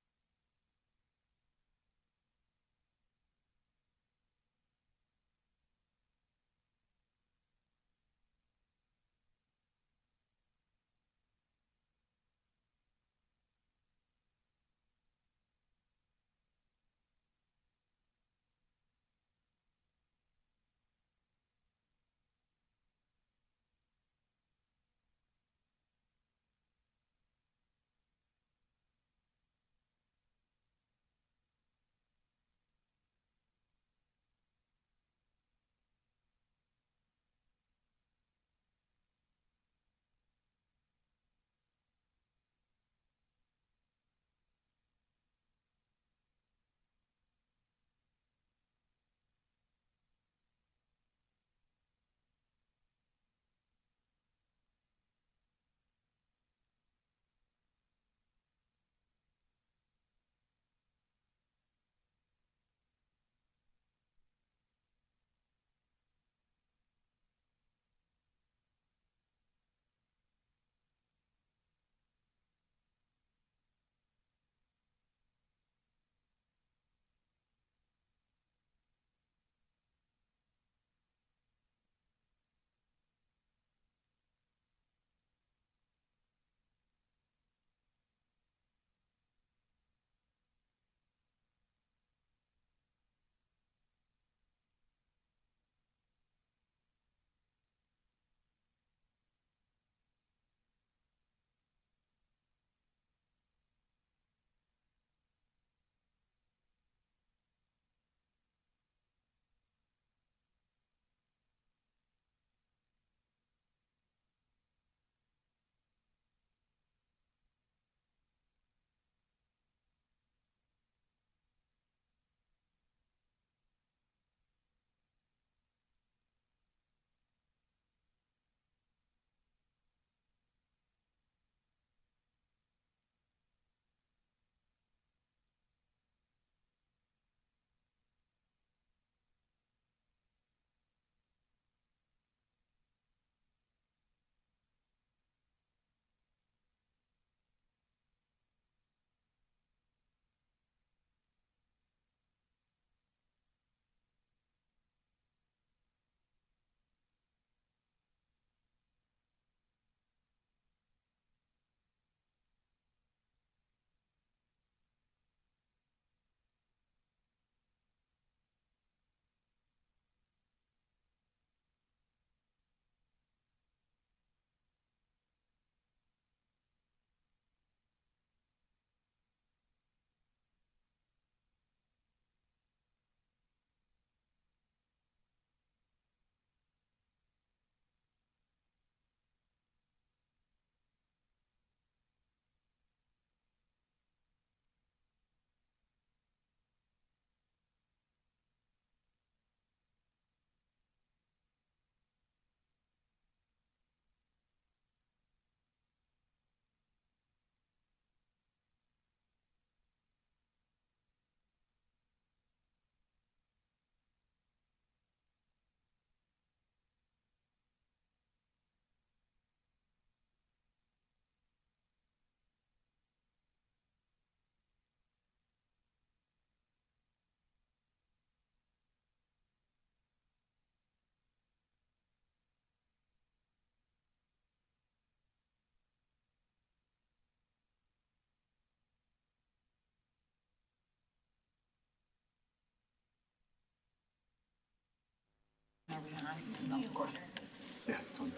Yes, Tony.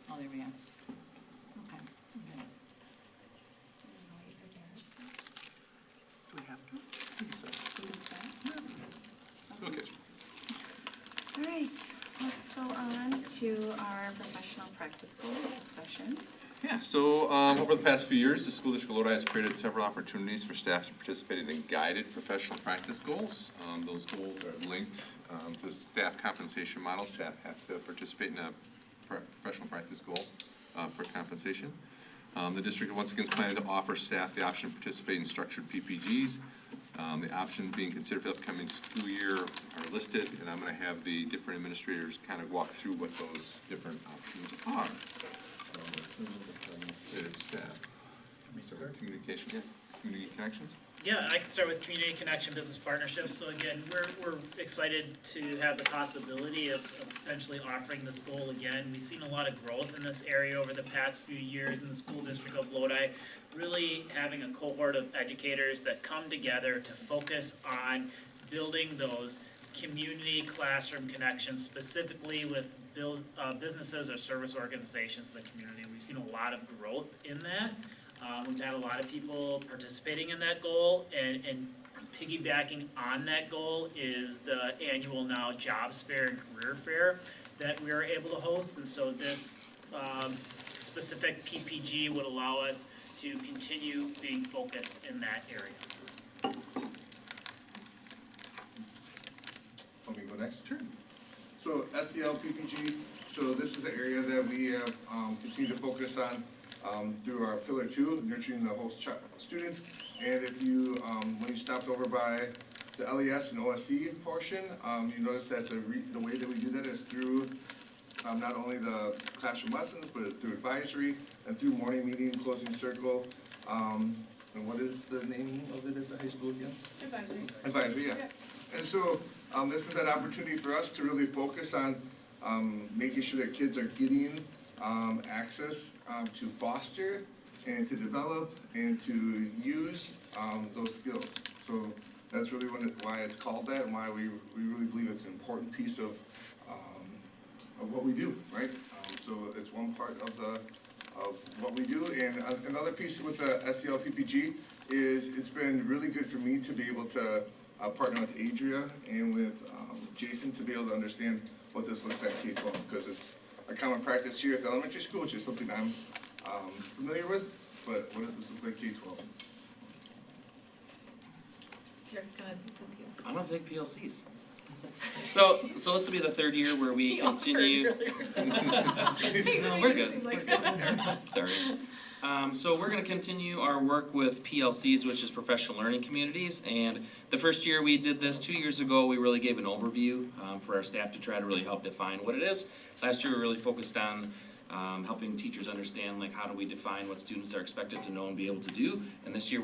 Oh, there we go. Do we have to? Okay. All right, let's go on to our professional practice goals discussion. Yeah, so over the past few years, the School District of Lodi has created several opportunities for staff to participate in guided professional practice goals. Those goals are linked to a staff compensation model. Staff have to participate in a professional practice goal for compensation. The district once again is planning to offer staff the option to participate in structured PPGs. The options being considered for the upcoming school year are listed, and I'm going to have the different administrators kind of walk through what those different options are. Staff. Communication, yeah, community connections. Yeah, I can start with community connection business partnerships. So again, we're excited to have the possibility of potentially offering this goal again. We've seen a lot of growth in this area over the past few years in the school district of Lodi, really having a cohort of educators that come together to focus on building those community classroom connections, specifically with businesses or service organizations in the community. We've seen a lot of growth in that. We've had a lot of people participating in that goal, and piggybacking on that goal is the annual now Jobs Fair and Career Fair that we are able to host. And so this specific PPG would allow us to continue being focused in that area. Want me to go next? Sure. So SEL PPG, so this is an area that we have continued to focus on through our Pillar 2, nurturing the whole student. And if you, when you stopped over by the LES and OSC portion, you notice that the way that we do that is through not only the classroom lessons, but through advisory and through morning meeting, closing circle. And what is the name of it at the high school again? Advisory. Advisory, yeah. And so this is an opportunity for us to really focus on making sure that kids are getting access to foster and to develop and to use those skills. So that's really why it's called that, and why we really believe it's an important piece of what we do, right? So it's one part of what we do. And another piece with the SEL PPG is it's been really good for me to be able to partner with Adria and with Jason to be able to understand what this looks like K-12, because it's a common practice here at the elementary school, which is something I'm familiar with, but what does this look like K-12? You're gonna take the PLC. I'm gonna take PLCs. So this will be the third year where we continue. No, we're good. We're good. Sorry. So we're gonna continue our work with PLCs, which is professional learning communities. And the first year we did this, 2 years ago, we really gave an overview for our staff to try to really help define what it is. Last year we really focused on helping teachers understand, like, how do we define what students are expected to know and be able to do. And this year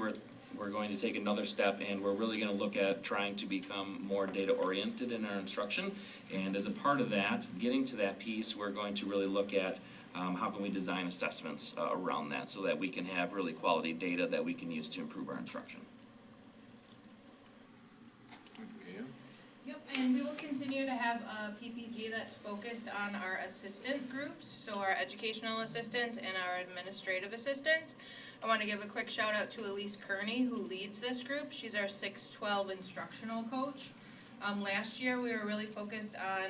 we're going to take another step, and we're really going to look at trying to become more data oriented in our instruction. And as a part of that, getting to that piece, we're going to really look at how can we design assessments around that so that we can have really quality data that we can use to improve our instruction. Yep, and we will continue to have a PPG that's focused on our assistant groups, so our educational assistant and our administrative assistant. I want to give a quick shout out to Elise Kearney, who leads this group. She's our 612 instructional coach. Last year we were really focused on,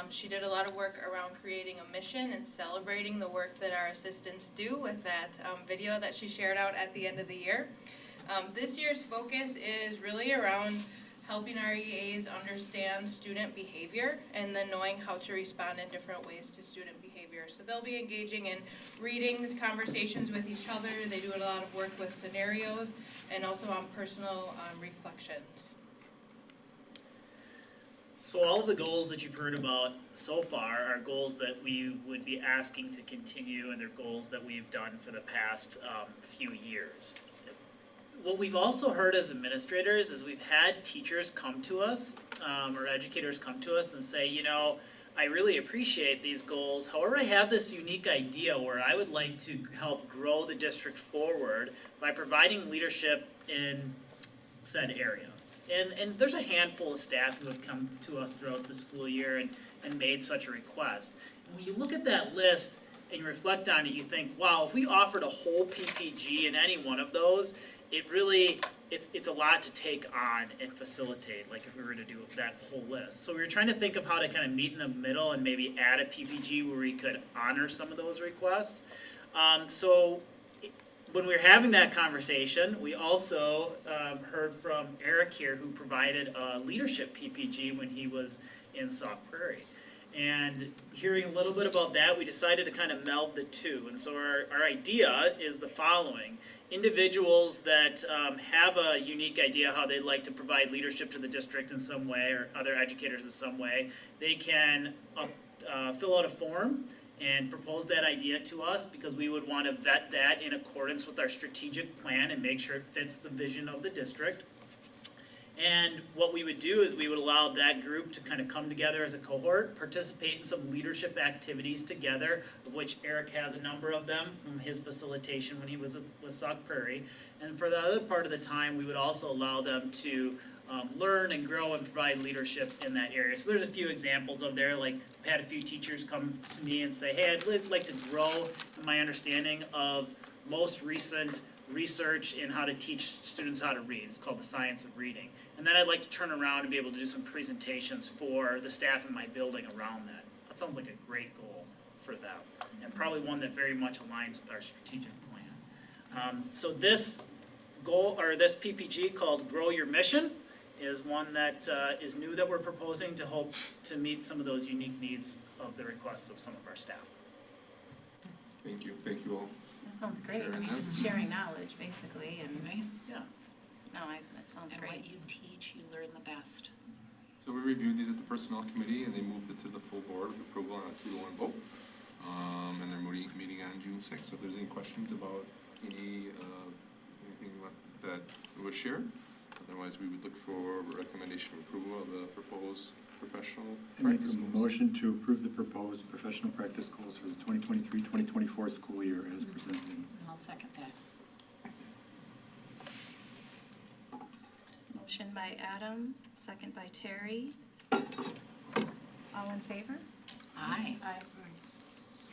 she did a lot of work around creating a mission and celebrating the work that our assistants do with that video that she shared out at the end of the year. This year's focus is really around helping our EAs understand student behavior and then knowing how to respond in different ways to student behavior. So they'll be engaging in readings, conversations with each other. They do a lot of work with scenarios and also on personal reflections. So all of the goals that you've heard about so far are goals that we would be asking to continue, and they're goals that we've done for the past few years. What we've also heard as administrators is we've had teachers come to us, or educators come to us and say, you know, I really appreciate these goals. However, I have this unique idea where I would like to help grow the district forward by providing leadership in said area. And there's a handful of staff who have come to us throughout the school year and made such a request. And when you look at that list and you reflect on it, you think, wow, if we offered a whole PPG in any one of those, it really, it's a lot to take on and facilitate, like if we were to do that whole list. So we were trying to think of how to kind of meet in the middle and maybe add a PPG where we could honor some of those requests. When we were having that conversation, we also heard from Eric here, who provided a leadership PPG when he was in Sauk Prairie. And hearing a little bit about that, we decided to kind of meld the two. And so our idea is the following. Individuals that have a unique idea how they'd like to provide leadership to the district in some way, or other educators in some way, they can fill out a form and propose that idea to us, because we would want to vet that in accordance with our strategic plan and make sure it fits the vision of the district. And what we would do is we would allow that group to kind of come together as a cohort, participate in some leadership activities together, of which Eric has a number of them from his facilitation when he was with Sauk Prairie. And for the other part of the time, we would also allow them to learn and grow and provide leadership in that area. So there's a few examples of there, like I had a few teachers come to me and say, hey, I'd like to grow in my understanding of most recent research in how to teach students how to read. It's called the science of reading. And then I'd like to turn around and be able to do some presentations for the staff in my building around that. That sounds like a great goal for them, and probably one that very much aligns with our strategic plan. So this goal, or this PPG called Grow Your Mission, is one that is new that we're proposing to hope to meet some of those unique needs of the requests of some of our staff. Thank you all. That sounds great. I Sharing mean, that. just sharing knowledge, basically, and, Right? Yeah. no, that sounds And great. what you teach, you learn the best. So we reviewed these at the Personnel Committee, and they moved it to the full board with approval on a 2-to-1 vote. And they're meeting on June 6th. So if there's any questions about anything that was shared, otherwise we would look for recommendation of approval of the proposed professional I make practice a goals. motion to approve the proposed professional practice goals for the 2023-2024 school year as presented. I'll second that. Motion by Adam, second by Terry. All in favor? Aye. Aye.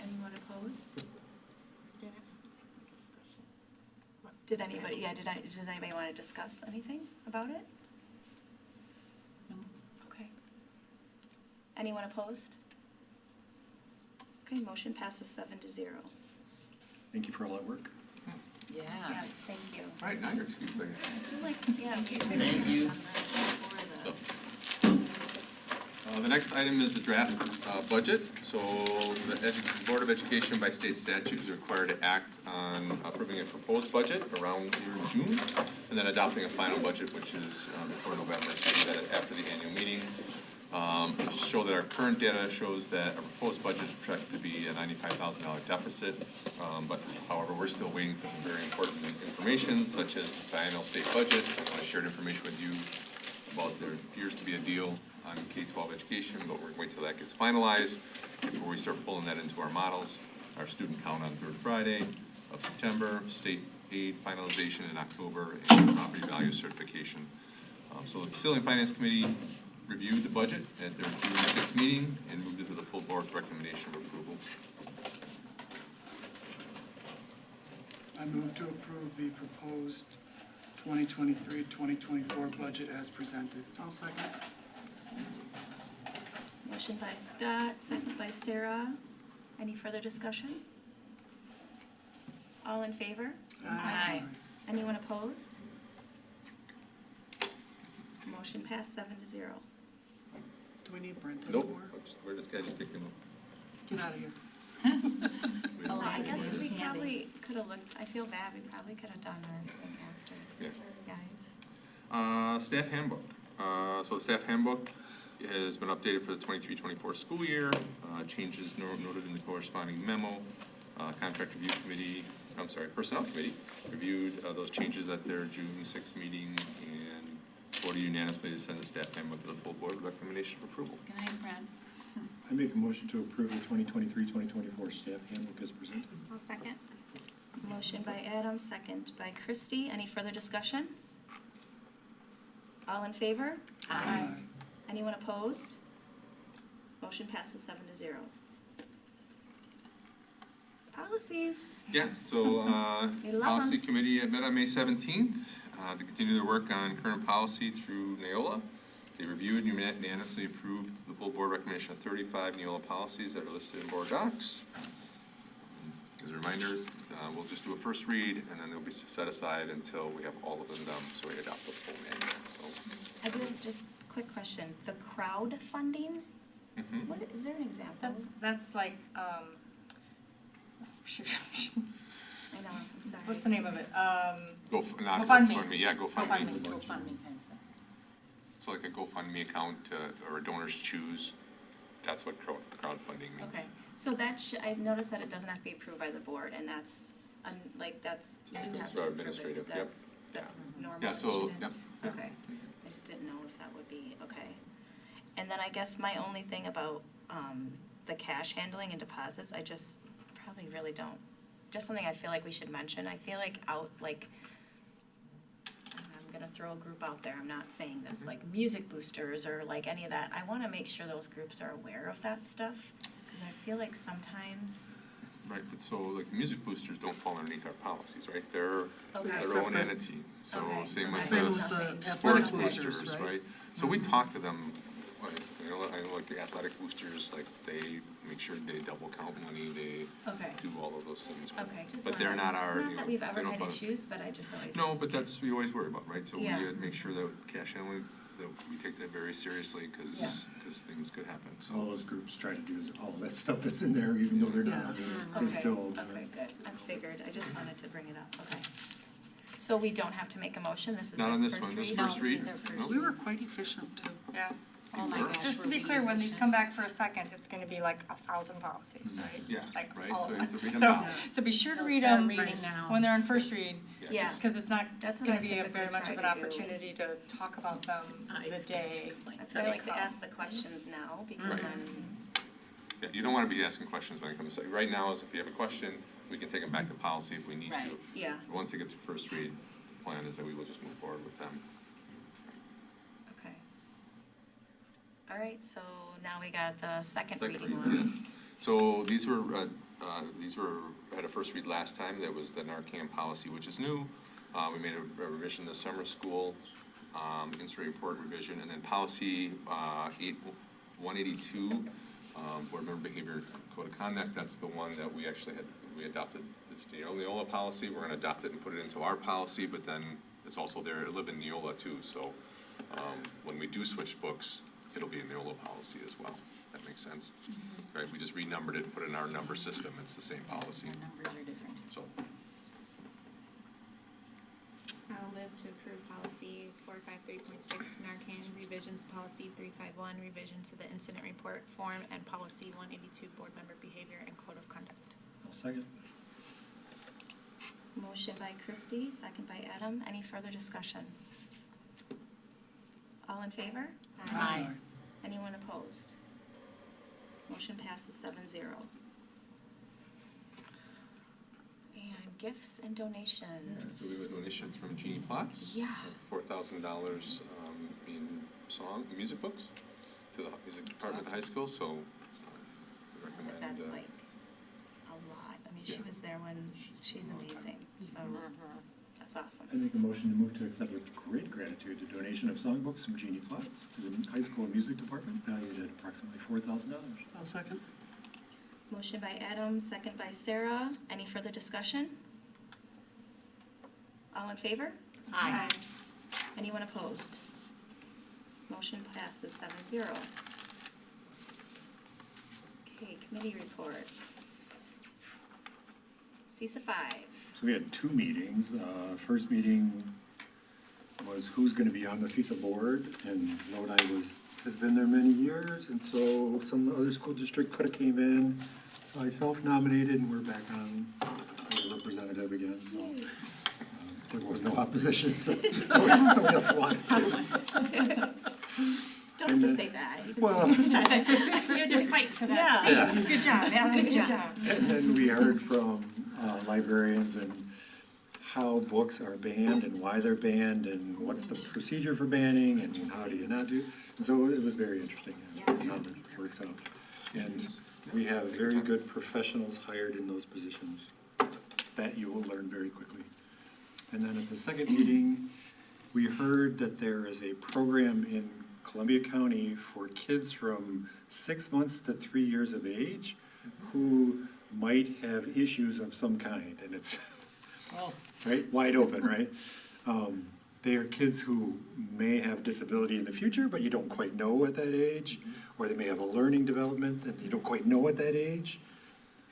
Anyone opposed? Did anybody, does anybody want to discuss anything about it? No. Okay. Anyone opposed? Okay, motion passes 7-0. Thank you for all that work. Yeah. Yes, thank you. All right, now you're excused. Thank you. Like, yeah. Thank you. The next item is the draft budget. So the Board of Education by state statute is required to act on approving a proposed budget around here in June, and then adopting a final budget, which is before November. So we do that after the annual meeting. Show that our current data shows that our proposed budget is projected to be a $95,000 deficit, but however, we're still waiting for some very important information, such as the biennial state budget. I shared information with you about there appears to be a deal on K-12 education, but we're going to wait till that gets finalized before we start pulling that into our models. Our student count on third Friday of September, state aid finalization in October, and property value certification. So the Facility and Finance Committee reviewed the budget at their June 6th meeting and moved it to the full board's recommendation of approval. I move to approve the proposed 2023-2024 budget as presented. I'll second. Motion by Scott, second by Sarah. Any further discussion? All in favor? Aye. Anyone opposed? Motion passed 7-0. Do we need Brent Nope, anymore? we're just guys just picking up. Get out of here. Well, I guess we probably could have looked, I feel bad, we probably could have done everything after, Yeah. guys. Staff handbook. So the staff handbook has been updated for the 23-24 school year. Changes noted in the corresponding memo. Contract review committee, personnel committee reviewed those changes at their June 6th meeting and voted unanimously to send the staff handbook to the full board with recommendation of approval. Good night, Brent. I make a motion to approve the 2023-2024 staff handbook as presented. I'll second. Motion by Adam, second by Christie. Any further discussion? All in favor? Aye. Anyone opposed? Motion passes 7-0. Policies. Yeah, so, We love policy 'em. committee met on May 17th, to continue their work on current policy through Neola. They reviewed and unanimously approved the full board recommendation of 35 Neola policies that are listed in board docs. As a reminder, we'll just do a first read, and then they'll be set aside until we have all of them done, so we adopt the full manual, so. I do, just quick question, the crowdfunding, what, is there an example? That's like, shoot, I know, I'm sorry. what's the name of it? Not GoFundMe. GoFundMe, yeah, GoFundMe. GoFundMe kind of stuff. So like a GoFundMe account, or a donors choose, that's what crowdfunding means. Okay, so I noticed that it doesn't have to be approved by the board, and that's, that's, you have That's to approve administrative, it, yep. that's normal. Yeah, so, shouldn't- yep. Okay, I just didn't know if that would be, okay. And then I guess my only thing about, the cash handling and deposits, I just probably really don't, just something I feel like we should mention, I feel like I'm gonna throw a group out there, I'm not saying this, like music boosters or like any of that, I wanna make sure those groups are aware of that stuff, cause I feel like sometimes, Right, but so like the music boosters don't fall underneath our policies, right? They're Okay. their own Separate. entity, so Okay, same so with Same the with the sports athletic boosters, boosters, right? right? So we talk to them, like, like the athletic boosters, like they make sure they double count money, they okay, do all of those things. okay, just But they're wanna- not our, not that we've ever they don't had fall- issues, but I just always. No, but that's, we always worry about, right? So we Yeah. make sure that cash handling, that we take that very seriously, cause things could happen, so. All those groups try to do all that stuff that's in there, even though they're not, they Okay, still do okay, it. good, I figured, I just wanted to bring it up, okay. So we don't have to make a motion, this is Not on just this first one, this read? first read? these are first No? We were quite efficient too. Yeah. Oh my gosh, Just to we're be clear, when these efficient. come back for a second, it's gonna be like 1,000 policies, right? Yeah, Like right, all so of you have to us. read them So- now. So be sure to So read start them reading now. when they're on first read. Yeah. Because it's not That's what gonna I be a typically very much try of an to do. opportunity to talk about them the day. That's why I like to ask the questions now, because Right. then, Yeah, you don't wanna be asking questions when it comes to, right now is if you have a question, we can take them back to policy if we need to. Right. yeah, But once they get to first read, the plan is that we will just move forward with them. okay. All right, so now we got the second Second reading reads, ones. yes. So these were, had a first read last time, that was the Narcan policy, which is new. We made a revision this summer school, incident report revision, and then policy, 182, board member behavior code of conduct, that's the one that we actually we adopted. It's the Neola policy, we're gonna adopt it and put it into our policy, but then it's also there, it live in Neola too, so, when we do switch books, it'll be a Neola policy as well. That makes sense? Right, we just renumbered it and put it in our number system, it's the same policy, The numbers are different. so. I'll move to approve policy 453.6 Narcan, revisions to policy 351, revision to the incident report form, and policy 182 board member behavior and code of conduct. I'll second. Motion by Christie, second by Adam, any further discussion? All in favor? Aye. Anyone opposed? Motion passes 7-0. And gifts and So we donations. have a donation from Jeannie Potts. Yeah. $4,000 in music books to the music department at the high school, so we But recommend. that's like a lot, I mean, she yeah. was there when, she's amazing, so that's awesome. I make a motion to move to accept with great gratitude the donation of songbooks from Jeannie Potts to the high school music department, valued at approximately $4,000. I'll second. Motion by Adam, second by Sarah, any further discussion? All in favor? Aye. Anyone opposed? Motion passes 7-0. Okay, committee reports. CISA 5. So we had two meetings. First meeting was who's gonna be on the CISA board, and Lodi has been there many years, and so some other school district could have came in. So I self-nominated, and we're back on as a representative again, so there was no opposition, so we just wanted to. Don't have to say that. You can Well- say you had to fight for that seat. Yeah. Good job, Adam, good job. And then we heard from librarians and how books are banned and why they're banned and what's the procedure for banning and how do you not do. And so it was very interesting how it works out. And we have very good professionals hired in those positions that you will learn very quickly. And then at the second meeting, we heard that there is a program in Columbia County for kids from 6 months to 3 years of age who might have issues of some kind, and it's right, wide open, right? They are kids who may have disability in the future, but you don't quite know at that age, or they may have a learning development that you don't quite know at that age.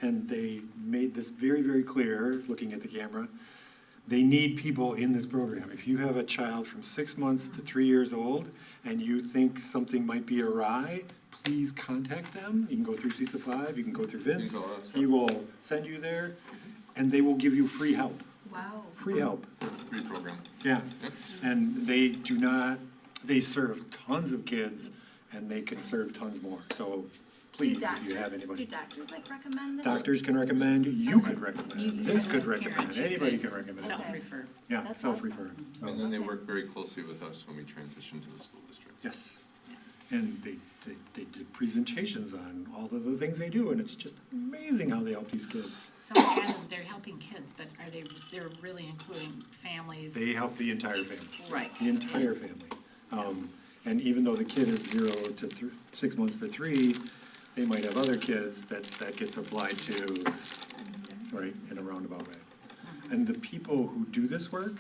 And they made this very, very clear, looking at the camera, they need people in this program. If you have a child from 6 months to 3 years old and you think something might be awry, please contact them. You can go through CISA 5, you can go through Vince. He will send you there, and they will give you free help. Wow. Free help. Free program. Yeah. And they do not, they serve tons of kids, and they can serve tons more. So please, if you have anybody. Do doctors like recommend this? Doctors can recommend, you could recommend, Vince could recommend, anybody can recommend. Self-refer. Yeah, That's self-refer. And then they work very closely with us when we transition to the school district. Yes. And they did presentations on all of the things they do, and it's just amazing how they help these kids. So they're helping kids, but they're really including families? They help the entire family. Right. The entire family. And even though the kid is 0 to 6 months to 3, they might have other kids that gets applied to, right, in a roundabout way. And the people who do this work,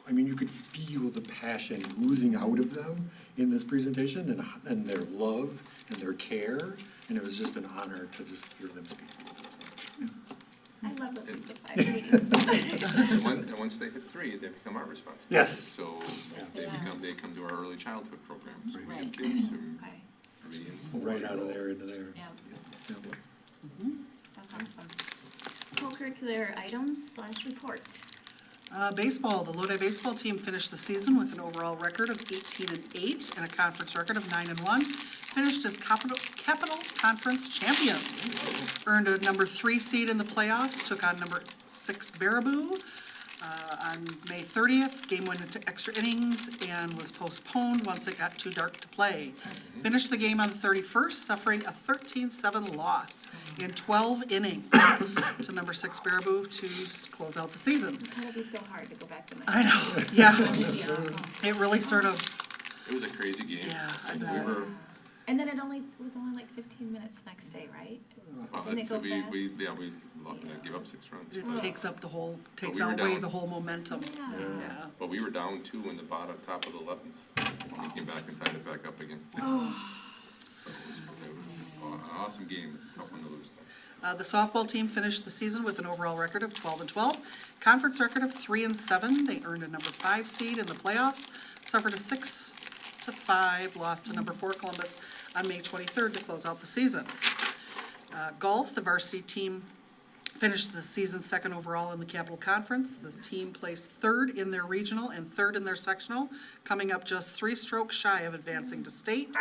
I mean, you could feel the passion oozing out of them in this presentation, and their love and their care, and it was just an honor to just hear them speak. I love those CISA 5 meetings. And once they hit 3, they become our responsibility. Yes. So they come to our early childhood programs. We have Right. kids who are being Right out of there into there. Yeah. That's awesome. Co-curricular items / reports. Baseball, the Lodi baseball team finished the season with an overall record of 18-8 and a conference record of 9-1. Finished as Capital Conference champions. Earned a number 3 seed in the playoffs, took on number 6 Baraboo. On May 30th, game went into extra innings and was postponed once it got too dark to play. Finished the game on the 31st, suffering a 13-7 loss in 12 innings to number 6 Baraboo to close out the season. It'll be so hard to go back to my. I know, yeah. It really sort of, It was a crazy game. Yeah, I We bet. were, And then it was only like 15 minutes the next day, right? well, Didn't it go we fast? gave up 6 runs. it takes up the whole, takes we were away down. the whole momentum. Yeah. But we were down 2 in the top of the 11th when we came back and tied it back up again. So it was an awesome game. It's a tough one to lose. The softball team finished the season with an overall record of 12-12, conference record of 3-7. They earned a number 5 seed in the playoffs, suffered a 6-5 loss to number 4 Columbus on May 23rd to close out the season. Golf, the varsity team finished the season 2nd overall in the Capital Conference. The team placed 3rd in their regional and 3rd in their sectional, coming up just 3 strokes shy of advancing to state.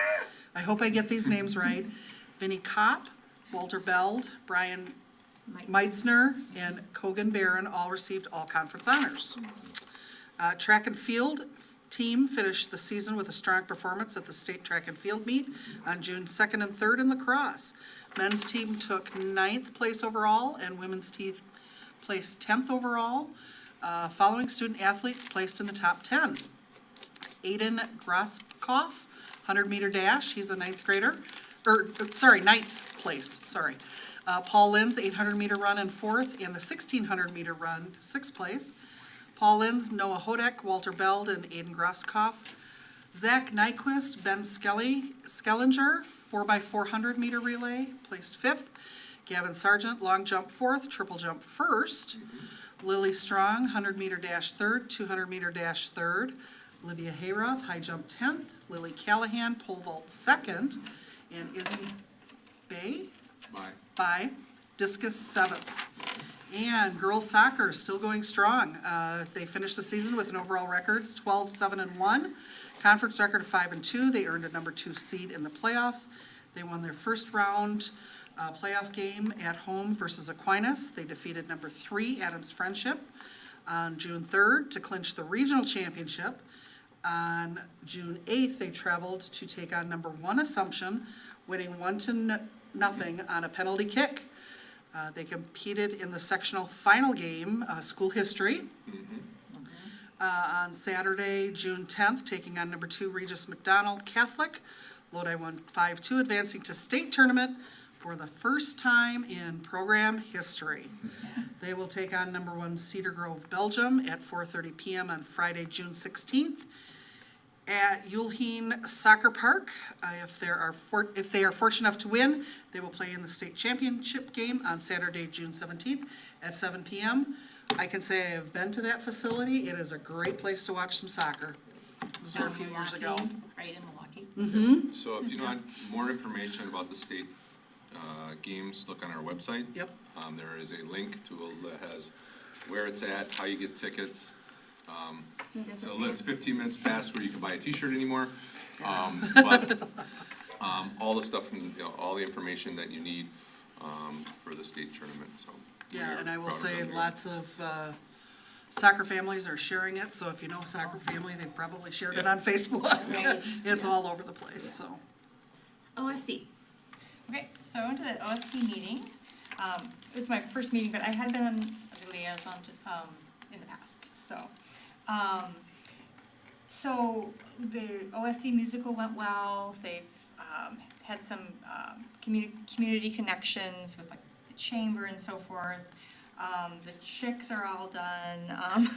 I hope I get these names right. Vinnie Kopp, Walter Beld, Brian Meitzner, and Kogan Barron all received all conference honors. Track and field team finished the season with a strong performance at the state track and field meet on June 2nd and 3rd in La Crosse. Men's team took 9th place overall, and women's team placed 10th overall. Following student athletes placed in the top 10. Aiden Groskopf, 100-meter dash, he's a 9th grader, 9th place, sorry. Paul Linz, 800-meter run in 4th, and the 1,600-meter run, 6th place. Paul Linz, Noah Hodek, Walter Beld, and Aiden Groskopf. Zach Nyquist, Ben Skellinger, 4x400-meter relay, placed 5th. Gavin Sargent, long jump 4th, triple jump 1st. Lily Strong, 100-meter dash 3rd, 200-meter dash 3rd. Olivia Hayroth, high jump 10th. Lily Callahan, pole vault 2nd. And Izzy Bay, discus 7th. And girls soccer, still going strong. They finished the season with an overall record, 12-7-1. Conference record of 5-2. They earned a number 2 seed in the playoffs. They won their first round Playoff game at home versus Aquinas. They defeated number 3, Adams Friendship, on June 3rd to clinch the regional championship. On June 8th, they traveled to take on number 1, Assumption, winning 1-0 on a penalty kick. They competed in the sectional final game, school history. On Saturday, June 10th, taking on number 2, Regis McDonald Catholic. Lodi won 5-2, advancing to state tournament for the first time in program history. They will take on number 1, Cedar Grove, Belgium at 4:30 p.m. on Friday, June 16th. At Yulheen Soccer Park, if they are fortunate enough to win, they will play in the state championship game on Saturday, June 17th at 7 p.m. I can say I have been to that facility. It is a great place to watch some soccer. I was there a few years ago. Right in Milwaukee. Mm-hmm. So if you want more information about the state games, look on our website. Yep. There is a link to, that has where it's at, how you get tickets. So it's 15 minutes past where you can buy a t-shirt anymore. But all the stuff, and, all the information that you need for the state tournament, so. Yeah, and I will proud of say them. lots of soccer families are sharing it, so if you know a soccer family, they've probably shared it on Facebook. Right. It's all over the place, so. OSC. Okay, so I went to the OSC meeting. It was my first meeting, but I had been the liaison to, in the past, so. So the OSC musical went well. They've had some community connections with like the chamber and so forth. The chicks are all done.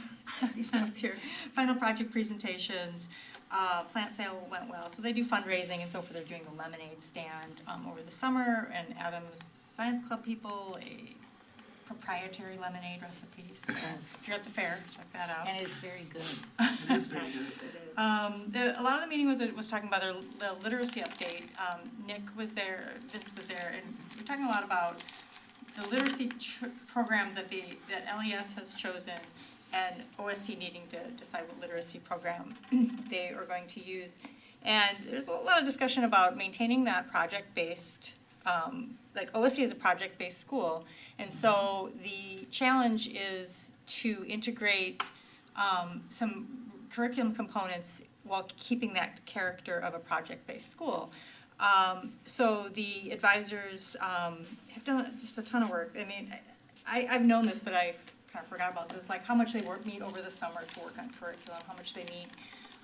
These notes here. Final project presentations. Plant sale went well. So they do fundraising and so forth. They're doing the lemonade stand over the summer, and Adams Science Club people, a proprietary lemonade recipe. So if you're at the fair, check that out. And it's very good. It is very good. A lot of the meeting was talking about the literacy update. Nick was there, Vince was there, and we're talking a lot about the literacy program that LES has chosen, and OSC needing to decide what literacy program they are going to use. And there's a lot of discussion about maintaining that project-based, like OSC is a project-based school, and so the challenge is to integrate some curriculum components while keeping that character of a project-based school. So the advisors have done just a ton of work. I mean, I've known this, but I kind of forgot about this, like how much they meet over the summer to work on curriculum, how much they meet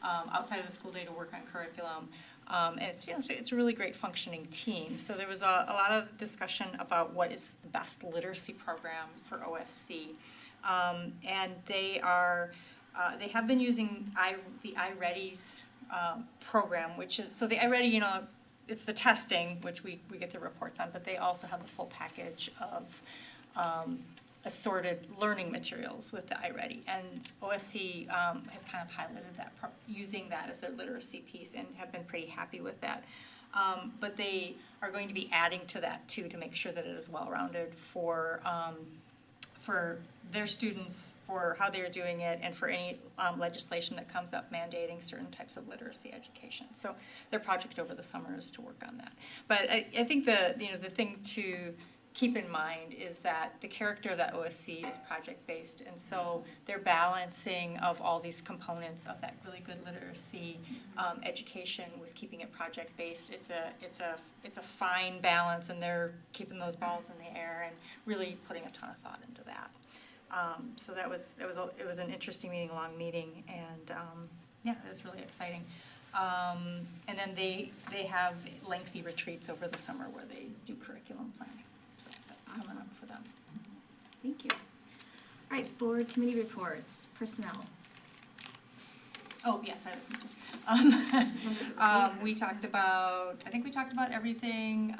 outside of the school day to work on curriculum. And it's a really great functioning team. So there was a lot of discussion about what is the best literacy program for OSC. And they have been using the iReady's program, which is, so the iReady, it's the testing, which we get the reports on, but they also have a full package of assorted learning materials with the iReady. And OSC has kind of piloted that, using that as their literacy piece, and have been pretty happy with that. But they are going to be adding to that too, to make sure that it is well-rounded for their students, for how they're doing it, and for any legislation that comes up mandating certain types of literacy education. So their project over the summer is to work on that. But I think the thing to keep in mind is that the character of that OSC is project-based, and so they're balancing of all these components of that really good literacy education with keeping it project-based. It's a fine balance, and they're keeping those balls in the air and really putting a ton of thought into that. So it was an interesting meeting, a long meeting, and yeah, it was really exciting. And then they have lengthy retreats over the summer where they do curriculum planning. Coming up for them. Thank you. All right, board committee reports, personnel. Oh, yes, we talked about, I think we talked about everything,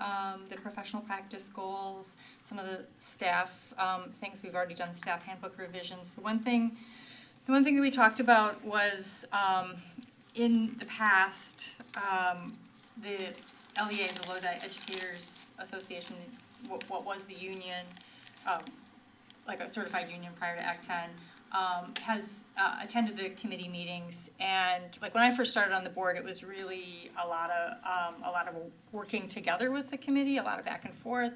the professional practice goals, some of the staff things. We've already done staff handbook revisions. The one thing that we talked about was in the past, the LEA, the Lodi Educators Association, what was the union, like a certified union prior to Act 10, has attended the committee meetings, and like when I first started on the board, it was really a lot of working together with the committee, a lot of back and forth.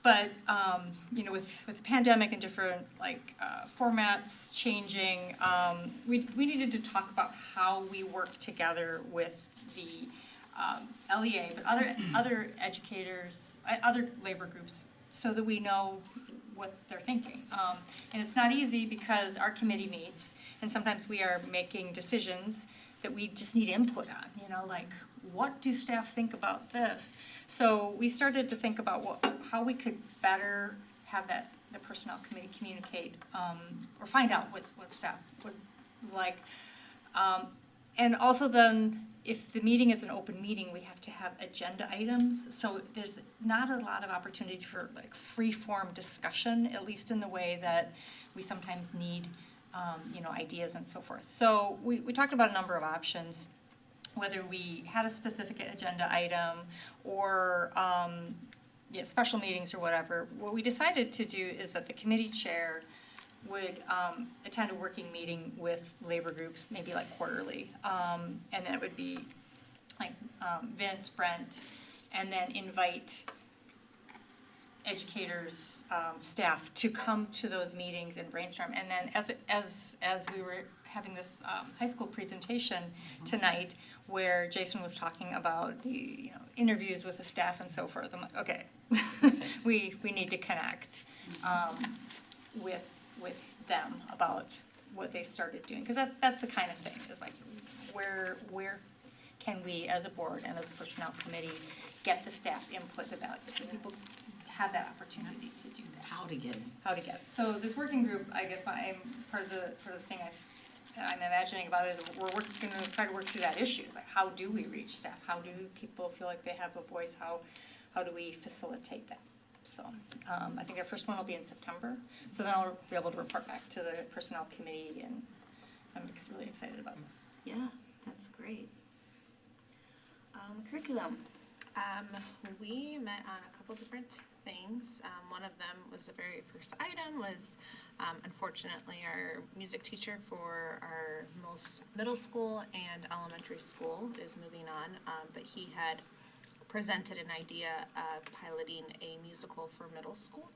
But you know, with the pandemic and different formats changing, we needed to talk about how we work together with the LEA, but other educators, other labor groups, so that we know what they're thinking. And it's not easy because our committee meets, and sometimes we are making decisions that we just need input on, you know, like, what do staff think about this? So we started to think about how we could better have the personnel committee communicate, or find out what staff would like. And also then, if the meeting is an open meeting, we have to have agenda items, so there's not a lot of opportunity for like free-form discussion, at least in the way that we sometimes need, you know, ideas and so forth. So we talked about a number of options, whether we had a specific agenda item or special meetings or whatever. What we decided to do is that the committee chair would attend a working meeting with labor groups, maybe like quarterly. And that would be like Vince, Brent, and then invite educators, staff to come to those meetings and brainstorm. And then as we were having this high school presentation tonight, where Jason was talking about the interviews with the staff and so forth, I'm like, okay, we need to connect with them about what they started doing, because that's the kind of thing, is like where can we as a board and as a personnel committee get the staff input about this, so people have that opportunity to do that. How to get it. So this working group, I guess I'm part of the thing I'm imagining about it is we're going to try to work through that issue. It's like, how do we reach staff? How do people feel like they have a voice? How do we facilitate that? So I think our first one will be in September. So then I'll be able to report back to the personnel committee, and I'm really excited about this. Yeah, that's great. Curriculum. We met on a couple different things. One of them was the very first item was, unfortunately, our music teacher for our most middle school and elementary school is moving on, but he had presented an idea of piloting a musical for middle school.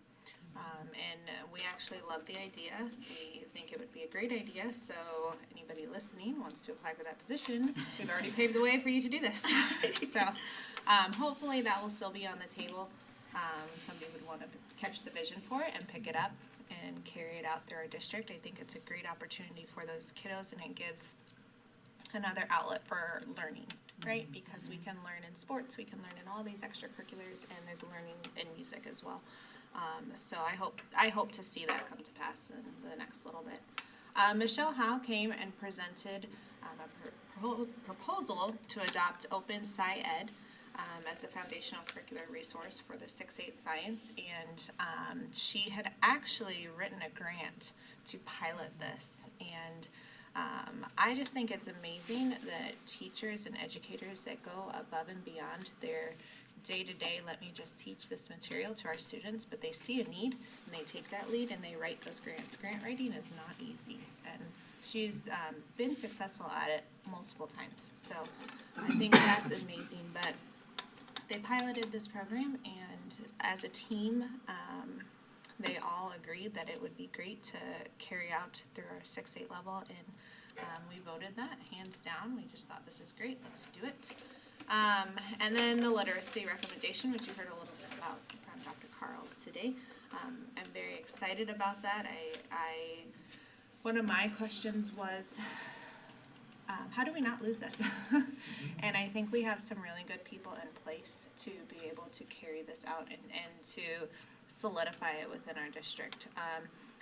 And we actually love the idea. We think it would be a great idea, so anybody listening wants to apply for that position, we've already paved the way for you to do this. So hopefully that will still be on the table. Somebody would want to catch the vision for it and pick it up and carry it out through our district. I think it's a great opportunity for those kiddos, and it gives another outlet for learning, right? Because we can learn in sports, we can learn in all these extracurriculars, and there's learning in music as well. So I hope to see that come to pass in the next little bit. Michelle Howe came and presented a proposal to adopt Open SciEd as a foundational curricular resource for the 6-8 science, and she had actually written a grant to pilot this, and I just think it's amazing that teachers and educators that go above and beyond their day-to-day, let me just teach this material to our students, but they see a need and they take that lead and they write those grants. Grant writing is not easy, and she's been successful at it multiple times, so I think that's amazing. But they piloted this program, and as a team, they all agreed that it would be great to carry out through our 6-8 level, and we voted that hands down. We just thought, this is great, let's do it. And then the literacy recommendation, which you heard a little bit about from Dr. Carls today. I'm very excited about that. One of my questions was, how do we not lose this? And I think we have some really good people in place to be able to carry this out and to solidify it within our district.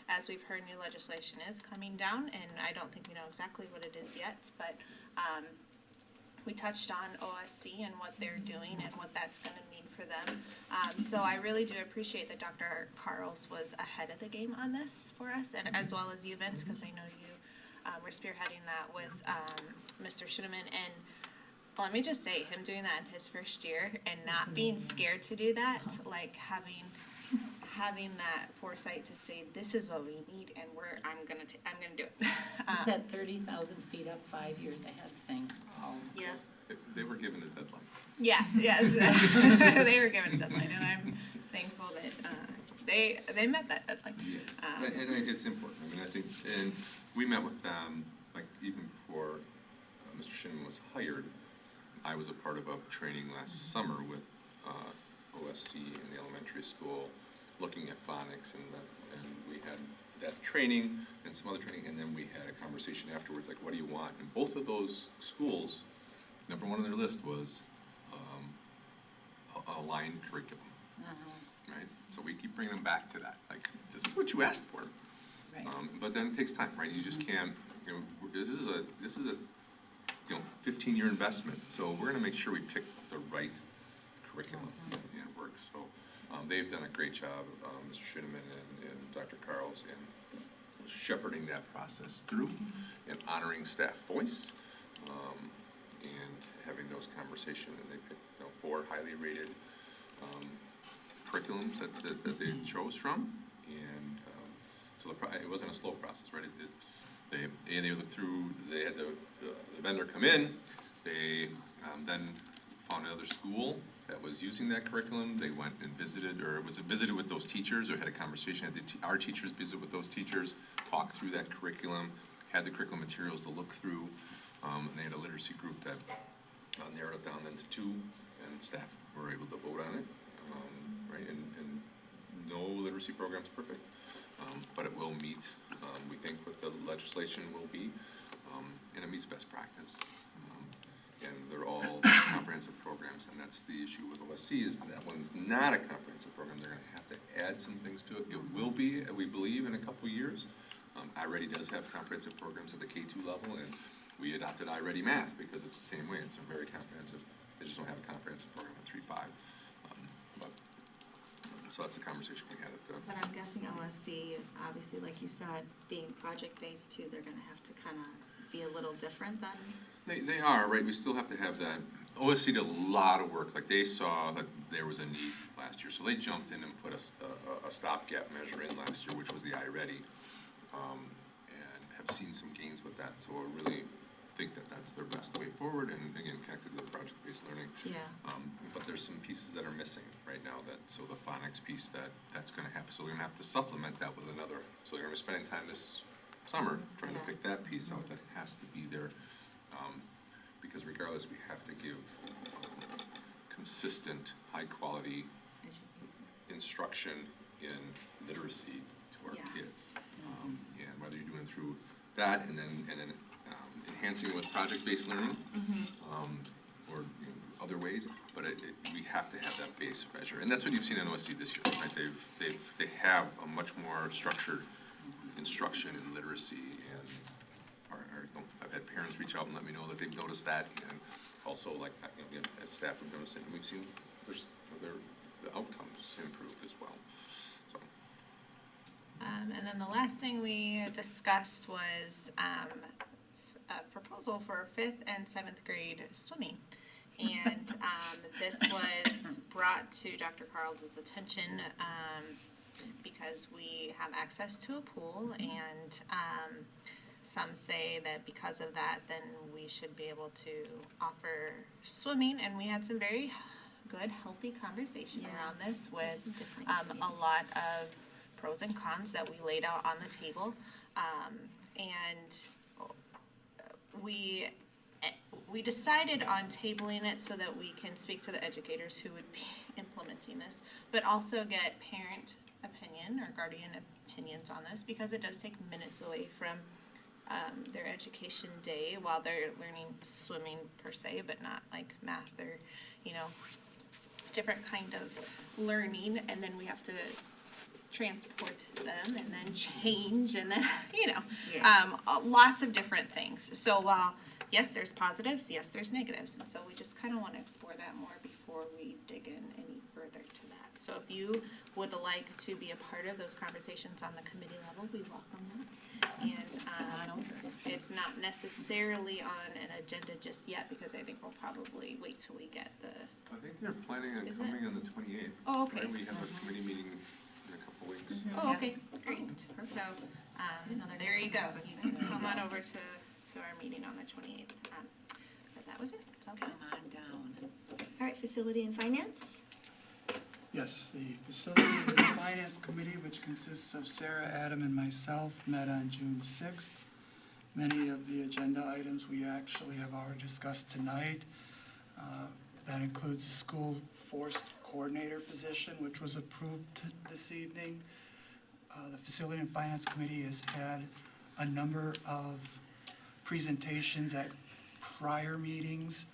As we've heard, new legislation is coming down, and I don't think we know exactly what it is yet, but we touched on OSC and what they're doing and what that's going to mean for them. So I really do appreciate that Dr. Carls was ahead of the game on this for us, and as well as you, Vince, because I know you were spearheading that with Mr. Schuneman. And let me just say, him doing that in his first year and not being scared to do that, like having having that foresight to say, this is what we need, and I'm gonna do it. It's that 30,000 feet up 5 years ahead thing. Yeah. They were given a deadline. Yeah, yes, they were given a deadline, and I'm thankful that, they met that deadline. Yes, and it's important. I mean, I think, and we met with them, like, even before Mr. Shinman was hired. I was a part of a training last summer with OSC in the elementary school, looking at phonics, and we had that training and some other training, and then we had a conversation afterwards, like, what do you want? And both of those schools, number one on their list was aligned curriculum, right? So we keep bringing them back to that, like, this is what you asked for. Right. But then it takes time, right? You just can't, you know, this is a 15-year investment, so we're gonna make sure we pick the right curriculum and it works. So they've done a great job, Mr. Shinneman and Dr. Carls, in shepherding that process through and honoring staff voice, and having those conversations. And they picked 4 highly rated curriculums that they chose from, and so it wasn't a slow process, right? They looked through, they had the vendor come in, they then found another school that was using that curriculum. They went and visited, or visited with those teachers, or had a conversation, had our teachers visit with those teachers, talk through that curriculum, had the curriculum materials to look through, and they had a literacy group that narrowed it down then to 2, and staff were able to vote on it, right? And no literacy program's perfect, but it will meet, we think, what the legislation will be, and it meets best practice. And they're all comprehensive programs, and that's the issue with OSC, is that one's not a comprehensive program. They're gonna have to add some things to it. It will be, we believe, in a couple of years. iReady does have comprehensive programs at the K2 level, and we adopted iReady Math because it's the same way. It's a very comprehensive. They just don't have a comprehensive program at 3.5. So that's the conversation we had at the. But I'm guessing OSC, obviously, like you said, being project-based too, they're gonna have to kind of be a little different than. They are, right? We still have to have that. OSC did a lot of work. Like, they saw that there was a need last year, so they jumped in and put a stopgap measure in last year, which was the iReady, and have seen some gains with that. So I really think that that's their best way forward, and again, connected to the project-based learning. Yeah. But there's some pieces that are missing right now, so the phonics piece that's gonna happen, so they're gonna have to supplement that with another. So they're gonna be spending time this summer trying to pick that piece out that has to be there, because regardless, we have to give consistent, high-quality instruction in literacy to our kids. And whether you're doing through that and then enhancing it with project-based learning, or other ways, but we have to have that base measure, and that's what you've seen in OSC this year, right? They have a much more structured instruction in literacy, and I've had parents reach out and let me know that they've noticed that, and also, like, as staff have noticed it, and we've seen the outcomes improve as well. So. And then the last thing we discussed was a proposal for 5th and 7th grade swimming. And this was brought to Dr. Carl's attention because we have access to a pool, and some say that because of that, then we should be able to offer swimming. And we had some very good, healthy conversation around this with a lot of pros and cons that we laid out on the table. And we decided on tabling it so that we can speak to the educators who would be implementing this, but also get parent opinion or guardian opinions on this, because it does take minutes away from their education day while they're learning swimming per se, but not like math or, different kind of learning. And then we have to transport them and then change and then, lots of different things. So while, yes, there's positives, yes, there's negatives. And so we just kind of want to explore that more before we dig in any further to that. So if you would like to be a part of those conversations on the committee level, we welcome that. And it's not necessarily on an agenda just yet, because I think we'll probably wait till we get the. I think they're planning on coming on the 28th. Oh, okay. Right? We have a committee meeting in a couple weeks. Oh, okay, great. So, there you go. You can come on over to our meeting on the 28th. But that was it. That's all. Come on down. All right, facility and finance. Yes, the Facility and Finance Committee, which consists of Sarah, Adam, and myself, met on June 6th. Many of the agenda items we actually have already discussed tonight. That includes the school force coordinator position, which was approved this evening. The Facility and Finance Committee has had a number of presentations at prior meetings,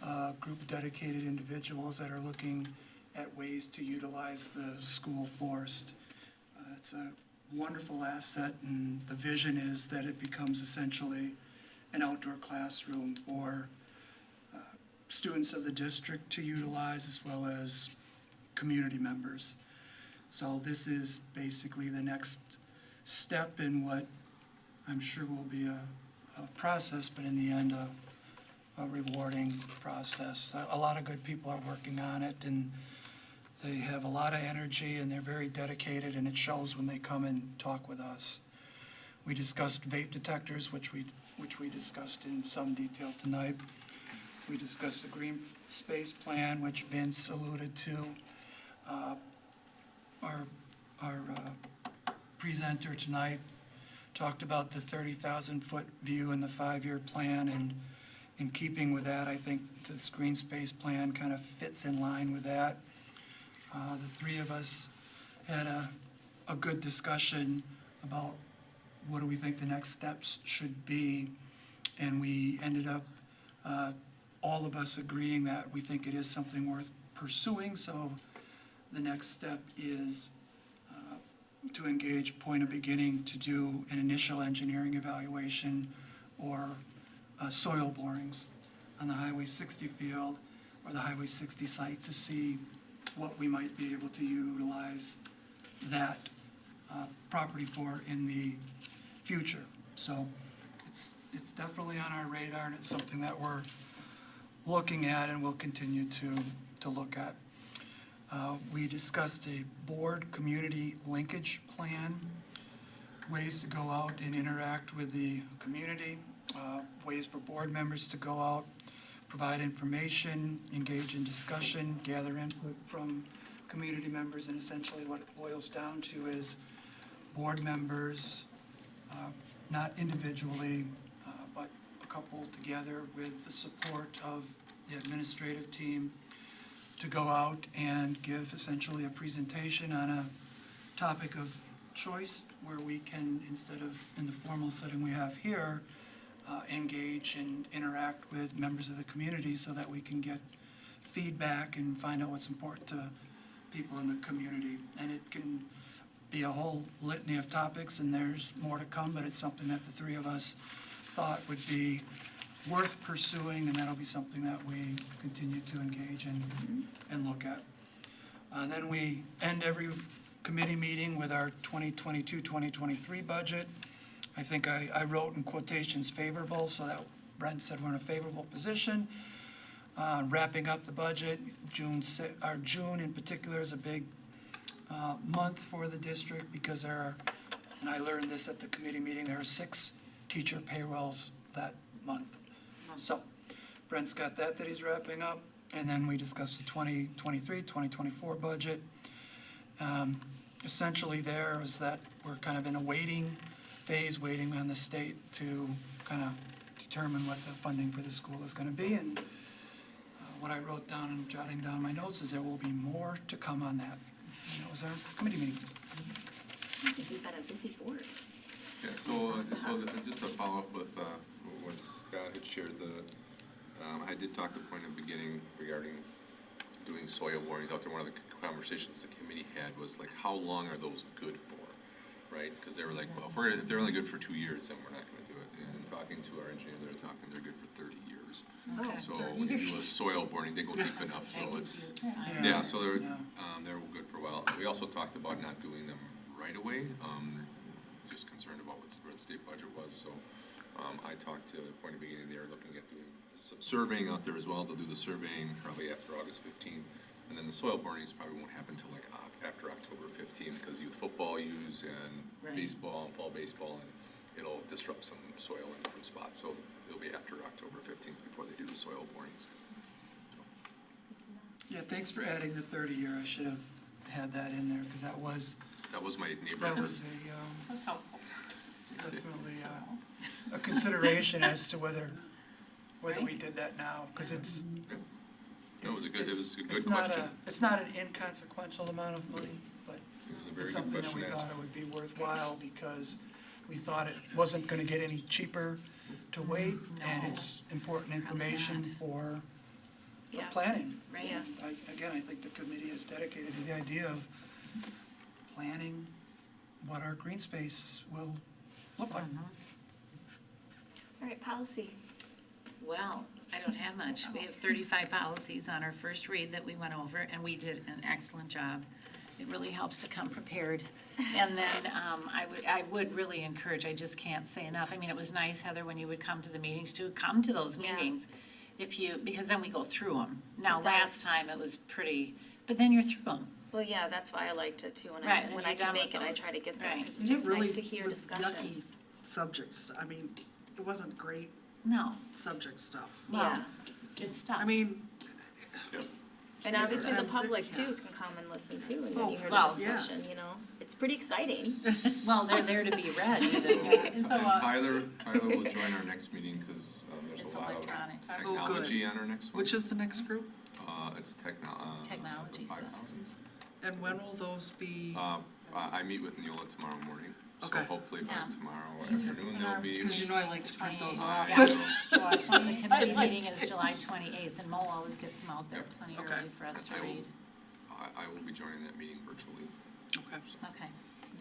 a group of dedicated individuals that are looking at ways to utilize the school force. It's a wonderful asset, and the vision is that it becomes essentially an outdoor classroom for students of the district to utilize, as well as community members. So this is basically the next step in what I'm sure will be a process, but in the end, a rewarding process. A lot of good people are working on it, and they have a lot of energy, and they're very dedicated, and it shows when they come and talk with us. We discussed vape detectors, which we discussed in some detail tonight. We discussed the green space plan, which Vince alluded to. Our presenter tonight talked about the 30,000-foot view in the 5-year plan, and in keeping with that, I think this green space plan kind of fits in line with that. The three of us had a good discussion about what do we think the next steps should be, and we ended up all of us agreeing that we think it is something worth pursuing. So the next step is to engage Point of Beginning to do an initial engineering evaluation or soil borings on the Highway 60 field or the Highway 60 site to see what we might be able to utilize that property for in the future. So it's definitely on our radar, and it's something that we're looking at and will continue to look at. We discussed a board community linkage plan, ways to go out and interact with the community, ways for board members to go out, provide information, engage in discussion, gather input from community members, and essentially what it boils down to is board members, not individually, but a couple together with the support of the administrative team, to go out and give essentially a presentation on a topic of choice where we can, instead of in the formal setting we have here, engage and interact with members of the community so that we can get feedback and find out what's important to people in the community. And it can be a whole litany of topics, and there's more to come, but it's something that the three of us thought would be worth pursuing, and that'll be something that we continue to engage in and look at. And then we end every committee meeting with our 2022-2023 budget. I think I wrote in quotations favorable, so that Brent said we're in a favorable position. Wrapping up the budget, June in particular is a big month for the district because there are, and I learned this at the committee meeting, there are 6 teacher payrolls that month. So Brent's got that he's wrapping up, and then we discussed the 2023-2024 budget. Essentially there is that we're kind of in a waiting phase, waiting on the state to kind of determine what the funding for the school is going to be. And what I wrote down and jotting down my notes is there will be more to come on that. And that was our committee meeting. I think we've got a busy board. Yeah, so just to follow up with what Scott had shared, I did talk to Point of Beginning regarding doing soil borings out there. One of the conversations the committee had was like, how long are those good for, right? Because they were like, well, if they're only good for 2 years, then we're not going to do it. And talking to our engineer, they're good for 30 years. Okay. So when you do a soil boring, they go deep enough, so it's, so they're good for a while. We also talked about not doing them right away, just concerned about what the state budget was, so I talked to Point of Beginning. They're looking at doing some surveying out there as well. They'll do the surveying probably after August 15th, and then the soil borings probably won't happen until like after October 15th, because youth football use and Right. baseball and fall baseball, and it'll disrupt some soil in different spots, so it'll be after October 15th before they do the soil borings. Yeah, thanks for adding the 30-year. I should have had that in there, because that was my neighborhood. That was That's helpful. definitely a consideration as to whether we did that now, because it's. No, it was a good it's not question. It's not an inconsequential amount of money, but It was a very it's good something that we question to thought ask. it would be worthwhile, because we thought it wasn't gonna get any cheaper to wait, and it's important information for Yeah. planning. Right. Yeah. Again, I think the committee is dedicated to the idea of planning what our green space will look like. All right, policy. Well, I don't have much. We have 35 policies on our first read that we went over, and we did an excellent job. It really helps to come prepared. And then I would really encourage, I just can't say enough, I mean, it was nice, Heather, when you would come to the meetings too, come to those Yeah. meetings. Because then we go through them. Now, It last does. time it was pretty, but then you're through them. Well, yeah, that's why I liked it too. When Right, I then when you're I can done make with it, I those. try to get there Right. because it's And it just really nice to hear was discussion. yucky subjects. I mean, it wasn't great No, subject stuff. Yeah. it's tough. I mean, And obviously the And- public yeah. too can come and listen too, and then Oh, you hear well, the yeah. discussion, you know? It's pretty exciting. Well, they're there to be read even. And so, And Tyler will join our next meeting, because there's It's a lot of electronic. Oh, good. technology on our next one. which is the next group? It's Technology stuff. 5,000. And when will those be? I meet with Neola tomorrow morning, so Okay. hopefully by Yeah. tomorrow afternoon there'll be. Because you know I like to print those I off. know. The committee meeting is July 28th, and Mo always gets them out there Yep. plenty Okay. early for us to I will- read. I will be joining that meeting virtually. Okay. Okay.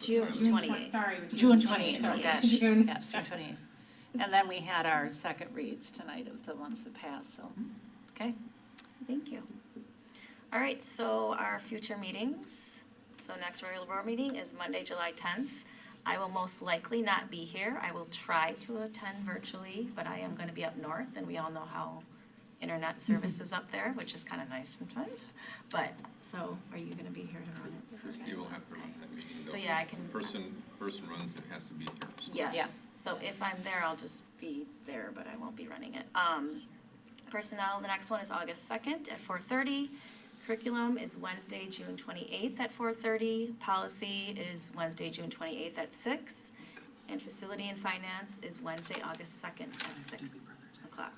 June 28th. Sorry. June 28th, Sorry, yes. gosh. Yes, June 28th. And then we had our second reads tonight of the ones that passed, so, okay? Thank you. All right, so our future meetings. So next regular board meeting is Monday, July 10th. I will most likely not be here. I will try to attend virtually, but I am going to be up north, and we all know how internet service is up there, which is kind of nice sometimes. But, so, are you going to be here to run it? You will have to run that meeting though. So, yeah, I can. Person runs, it has to be here. So. Yes, so if I'm there, I'll just be there, but I won't be running it. Personnel, the next one is August 2nd at 4:30. Curriculum is Wednesday, June 28th at 4:30. Policy is Wednesday, June 28th at 6. And facility and finance is Wednesday, August 2nd at 6 o'clock.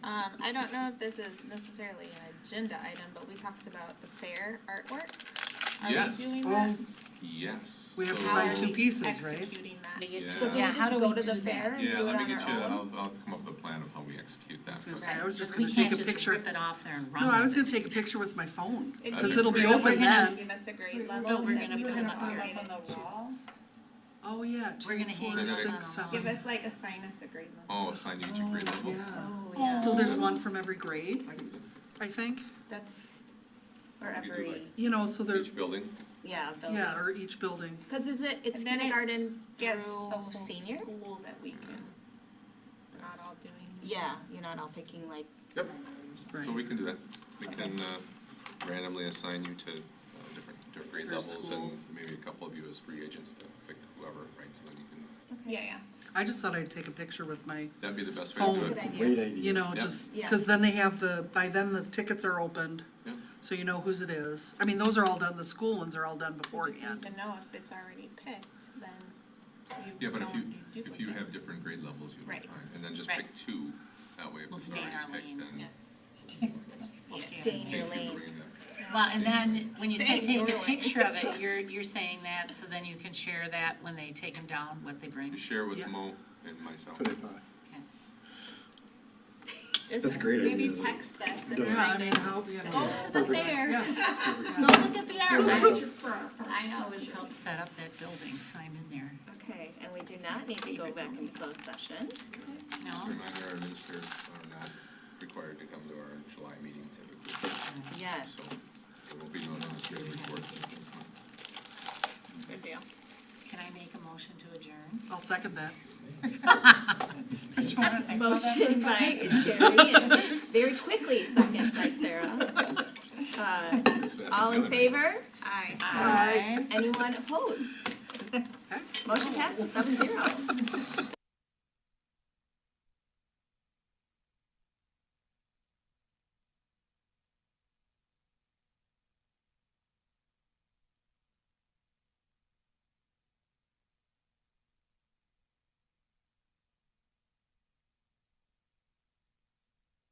I don't know if this is necessarily an agenda item, but we talked about the fair artwork. Yes. Are we doing Oh, that? Yes. we have to So- find two pieces, right? Executing that. Yeah. So do Yeah, we how just do go we to the do fair that? and Yeah, do it let me on get you, our own? I'll come up with a plan of how we execute I that. was gonna but- say, I was just We gonna take can't a just picture. rip it off there and run No, I was with gonna take a picture with my phone, It That'd because be it'll be great. open then. Give us a grade But level. we're that gonna you put can them up here. upgrade On it the to. wall? Oh, yeah, We're 2, gonna 4, hang it 6, on. Give 7. us like assign us a grade level. Oh, assign you each a grade level? Yeah. Oh, yeah. So there's one from every grade, I can do I think? That's, or We could do every, like You know, so that. there's, Each building? yeah, building. yeah, or each building. Because it's And then it kindergarten Gets the through whole senior? school that we can, not all doing. Yeah, you're not all picking like, Yep. Right. So we can do that. We can randomly assign you to different grade Per levels, school. and maybe a couple of you as free agents to pick whoever, right? So then you can, Yeah. I just thought I'd take a picture with my that'd be the best way to do phone. it. Great idea. You know, Yep. just, Yeah. because then they have by then the tickets are opened, Yep. so you know whose it is. I mean, those are all done, the school ones are all done We just beforehand. need to know if it's already picked, then Yeah, but if don't you, do if you have duplicates. different grade levels, you'll be Right. fine. And then just Right. pick two, that way if We'll it's stay in already our picked, lane, then. We'll stay in your Thank you for lane. bringing that. Well, and then, when you say Stay in take your a lane. picture of it, you're saying that, so then you can share that when they take them down, what they bring? You share with Yeah. Mo and myself. That's what I thought. Just That's a great maybe idea. text us and Yeah, I remind mean, us, how, you know. go to the Perfect. fair, Yeah. go look at the artwork. I always help set up that building, so I'm in there. okay, and we do not need to go back into closed session. No? Reminder, our administrators are not required to come to our July meeting typically. Yes. So there will be no administrative reports this month. Good deal. Can I make a motion to adjourn? I'll second that. Motion by Jerry and very quickly second by Sarah. All in favor? Aye. Aye. Anyone opposed? Motion passes 7-0.